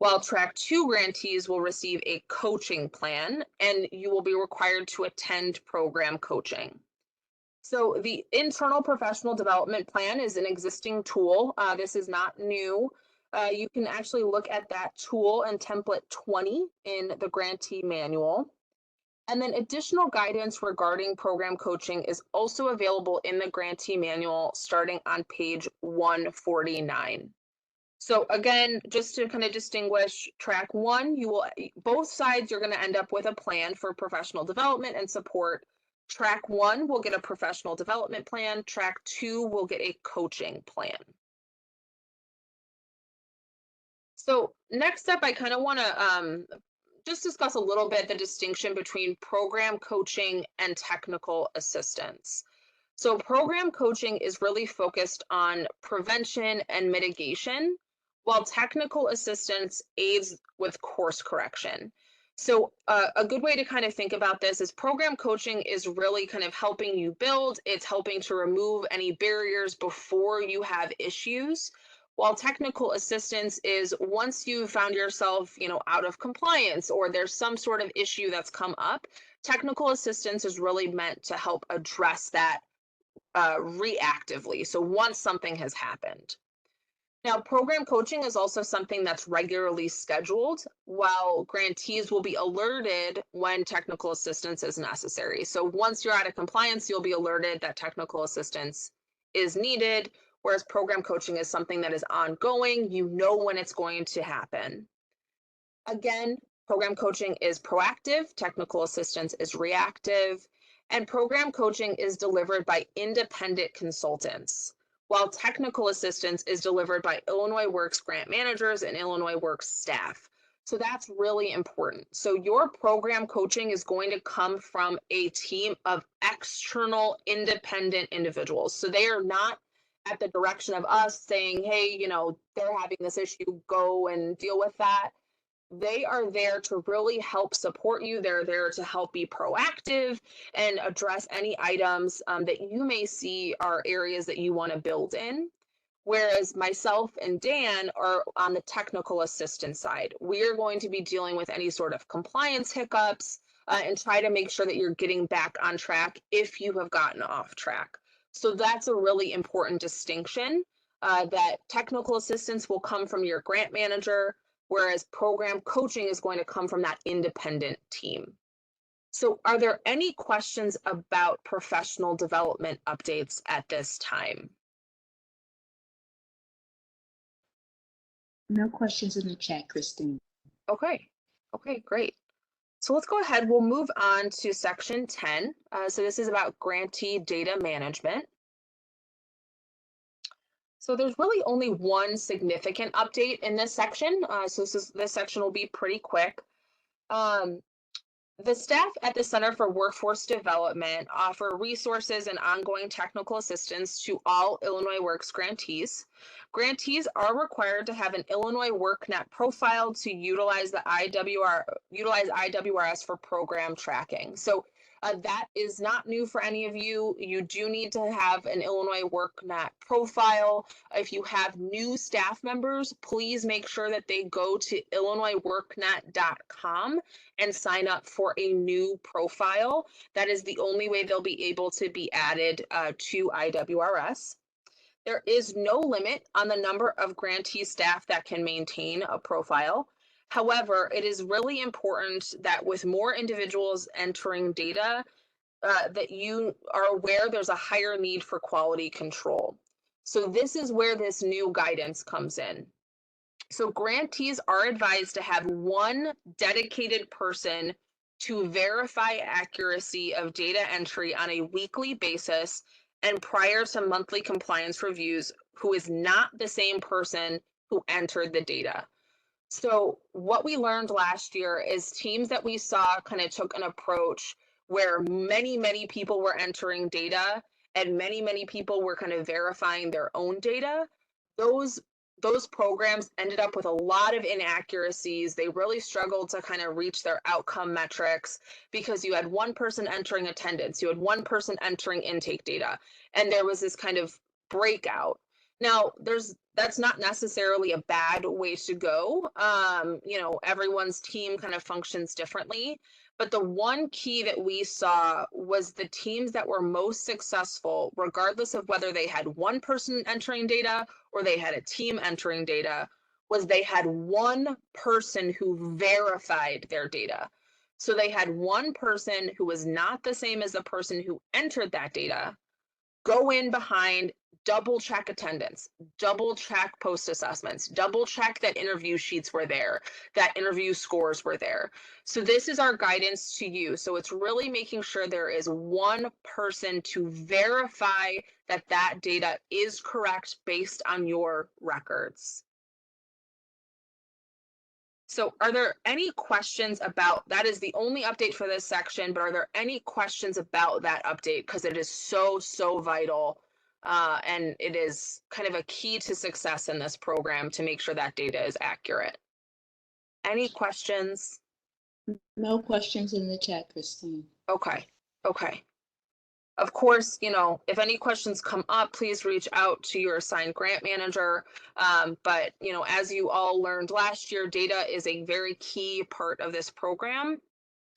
while track 2 grantees will receive a coaching plan and you will be required to attend program coaching. So the internal professional development plan is an existing tool. This is not new. You can actually look at that tool in template 20 in the grantee manual. And then additional guidance regarding program coaching is also available in the grantee manual starting on page 149. So again, just to kind of distinguish, track one, both sides, you're going to end up with a plan for professional development and support. Track one will get a professional development plan. Track two will get a coaching plan. So next up, I kind of want to just discuss a little bit the distinction between program coaching and technical assistance. So program coaching is really focused on prevention and mitigation, while technical assistance aids with course correction. So a good way to kind of think about this is program coaching is really kind of helping you build, it's helping to remove any barriers before you have issues. While technical assistance is once you've found yourself, out of compliance or there's some sort of issue that's come up, technical assistance is really meant to help address that reactively. So once something has happened. Now, program coaching is also something that's regularly scheduled, while grantees will be alerted when technical assistance is necessary. So once you're out of compliance, you'll be alerted that technical assistance is needed, whereas program coaching is something that is ongoing. You know when it's going to happen. Again, program coaching is proactive, technical assistance is reactive, and program coaching is delivered by independent consultants, while technical assistance is delivered by Illinois Works grant managers and Illinois Works staff. So that's really important. So your program coaching is going to come from a team of external independent individuals. So they are not at the direction of us saying, hey, they're having this issue, go and deal with that. They are there to really help support you. They're there to help be proactive and address any items that you may see are areas that you want to build in. Whereas myself and Dan are on the technical assistance side. We are going to be dealing with any sort of compliance hiccups and try to make sure that you're getting back on track if you have gotten off track. So that's a really important distinction, that technical assistance will come from your grant manager, whereas program coaching is going to come from that independent team. So are there any questions about professional development updates at this time? No questions in the chat, Christine. Okay, great. So let's go ahead, we'll move on to section 10. So this is about grantee data management. So there's really only one significant update in this section. So this section will be pretty quick. The staff at the Center for Workforce Development offer resources and ongoing technical assistance to all Illinois Works grantees. Grantees are required to have an Illinois workNet profile to utilize IWRS for program tracking. So that is not new for any of you. You do need to have an Illinois workNet profile. If you have new staff members, please make sure that they go to illinoisworknet.com and sign up for a new profile. That is the only way they'll be able to be added to IWRS. There is no limit on the number of grantee staff that can maintain a profile. However, it is really important that with more individuals entering data, that you are aware there's a higher need for quality control. So this is where this new guidance comes in. So grantees are advised to have one dedicated person to verify accuracy of data entry on a weekly basis and prior to monthly compliance reviews, who is not the same person who entered the data. So what we learned last year is teams that we saw kind of took an approach where many people were entering data and many people were kind of verifying their own data. Those programs ended up with a lot of inaccuracies. They really struggled to kind of reach their outcome metrics because you had one person entering attendance, you had one person entering intake data, and there was this kind of breakout. Now, that's not necessarily a bad way to go. Everyone's team kind of functions differently, but the one key that we saw was the teams that were most successful, regardless of whether they had one person entering data or they had a team entering data, was they had one person who verified their data. So they had one person who was not the same as the person who entered that data go in behind, double check attendance, double check post assessments, double check that interview sheets were there, that interview scores were there. So this is our guidance to you. So it's really making sure there is one person to verify that that data is correct based on your records. So are there any questions about, that is the only update for this section, but are there any questions about that update? Because it is so, so vital. And it is kind of a key to success in this program to make sure that data is accurate. Any questions? No questions in the chat, Christine. Okay, okay. Of course, if any questions come up, please reach out to your assigned grant manager. But, as you all learned last year, data is a very key part of this program.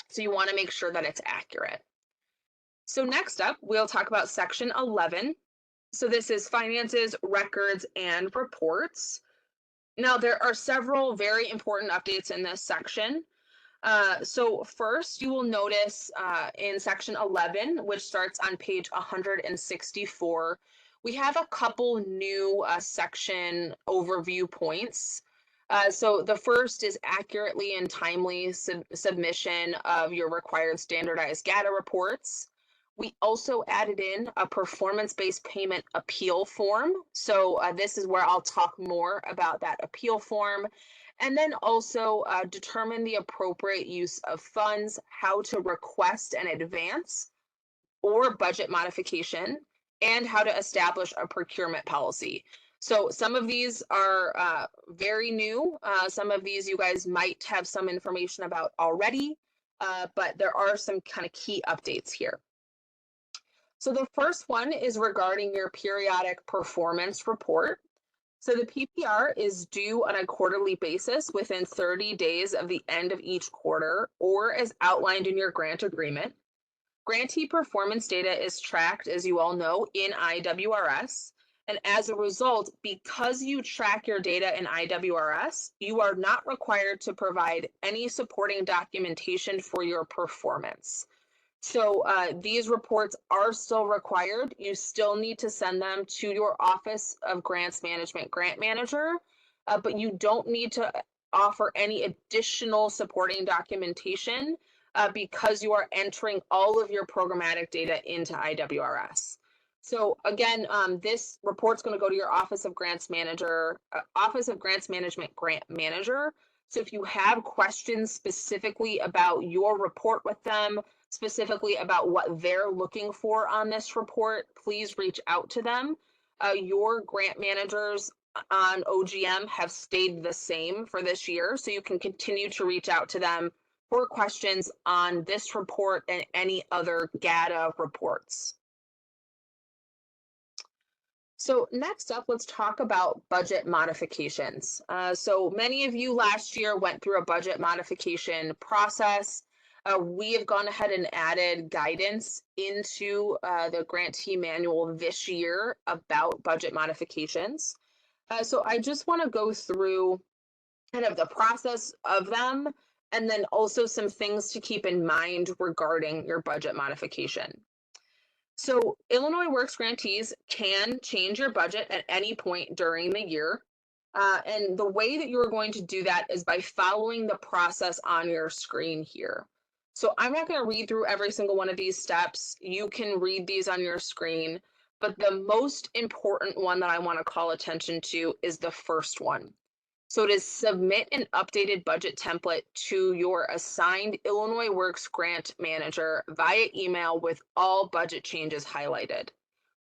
So you want to make sure that it's accurate. So next up, we'll talk about section 11. So this is finances, records, and reports. Now, there are several very important updates in this section. So first, you will notice in section 11, which starts on page 164, we have a couple new section overview points. So the first is accurately and timely submission of your required standardized data reports. We also added in a performance-based payment appeal form. So this is where I'll talk more about that appeal form. And then also determine the appropriate use of funds, how to request an advance or budget modification, and how to establish a procurement policy. So some of these are very new. Some of these you guys might have some information about already, but there are some kind of key updates here. So the first one is regarding your periodic performance report. So the PPR is due on a quarterly basis within 30 days of the end of each quarter or as outlined in your grant agreement. Grantee performance data is tracked, as you all know, in IWRS. And as a result, because you track your data in IWRS, you are not required to provide any supporting documentation for your performance. So these reports are still required. You still need to send them to your Office of Grants Management grant manager, but you don't need to offer any additional supporting documentation because you are entering all of your programmatic data into IWRS. So again, this report's going to go to your Office of Grants Manager, Office of Grants Management grant manager. So if you have questions specifically about your report with them, specifically about what they're looking for on this report, please reach out to them. Your grant managers on OGM have stayed the same for this year, so you can continue to reach out to them for questions on this report and any other GATA reports. So next up, let's talk about budget modifications. So many of you last year went through a budget modification process. We have gone ahead and added guidance into the grantee manual this year about budget modifications. So I just want to go through kind of the process of them and then also some things to keep in mind regarding your budget modification. So Illinois Works grantees can change your budget at any point during the year. And the way that you're going to do that is by following the process on your screen here. So I'm not going to read through every single one of these steps. You can read these on your screen, but the most important one that I want to call attention to is the first one. So it is submit an updated budget template to your assigned Illinois Works grant manager via email with all budget changes highlighted.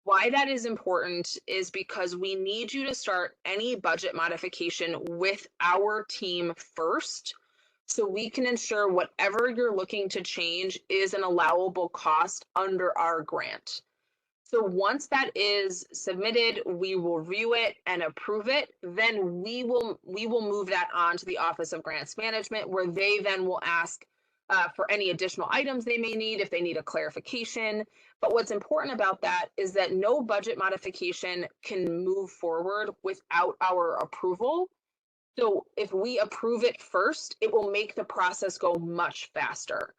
Why that is important is because we need you to start any budget modification with our team first, so we can ensure whatever you're looking to change is an allowable cost under our grant. So once that is submitted, we will review it and approve it. Then we will move that on to the Office of Grants Management, where they then will ask for any additional items they may need, if they need a clarification. But what's important about that is that no budget modification can move forward without our approval. So if we approve it first, it will make the process go much faster.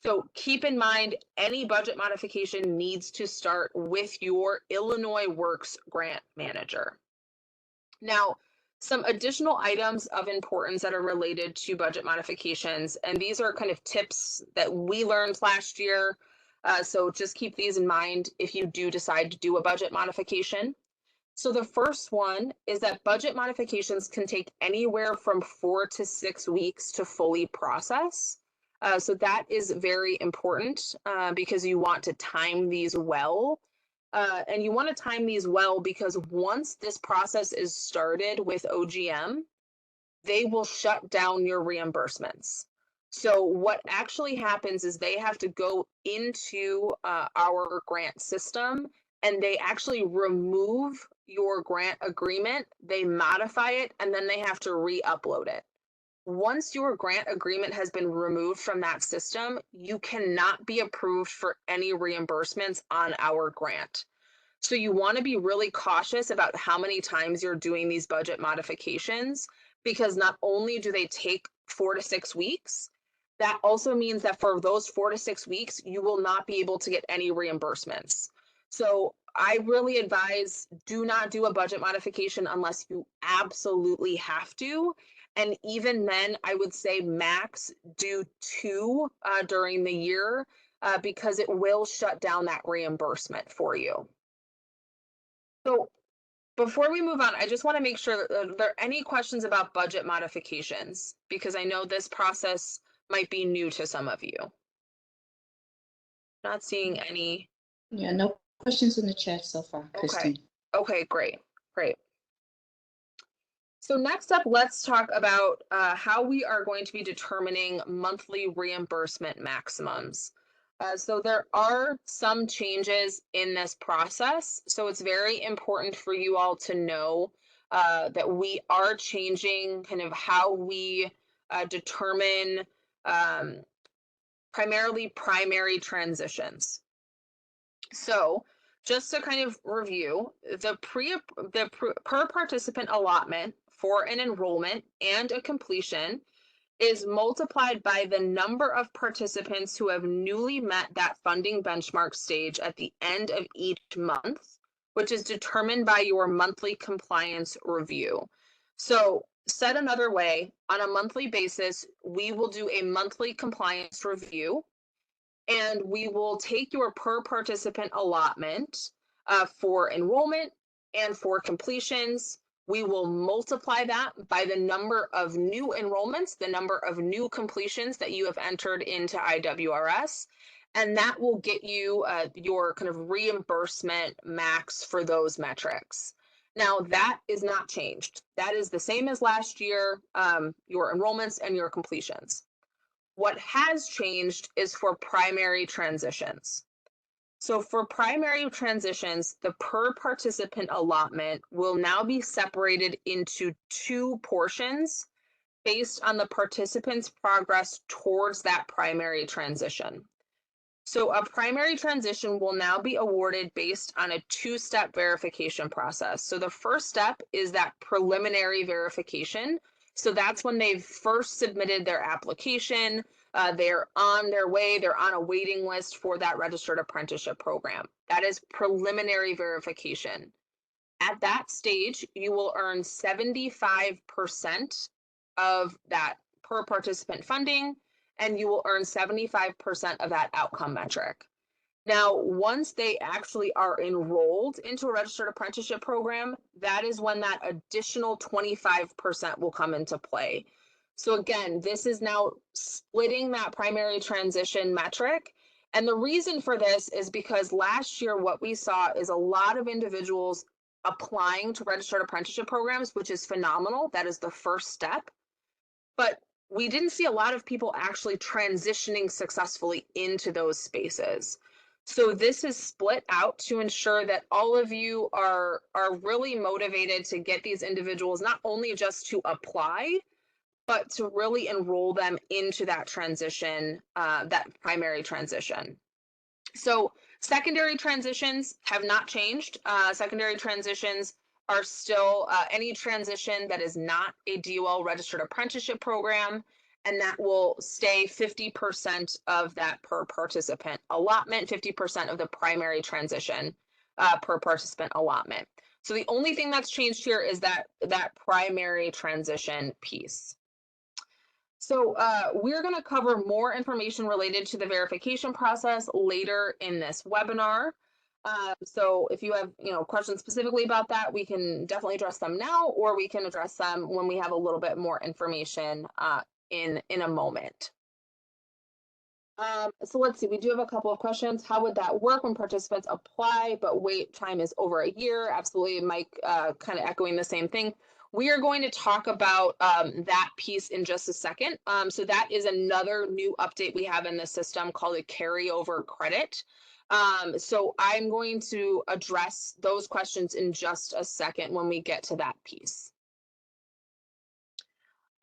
So keep in mind, any budget modification needs to start with your Illinois Works grant manager. Now, some additional items of importance that are related to budget modifications, and these are kind of tips that we learned last year. So just keep these in mind if you do decide to do a budget modification. So the first one is that budget modifications can take anywhere from 4 to 6 weeks to fully process. So that is very important because you want to time these well. And you want to time these well because once this process is started with OGM, they will shut down your reimbursements. So what actually happens is they have to go into our grant system and they actually remove your grant agreement, they modify it, and then they have to re-upload it. Once your grant agreement has been removed from that system, you cannot be approved for any reimbursements on our grant. So you want to be really cautious about how many times you're doing these budget modifications, because not only do they take 4 to 6 weeks, that also means that for those 4 to 6 weeks, you will not be able to get any reimbursements. So I really advise do not do a budget modification unless you absolutely have to. And even then, I would say max do 2 during the year because it will shut down that reimbursement for you. So before we move on, I just want to make sure that are there any questions about budget modifications, because I know this process might be new to some of you. Not seeing any. Yeah, no questions in the chat so far, Christine. Okay, great. So next up, let's talk about how we are going to be determining monthly reimbursement maximums. So there are some changes in this process. So it's very important for you all to know that we are changing kind of how we determine primarily primary transitions. So just to kind of review, the per participant allotment for an enrollment and a completion is multiplied by the number of participants who have newly met that funding benchmark stage at the end of each month, which is determined by your monthly compliance review. So said another way, on a monthly basis, we will do a monthly compliance review, and we will take your per participant allotment for enrollment and for completions. We will multiply that by the number of new enrollments, the number of new completions that you have entered into IWRS, and that will get you your kind of reimbursement max for those metrics. Now that is not changed. That is the same as last year, your enrollments and your completions. What has changed is for primary transitions. So for primary transitions, the per participant allotment will now be separated into 2 portions based on the participant's progress towards that primary transition. So a primary transition will now be awarded based on a 2-step verification process. So the first step is that preliminary verification. So that's when they've first submitted their application, they're on their way, they're on a waiting list for that registered apprenticeship program. That is preliminary verification. At that stage, you will earn 75% of that per participant funding, and you will earn 75% of that outcome metric. Now, once they actually are enrolled into a registered apprenticeship program, that is when that additional 25% will come into play. So again, this is now splitting that primary transition metric. And the reason for this is because last year, what we saw is a lot of individuals applying to registered apprenticeship programs, which is phenomenal. That is the first step. But we didn't see a lot of people actually transitioning successfully into those spaces. So this is split out to ensure that all of you are really motivated to get these individuals not only just to apply, but to really enroll them into that transition, that primary transition. So secondary transitions have not changed. Secondary transitions are still any transition that is not a DOL registered apprenticeship program, and that will stay 50% of that per participant allotment, 50% of the primary transition per participant allotment. So the only thing that's changed here is that primary transition piece. So we're going to cover more information related to the verification process later in this webinar. So if you have questions specifically about that, we can definitely address them now, or we can address them when we have a little bit more information in a moment. So let's see, we do have a couple of questions. How would that work when participants apply but wait time is over a year? Absolutely, Mike, kind of echoing the same thing. We are going to talk about that piece in just a second. So that is another new update we have in the system called a carryover credit. So I'm going to address those questions in just a second when we get to that piece.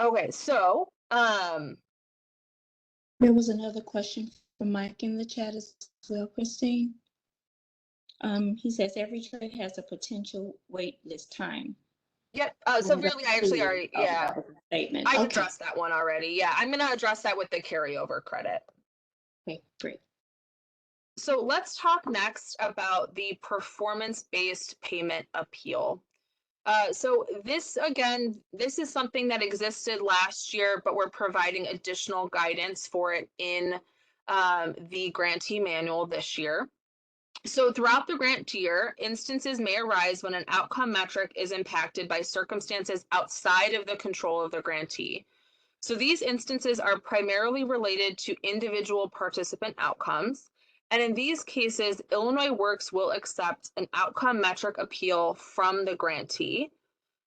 Okay, so There was another question from Mike in the chat as well, Christine. He says every trade has a potential wait list time. yeah, so really, I actually already, yeah, Statement. I Okay. addressed that one already. Yeah, I'm going to address that with the carryover credit. Okay, great. So let's talk next about the performance-based payment appeal. So this, again, this is something that existed last year, but we're providing additional guidance for it in the grantee manual this year. So throughout the grant year, instances may arise when an outcome metric is impacted by circumstances outside of the control of the grantee. So these instances are primarily related to individual participant outcomes. And in these cases, Illinois Works will accept an outcome metric appeal from the grantee.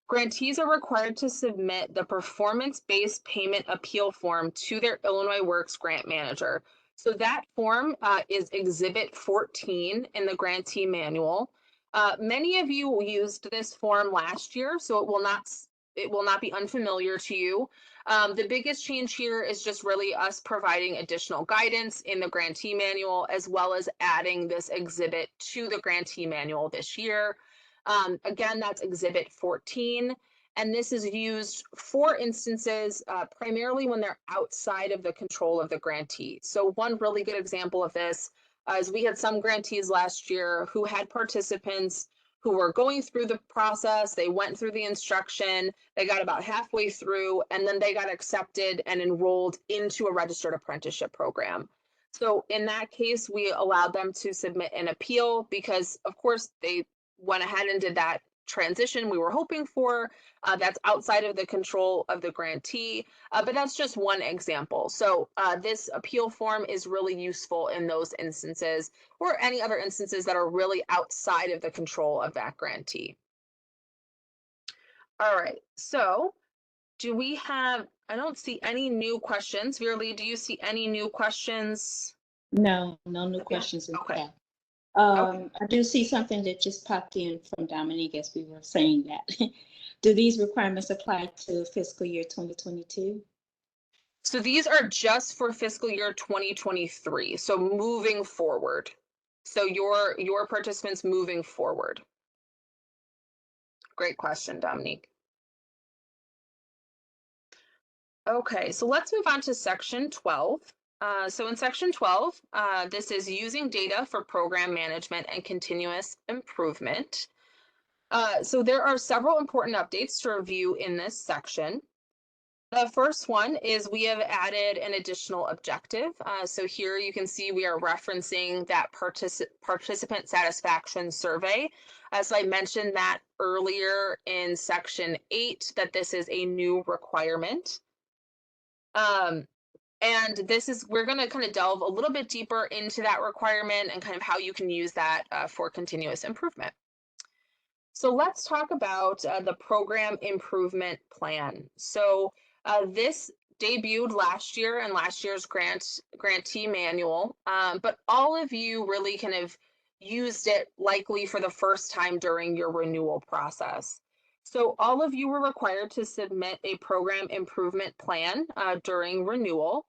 Grantees are required to submit the performance-based payment appeal form to their Illinois Works grant manager. So that form is Exhibit 14 in the grantee manual. Many of you used this form last year, so it will not be unfamiliar to you. The biggest change here is just really us providing additional guidance in the grantee manual, as well as adding this exhibit to the grantee manual this year. Again, that's Exhibit 14, and this is used for instances primarily when they're outside of the control of the grantee. So one really good example of this is we had some grantees last year who had participants who were going through the process, they went through the instruction, they got about halfway through, and then they got accepted and enrolled into a registered apprenticeship program. So in that case, we allowed them to submit an appeal because, of course, they went ahead and did that transition we were hoping for. That's outside of the control of the grantee, but that's just one example. So this appeal form is really useful in those instances or any other instances that are really outside of the control of that grantee. All right, so do we have, I don't see any new questions. Veerle, do you see any new questions? No new questions in Okay. chat. I do see something that just popped in from Dominique as we were saying that. Do these requirements apply to fiscal year 2022? So these are just for fiscal year 2023. So moving forward. So your participants moving forward. Great question, Dominique. Okay, so let's move on to section 12. So in section 12, this is using data for program management and continuous improvement. So there are several important updates to review in this section. The first one is we have added an additional objective. So here you can see we are referencing that participant satisfaction survey. As I mentioned that earlier in section 8, that this is a new requirement. And this is, we're going to kind of delve a little bit deeper into that requirement and kind of how you can use that for continuous improvement. So let's talk about the program improvement plan. So this debuted last year in last year's grantee manual, but all of you really kind of used it likely for the first time during your renewal process. So all of you were required to submit a program improvement plan during renewal.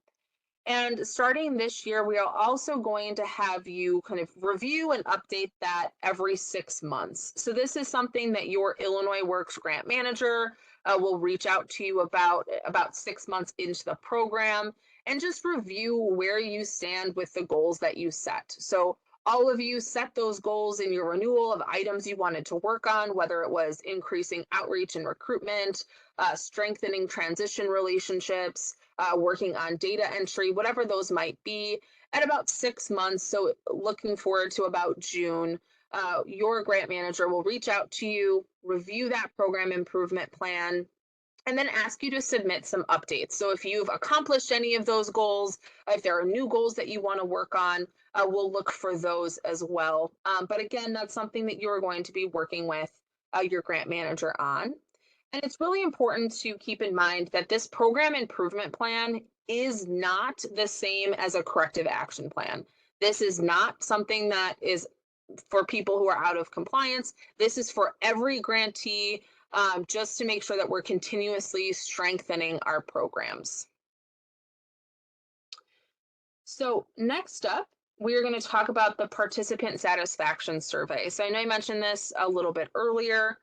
And starting this year, we are also going to have you kind of review and update that every 6 months. So this is something that your Illinois Works grant manager will reach out to you about 6 months into the program and just review where you stand with the goals that you set. So all of you set those goals in your renewal of items you wanted to work on, whether it was increasing outreach and recruitment, strengthening transition relationships, working on data entry, whatever those might be, at about 6 months. So looking forward to about June, your grant manager will reach out to you, review that program improvement plan, and then ask you to submit some updates. So if you've accomplished any of those goals, if there are new goals that you want to work on, we'll look for those as well. But again, that's something that you're going to be working with your grant manager on. And it's really important to keep in mind that this program improvement plan is not the same as a corrective action plan. This is not something that is for people who are out of compliance. This is for every grantee, just to make sure that we're continuously strengthening our programs. So next up, we are going to talk about the participant satisfaction survey. So I know I mentioned this a little bit earlier,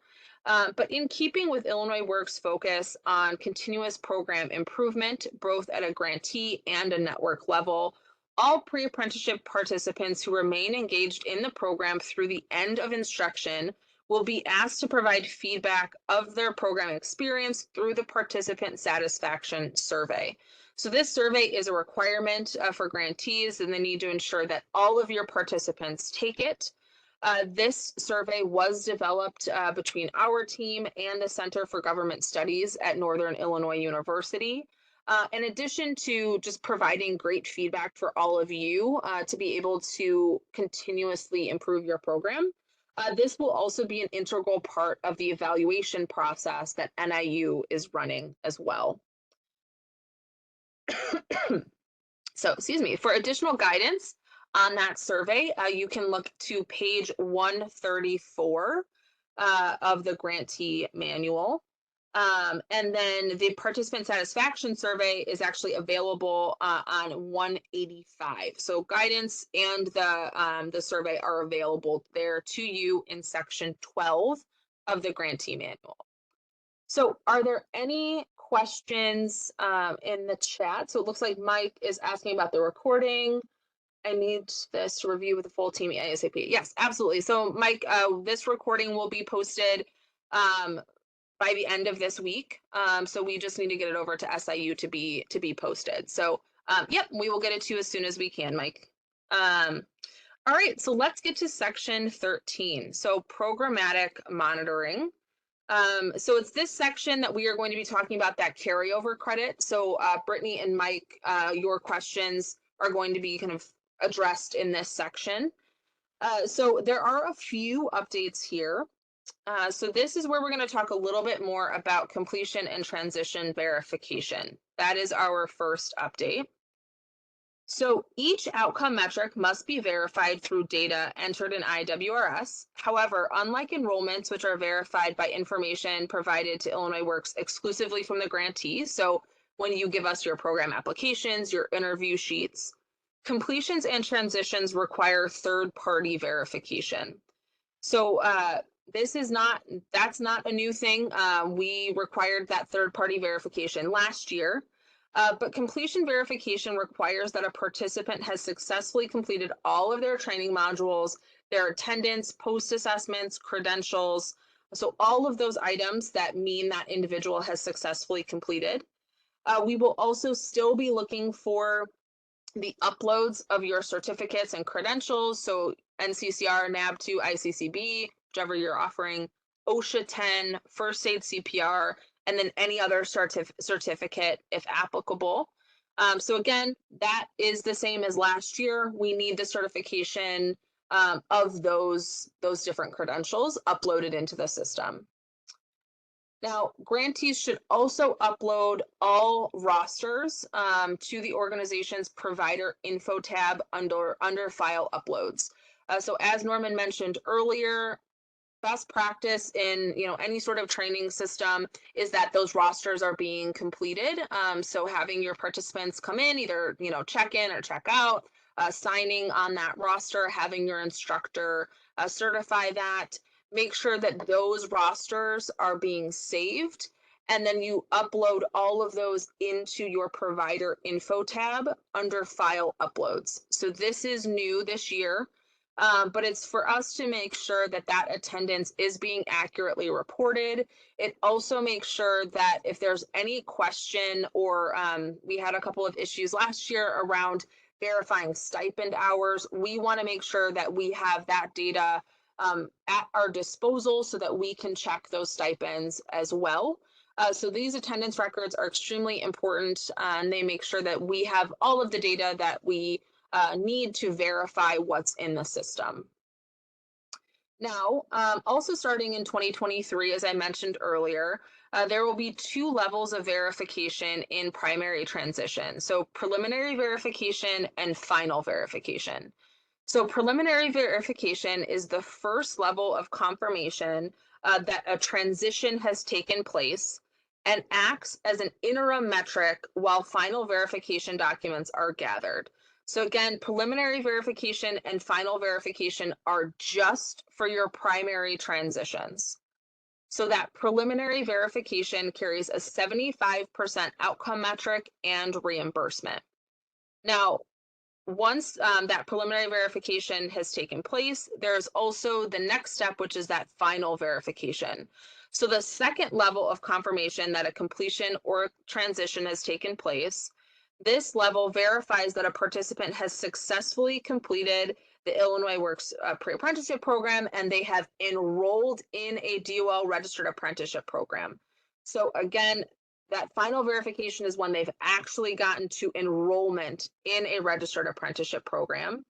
but in keeping with Illinois Works' focus on continuous program improvement, both at a grantee and a network level, all pre-apprenticeship participants who remain engaged in the program through the end of instruction will be asked to provide feedback of their program experience through the participant satisfaction survey. So this survey is a requirement for grantees, and they need to ensure that all of your participants take it. This survey was developed between our team and the Center for Government Studies at Northern Illinois University. In addition to just providing great feedback for all of you to be able to continuously improve your program, this will also be an integral part of the evaluation process that NIU is running as well. So, excuse me, for additional guidance on that survey, you can look to page 134 of the grantee manual. And then the participant satisfaction survey is actually available on 185. So guidance and the survey are available there to you in section 12 of the grantee manual. So are there any questions in the chat? So it looks like Mike is asking about the recording. I need this to review with the full team ASAP. Yes, absolutely. So Mike, this recording will be posted by the end of this week. So we just need to get it over to SIU to be posted. So yep, we will get it to you as soon as we can, Mike. All right, so let's get to section 13. So programmatic monitoring. So it's this section that we are going to be talking about that carryover credit. So Brittany and Mike, your questions are going to be kind of addressed in this section. So there are a few updates here. So this is where we're going to talk a little bit more about completion and transition verification. That is our first update. So each outcome metric must be verified through data entered in IWRS. However, unlike enrollments, which are verified by information provided to Illinois Works exclusively from the grantee, so when you give us your program applications, your interview sheets, completions and transitions require third-party verification. So that's not a new thing. We required that third-party verification last year. But completion verification requires that a participant has successfully completed all of their training modules, their attendance, post-assessments, credentials. So all of those items that mean that individual has successfully completed. We will also still be looking for the uploads of your certificates and credentials. So NCCR, NAB2, ICCB, whichever you're offering, OSHA 10, First Aid CPR, and then any other certificate if applicable. So again, that is the same as last year. We need the certification of those different credentials uploaded into the system. Now, grantees should also upload all rosters to the organization's provider info tab under file uploads. So as Norman mentioned earlier, best practice in any sort of training system is that those rosters are being completed. So having your participants come in, either check in or check out, signing on that roster, having your instructor certify that. Make sure that those rosters are being saved, and then you upload all of those into your provider info tab under file uploads. So this is new this year. But it's for us to make sure that that attendance is being accurately reported. It also makes sure that if there's any question, or we had a couple of issues last year around verifying stipend hours, we want to make sure that we have that data at our disposal so that we can check those stipends as well. So these attendance records are extremely important, and they make sure that we have all of the data that we need to verify what's in the system. Now, also starting in 2023, as I mentioned earlier, there will be 2 levels of verification in primary transition. So preliminary verification and final verification. So preliminary verification is the first level of confirmation that a transition has taken place and acts as an interim metric while final verification documents are gathered. So again, preliminary verification and final verification are just for your primary transitions. So that preliminary verification carries a 75% outcome metric and reimbursement. Now, once that preliminary verification has taken place, there's also the next step, which is that final verification. So the second level of confirmation that a completion or transition has taken place, this level verifies that a participant has successfully completed the Illinois Works pre-apprenticeship program, and they have enrolled in a DOL registered apprenticeship program. So again, that final verification is when they've actually gotten to enrollment in a registered apprenticeship program,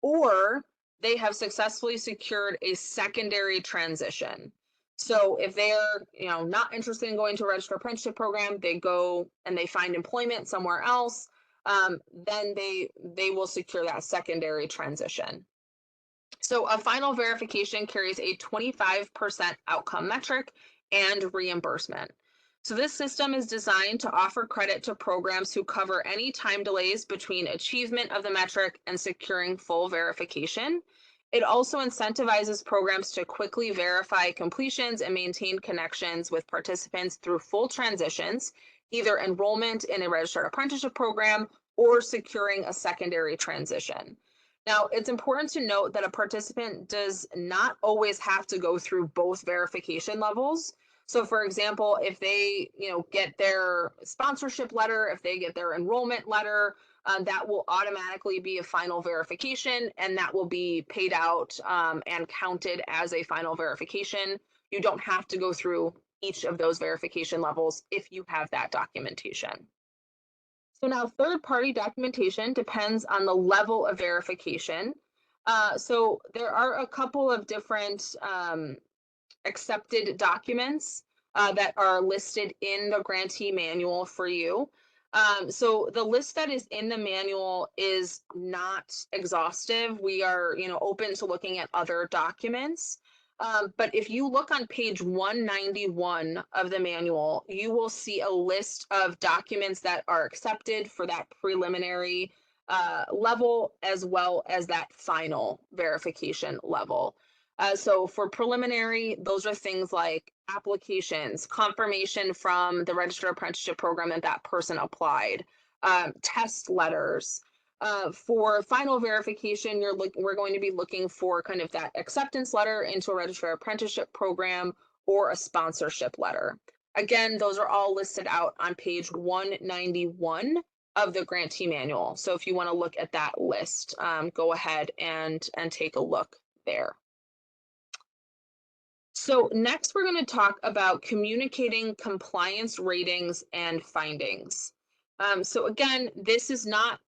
or they have successfully secured a secondary transition. So if they're not interested in going to a registered apprenticeship program, they go and they find employment somewhere else, then they will secure that secondary transition. So a final verification carries a 25% outcome metric and reimbursement. So this system is designed to offer credit to programs who cover any time delays between achievement of the metric and securing full verification. It also incentivizes programs to quickly verify completions and maintain connections with participants through full transitions, either enrollment in a registered apprenticeship program or securing a secondary transition. Now, it's important to note that a participant does not always have to go through both verification levels. So for example, if they get their sponsorship letter, if they get their enrollment letter, that will automatically be a final verification, and that will be paid out and counted as a final verification. You don't have to go through each of those verification levels if you have that documentation. So now third-party documentation depends on the level of verification. So there are a couple of different accepted documents that are listed in the grantee manual for you. So the list that is in the manual is not exhaustive. We are, open to looking at other documents. But if you look on page 191 of the manual, you will see a list of documents that are accepted for that preliminary level, as well as that final verification level. So for preliminary, those are things like applications, confirmation from the registered apprenticeship program that that person applied, test letters. For final verification, we're going to be looking for kind of that acceptance letter into a registered apprenticeship program or a sponsorship letter. Again, those are all listed out on page 191 of the grantee manual. So if you want to look at that list, go ahead and take a look there. So next, we're going to talk about communicating compliance ratings and findings. So again, this is not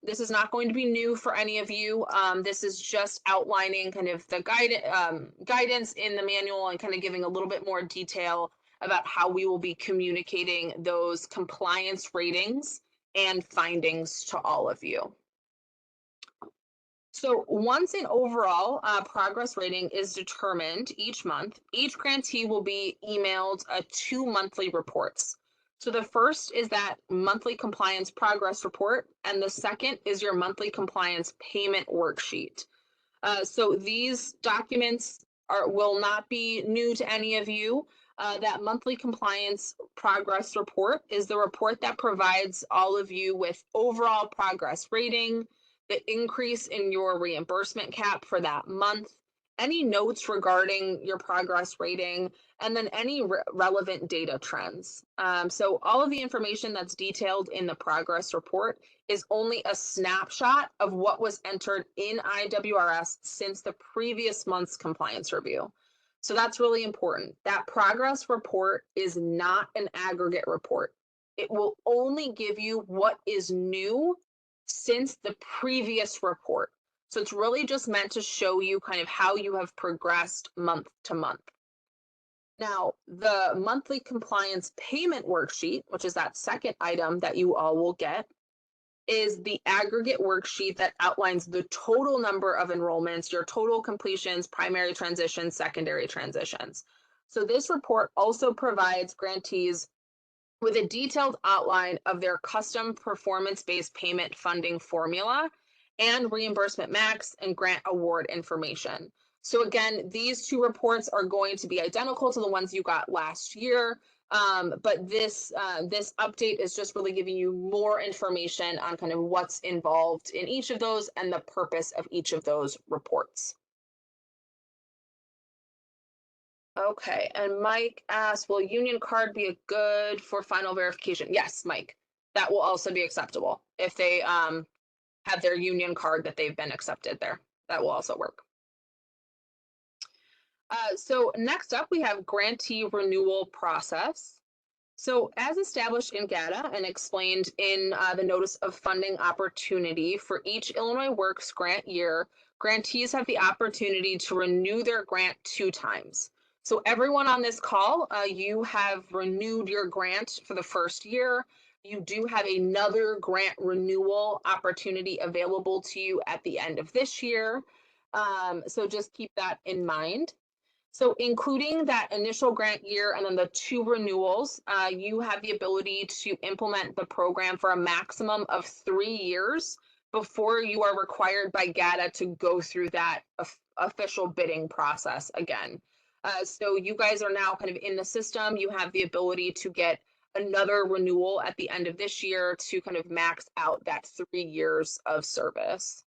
going to be new for any of you. This is just outlining kind of the guidance in the manual and kind of giving a little bit more detail about how we will be communicating those compliance ratings and findings to all of you. So once an overall progress rating is determined each month, each grantee will be emailed 2 monthly reports. So the first is that monthly compliance progress report, and the second is your monthly compliance payment worksheet. So these documents will not be new to any of you. That monthly compliance progress report is the report that provides all of you with overall progress rating, the increase in your reimbursement cap for that month, any notes regarding your progress rating, and then any relevant data trends. So all of the information that's detailed in the progress report is only a snapshot of what was entered in IWRS since the previous month's compliance review. So that's really important. That progress report is not an aggregate report. It will only give you what is new since the previous report. So it's really just meant to show you kind of how you have progressed month to month. Now, the monthly compliance payment worksheet, which is that second item that you all will get, is the aggregate worksheet that outlines the total number of enrollments, your total completions, primary transitions, secondary transitions. So this report also provides grantees with a detailed outline of their custom performance-based payment funding formula and reimbursement max and grant award information. So again, these two reports are going to be identical to the ones you got last year, but this update is just really giving you more information on kind of what's involved in each of those and the purpose of each of those reports. Okay, and Mike asked, will union card be good for final verification? Yes, Mike, that will also be acceptable. If they have their union card that they've been accepted there, that will also work. So next up, we have grantee renewal process. So as established in GATA and explained in the notice of funding opportunity for each Illinois Works grant year, grantees have the opportunity to renew their grant 2 times. So everyone on this call, you have renewed your grant for the first year. You do have another grant renewal opportunity available to you at the end of this year. So just keep that in mind. So including that initial grant year and then the 2 renewals, you have the ability to implement the program for a maximum of 3 years before you are required by GATA to go through that official bidding process again. So you guys are now kind of in the system. You have the ability to get another renewal at the end of this year to kind of max out that 3 years of service.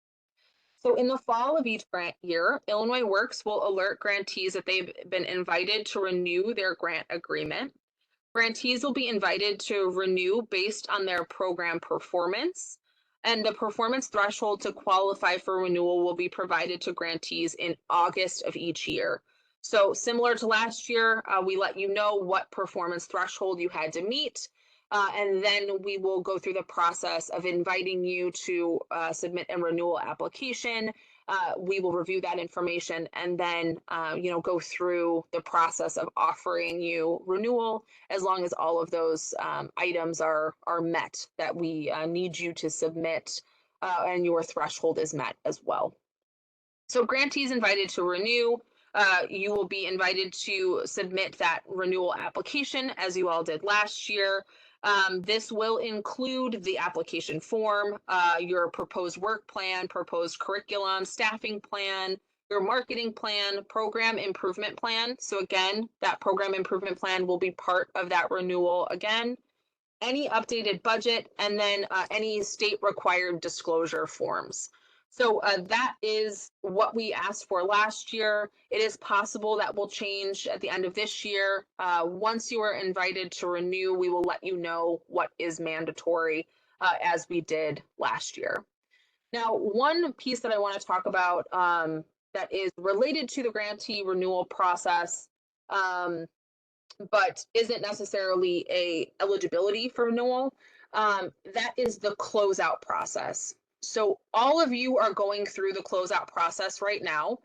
So in the fall of each grant year, Illinois Works will alert grantees that they've been invited to renew their grant agreement. Grantees will be invited to renew based on their program performance, and the performance threshold to qualify for renewal will be provided to grantees in August of each year. So similar to last year, we let you know what performance threshold you had to meet. And then we will go through the process of inviting you to submit a renewal application. We will review that information and then, go through the process of offering you renewal as long as all of those items are met that we need you to submit and your threshold is met as well. So grantees invited to renew. You will be invited to submit that renewal application as you all did last year. This will include the application form, your proposed work plan, proposed curriculum, staffing plan, your marketing plan, program improvement plan. So again, that program improvement plan will be part of that renewal again. Any updated budget, and then any state required disclosure forms. So that is what we asked for last year. It is possible that will change at the end of this year. Once you are invited to renew, we will let you know what is mandatory as we did last year. Now, one piece that I want to talk about that is related to the grantee renewal process, but isn't necessarily a eligibility for renewal, that is the closeout process. So all of you are going through the closeout process right now.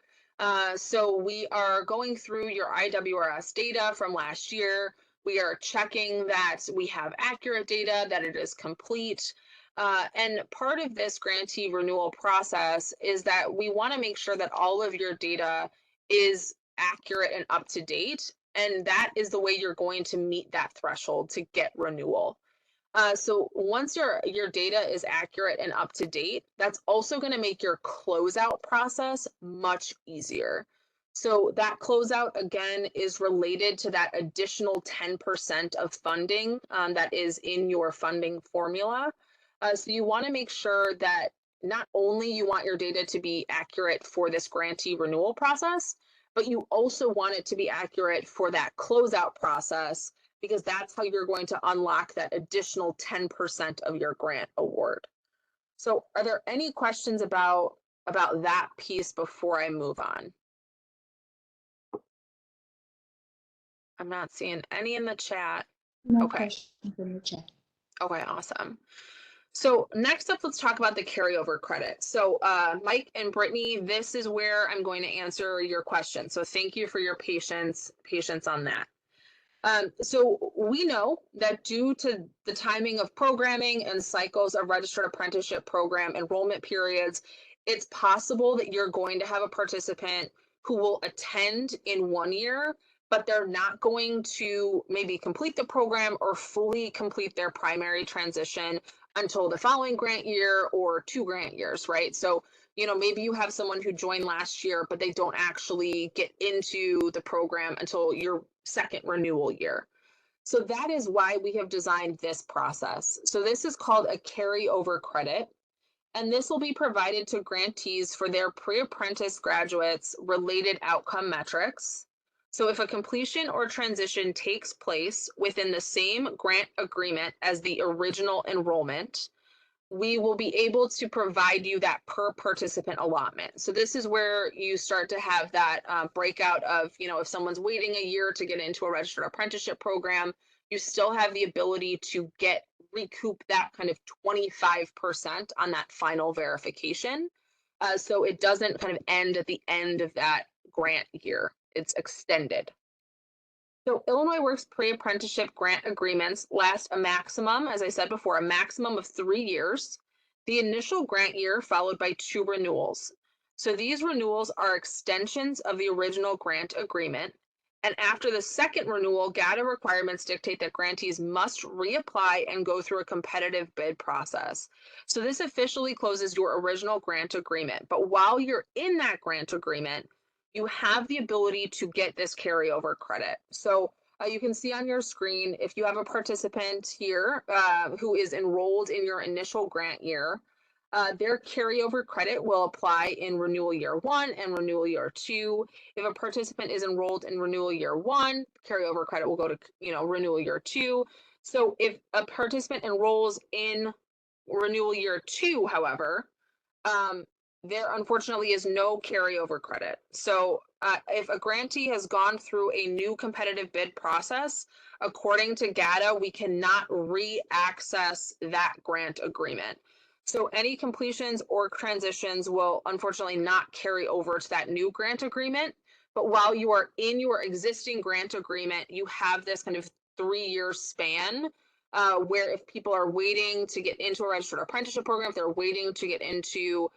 So we are going through your IWRS data from last year. We are checking that we have accurate data, that it is complete. And part of this grantee renewal process is that we want to make sure that all of your data is accurate and up to date. And that is the way you're going to meet that threshold to get renewal. So once your data is accurate and up to date, that's also going to make your closeout process much easier. So that closeout again is related to that additional 10% of funding that is in your funding formula. So you want to make sure that not only you want your data to be accurate for this grantee renewal process, but you also want it to be accurate for that closeout process, because that's how you're going to unlock that additional 10% of your grant award. So are there any questions about that piece before I move on? I'm not seeing any in the chat. No Okay. questions in the chat. Okay, awesome. So next up, let's talk about the carryover credit. So Mike and Brittany, this is where I'm going to answer your question. So thank you for your patience on that. So we know that due to the timing of programming and cycles of registered apprenticeship program enrollment periods, it's possible that you're going to have a participant who will attend in 1 year, but they're not going to maybe complete the program or fully complete their primary transition until the following grant year or 2 grant years, right? So, you know, maybe you have someone who joined last year, but they don't actually get into the program until your second renewal year. So that is why we have designed this process. So this is called a carryover credit, and this will be provided to grantees for their pre-apprentice graduates related outcome metrics. So if a completion or transition takes place within the same grant agreement as the original enrollment, we will be able to provide you that per participant allotment. So this is where you start to have that breakout of, you know, if someone's waiting a year to get into a registered apprenticeship program, you still have the ability to recoup that kind of 25% on that final verification. So it doesn't kind of end at the end of that grant year. It's extended. So Illinois Works pre-apprenticeship grant agreements last a maximum, as I said before, a maximum of 3 years. The initial grant year followed by 2 renewals. So these renewals are extensions of the original grant agreement. And after the second renewal, GATA requirements dictate that grantees must reapply and go through a competitive bid process. So this officially closes your original grant agreement. But while you're in that grant agreement, you have the ability to get this carryover credit. So you can see on your screen, if you have a participant here who is enrolled in your initial grant year, their carryover credit will apply in renewal year 1 and renewal year 2. If a participant is enrolled in renewal year 1, carryover credit will go to, you know, renewal year 2. So if a participant enrolls in renewal year 2, however, there unfortunately is no carryover credit. So if a grantee has gone through a new competitive bid process, according to GATA, we cannot re-access that grant agreement. So any completions or transitions will unfortunately not carry over to that new grant agreement. But while you are in your existing grant agreement, you have this kind of 3-year span where if people are waiting to get into a registered apprenticeship program, if they're waiting to get into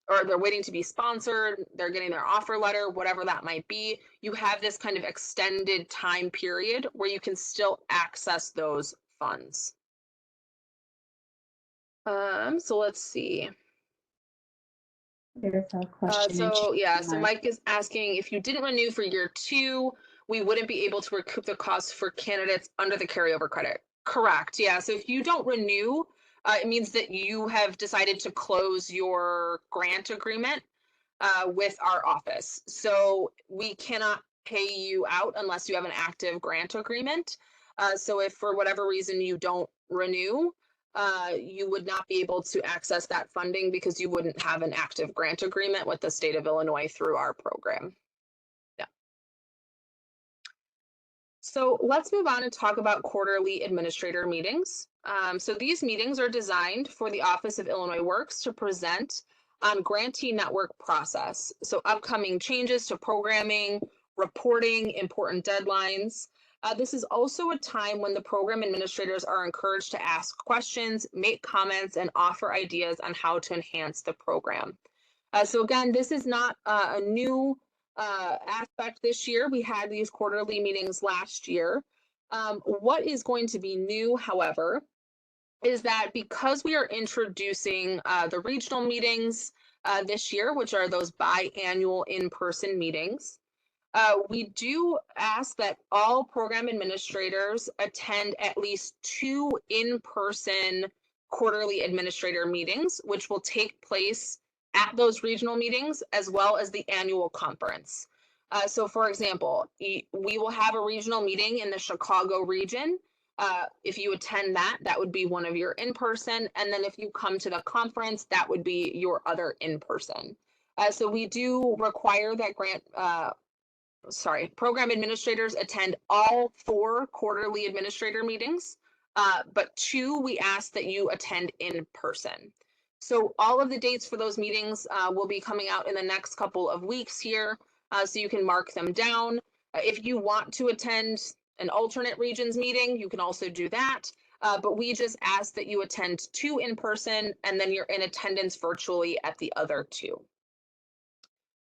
or they're waiting to be sponsored, they're getting their offer letter, whatever that might be, you have this kind of extended time period where you can still access those funds. So let's see. There's a question. So Mike is asking, if you didn't renew for year 2, we wouldn't be able to recoup the costs for candidates under the carryover credit. Correct. Yeah. So if you don't renew, it means that you have decided to close your grant agreement with our office. So we cannot pay you out unless you have an active grant agreement. So if for whatever reason you don't renew, you would not be able to access that funding because you wouldn't have an active grant agreement with the state of Illinois through our program. Yeah. So let's move on and talk about quarterly administrator meetings. So these meetings are designed for the Office of Illinois Works to present on grantee network process. So upcoming changes to programming, reporting, important deadlines. This is also a time when the program administrators are encouraged to ask questions, make comments, and offer ideas on how to enhance the program. So again, this is not a new aspect this year. We had these quarterly meetings last year. What is going to be new, however, is that because we are introducing the regional meetings this year, which are those biannual in-person meetings, we do ask that all program administrators attend at least 2 in-person quarterly administrator meetings, which will take place at those regional meetings as well as the annual conference. So for example, we will have a regional meeting in the Chicago region. If you attend that, that would be one of your in-person. And then if you come to the conference, that would be your other in-person. So we do require that program administrators attend all 4 quarterly administrator meetings, but 2 we ask that you attend in person. So all of the dates for those meetings will be coming out in the next couple of weeks here, so you can mark them down. If you want to attend an alternate regions meeting, you can also do that, but we just ask that you attend 2 in person and then you're in attendance virtually at the other 2.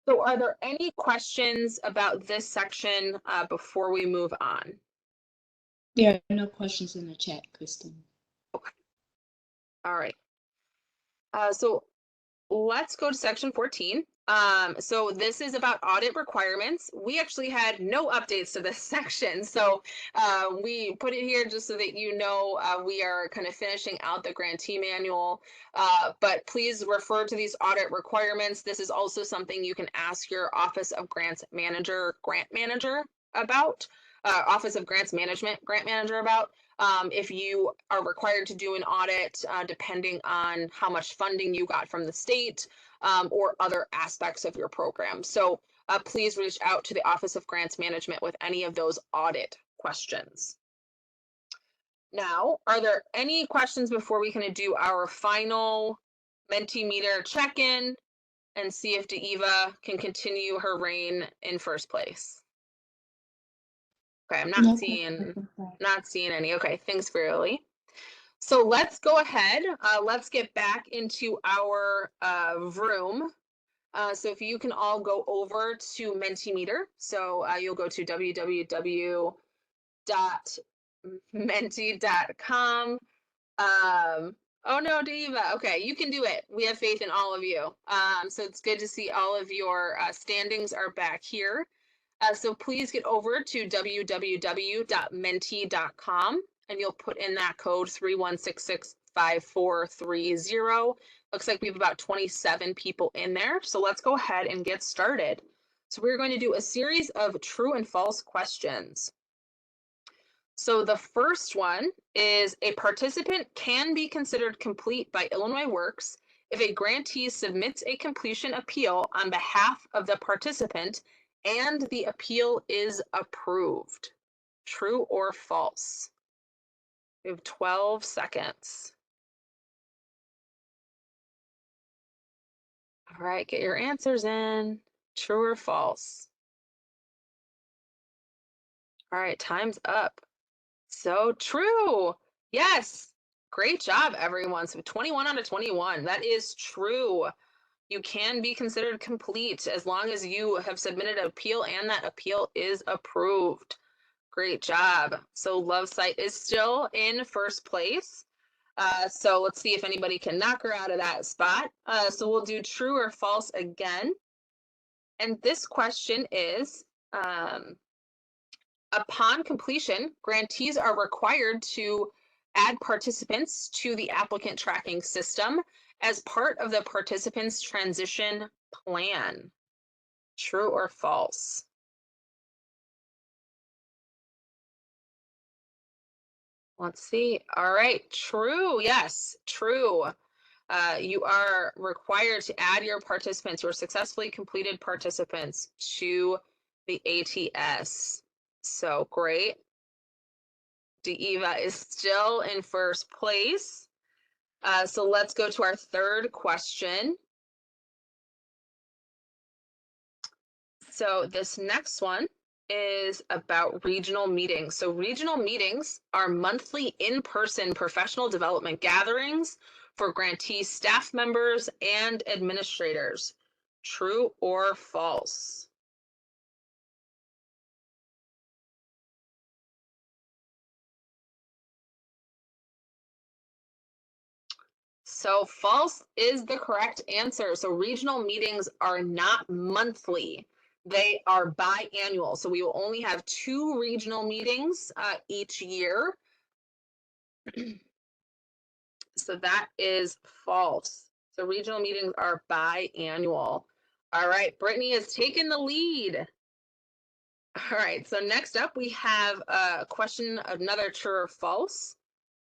So are there any questions about this section before we move on? There are no questions in the chat, Kristen. Okay. All right. So let's go to section 14. So this is about audit requirements. We actually had no updates to this section. So we put it here just so that you know we are kind of finishing out the grantee manual. But please refer to these audit requirements. This is also something you can ask your Office of Grants Manager, Grant Manager about, Office of Grants Management, Grant Manager about. If you are required to do an audit, depending on how much funding you got from the state, or other aspects of your program. So please reach out to the Office of Grants Management with any of those audit questions. Now, are there any questions before we can do our final Mentimeter check-in and see if Eva can continue her reign in first place? Okay, I'm not seeing any. Okay, thanks, Verily. So let's go ahead. Let's get back into our room. So if you can all go over to Mentimeter. So you'll go to www.menti.com. Oh no, Diva. Okay, you can do it. We have faith in all of you. So it's good to see all of your standings are back here. So please get over to www.menti.com and you'll put in that code 31665430. Looks like we have about 27 people in there. So let's go ahead and get started. So we're going to do a series of true and false questions. So the first one is a participant can be considered complete by Illinois Works if a grantee submits a completion appeal on behalf of the participant and the appeal is approved. True or false? We have 12 seconds. All right, get your answers in. True or false? All right, time's up. So true. Yes. Great job, everyone. So 21 out of 21. That is true. You can be considered complete as long as you have submitted an appeal and that appeal is approved. Great job. So Love Site is still in first place. So let's see if anybody can knock her out of that spot. So we'll do true or false again. And this question is, upon completion, grantees are required to add participants to the applicant tracking system as part of the participant's transition plan. True or false? Let's see. All right, true. Yes, true. You are required to add your participants, your successfully completed participants, to the ATS. So great. Eva is still in first place. So let's go to our third question. So this next one is about regional meetings. So regional meetings are monthly in-person professional development gatherings for grantee staff members and administrators. True or false? So false is the correct answer. So regional meetings are not monthly. They are biannual. So we will only have 2 regional meetings each year. So that is false. So regional meetings are biannual. All right, Brittany has taken the lead. All right, so next up we have a question, another true or false.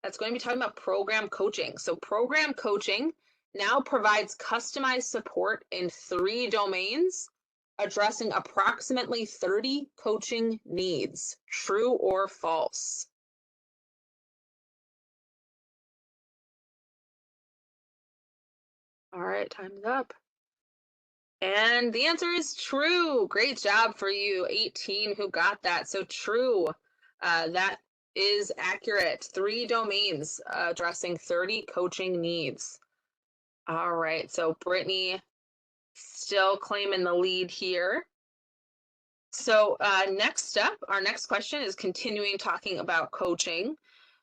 That's going to be talking about program coaching. So program coaching now provides customized support in 3 domains, addressing approximately 30 coaching needs. True or false? All right, time's up. And the answer is true. Great job for you, 18 who got that. So true. That is accurate. 3 domains addressing 30 coaching needs. All right, so Brittany still claiming the lead here. So next up, our next question is continuing talking about coaching.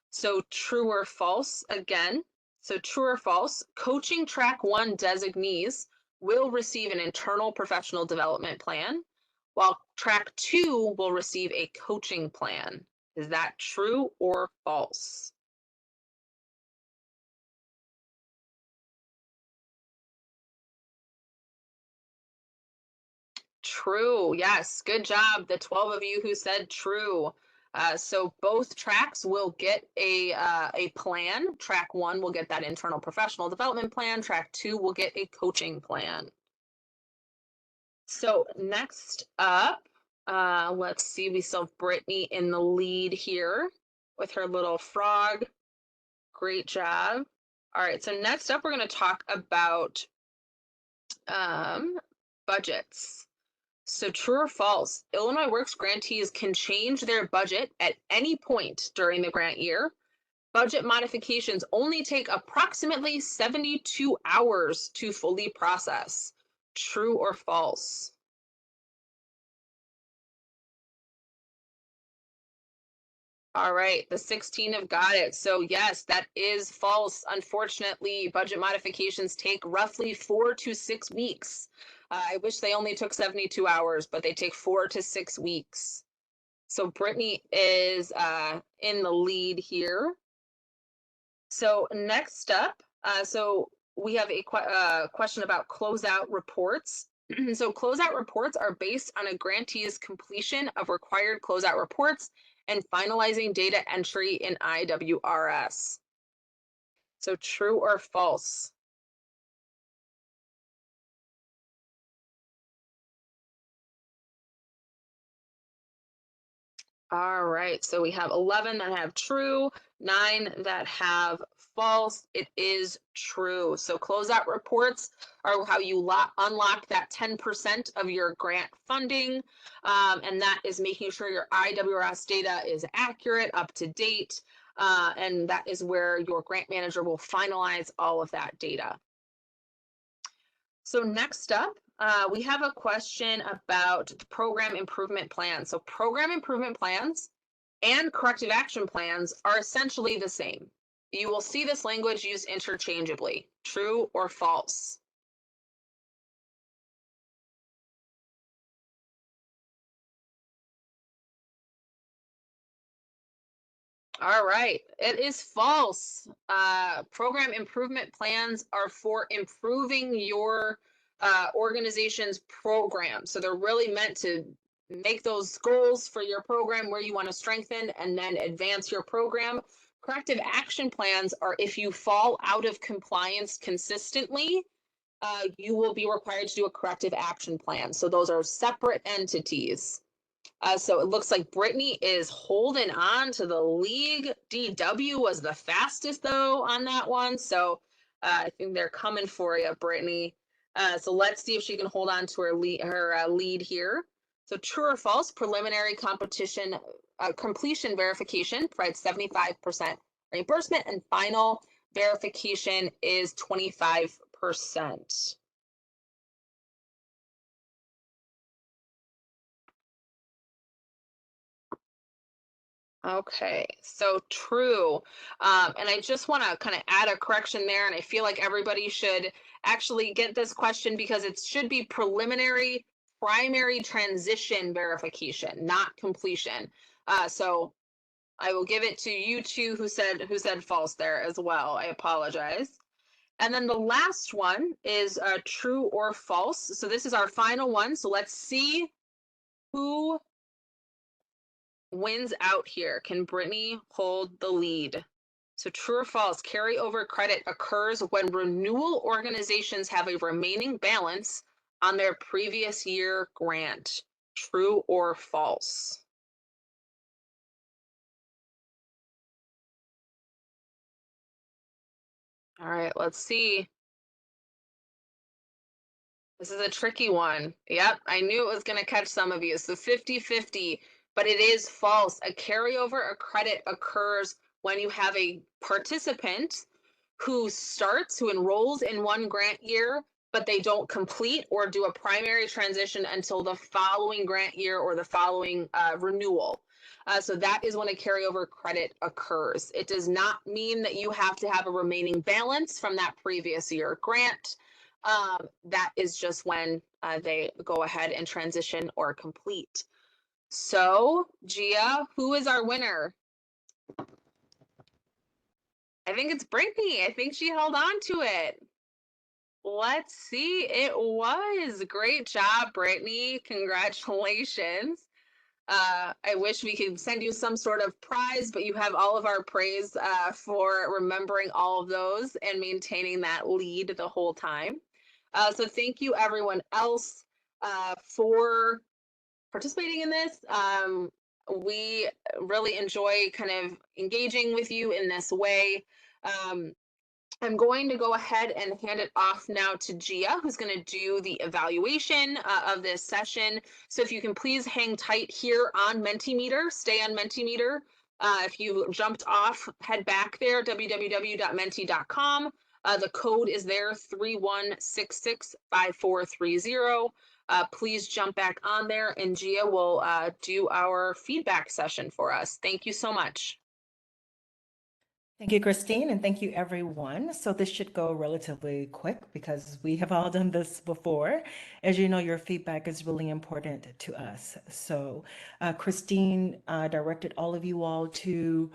So true or false again. So true or false, coaching track 1 designees will receive an internal professional development plan, while track 2 will receive a coaching plan. Is that true or false? True. Yes. Good job. The 12 of you who said true. So both tracks will get a plan. Track 1 will get that internal professional development plan. Track 2 will get a coaching plan. So next up, let's see, we still have Brittany in the lead here with her little frog. Great job. All right, so next up, we're going to talk about budgets. So true or false, Illinois Works grantees can change their budget at any point during the grant year. Budget modifications only take approximately 72 hours to fully process. True or false? All right, the 16 have got it. So yes, that is false. Unfortunately, budget modifications take roughly 4 to 6 weeks. I wish they only took 72 hours, but they take 4 to 6 weeks. So Brittany is in the lead here. So next up, so we have a question about closeout reports. So closeout reports are based on a grantee's completion of required closeout reports and finalizing data entry in IWRS. So true or false? All right, so we have 11 that have true, 9 that have false. It is true. So closeout reports are how you unlock that 10% of your grant funding. And that is making sure your IWRS data is accurate, up to date. And that is where your grant manager will finalize all of that data. So next up, we have a question about program improvement plans. So program improvement plans and corrective action plans are essentially the same. You will see this language used interchangeably. True or false? All right, it is false. Program improvement plans are for improving your organization's program. So they're really meant to make those goals for your program where you want to strengthen and then advance your program. Corrective action plans are if you fall out of compliance consistently, you will be required to do a corrective action plan. So those are separate entities. So it looks like Brittany is holding on to the league. DW was the fastest though on that one. So I think they're coming for you, Brittany. So let's see if she can hold on to her lead here. So true or false, preliminary competition completion verification provides 75% reimbursement, and final verification is 25%. Okay, so true. And I just want to kind of add a correction there, and I feel like everybody should actually get this question because it should be preliminary primary transition verification, not completion. So I will give it to you two who said false there as well. I apologize. And then the last one is true or false. So this is our final one. So let's see who wins out here. Can Brittany hold the lead? So true or false, carryover credit occurs when renewal organizations have a remaining balance on their previous year grant. True or false? All right, let's see. This is a tricky one. Yep, I knew it was going to catch some of you. So 50-50, but it is false. A carryover of credit occurs when you have a participant who enrolls in one grant year, but they don't complete or do a primary transition until the following grant year or the following renewal. So that is when a carryover credit occurs. It does not mean that you have to have a remaining balance from that previous year grant. That is just when they go ahead and transition or complete. So, Gia, who is our winner? I think it's Brittany. I think she held on to it. Let's see. It was. Great job, Brittany. Congratulations. I wish we could send you some sort of prize, but you have all of our praise for remembering all of those and maintaining that lead the whole time. So thank you everyone else for participating in this. We really enjoy kind of engaging with you in this way. I'm going to go ahead and hand it off now to Gia, who's going to do the evaluation of this session. So if you can please hang tight here on Mentimeter, stay on Mentimeter. If you jumped off, head back there, www.menti.com. The code is there, 31665430. Please jump back on there and Gia will do our feedback session for us. Thank you so much. Thank you, Christine, and thank you, everyone. So this should go relatively quick because we have all done this before. As you know, your feedback is really important to us. So Christine directed all of you all to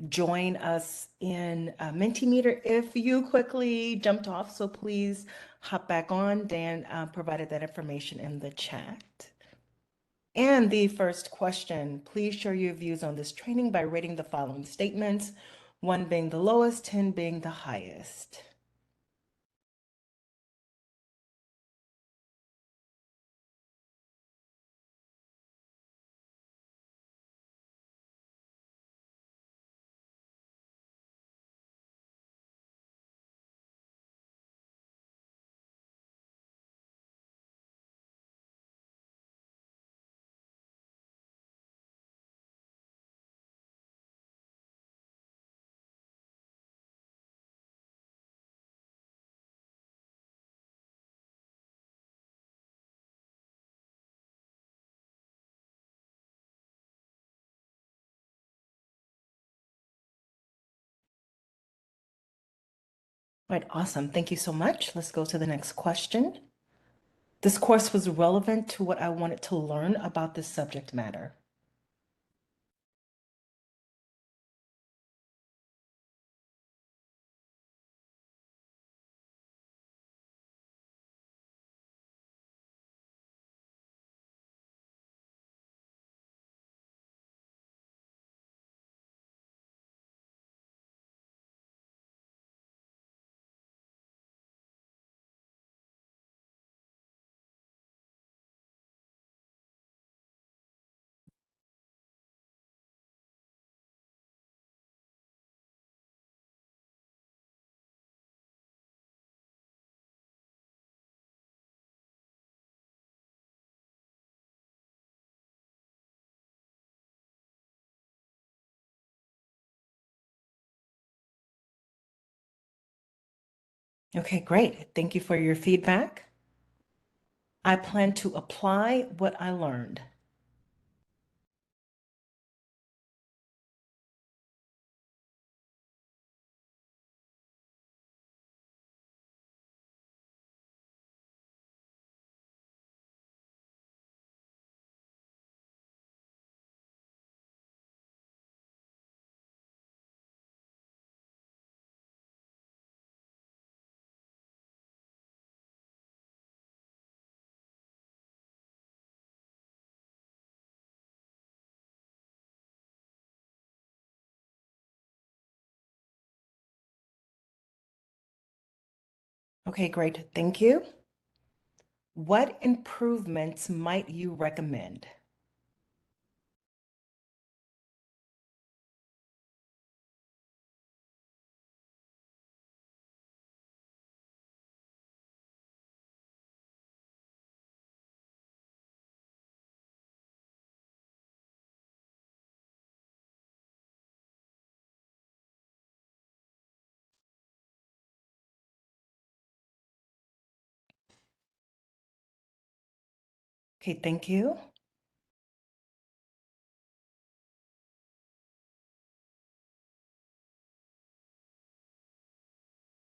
join us in Mentimeter if you quickly jumped off. So please hop back on. Dan provided that information in the chat. And the first question, please share your views on this training by rating the following statements, 1 being the lowest, 10 being the highest. All right, awesome. Thank you so much. Let's go to the next question. This course was relevant to what I wanted to learn about this subject matter. Okay, great. Thank you for your feedback. I plan to apply what I learned. Okay, great. Thank you. What improvements might you recommend? Okay, thank you.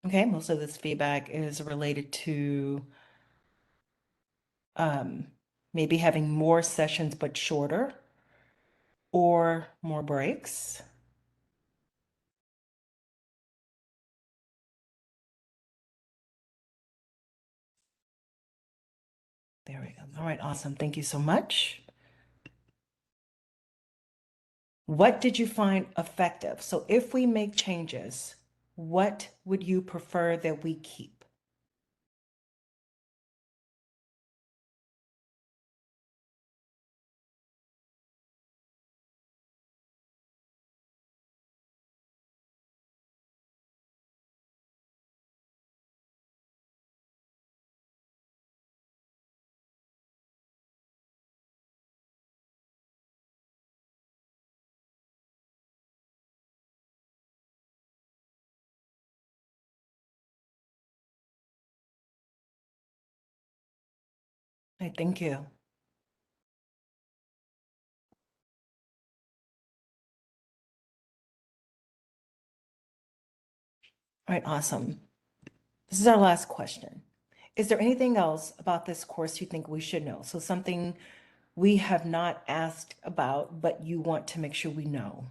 Okay, most of this feedback is related to maybe having more sessions but shorter or more breaks. There we go. All right, awesome. Thank you so much. What did you find effective? So if we make changes, what would you prefer that we keep? Okay, thank you. All right, awesome. This is our last question. Is there anything else about this course you think we should know? So something we have not asked about, but you want to make sure we know.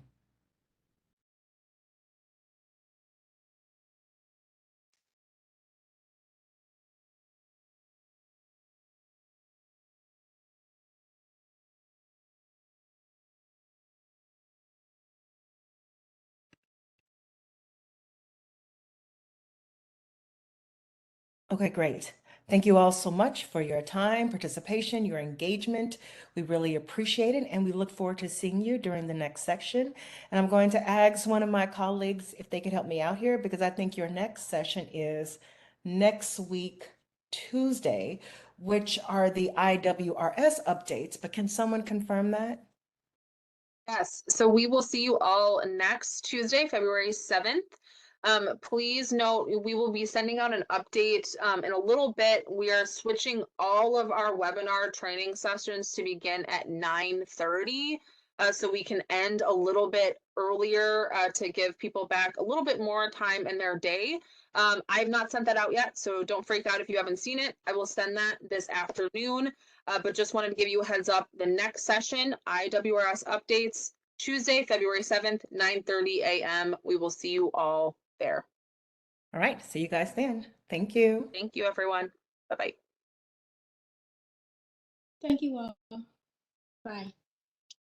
Okay, great. Thank you all so much for your time, participation, your engagement. We really appreciate it, and we look forward to seeing you during the next section. And I'm going to ask one of my colleagues if they could help me out here, because I think your next session is next week, Tuesday, which are the IWRS updates. But can someone confirm that? Yes, so we will see you all next Tuesday, February 7th. Please note, we will be sending out an update in a little bit. We are switching all of our webinar training sessions to begin at 9:30, so we can end a little bit earlier to give people back a little bit more time in their day. I've not sent that out yet, so don't freak out if you haven't seen it. I will send that this afternoon. But just wanted to give you a heads up. The next session, IWRS updates, Tuesday, February 7th, 9:30 a.m. We will see you all there. All right, see you guys then. Thank you. Thank you, everyone. Bye-bye. Thank you all. Bye.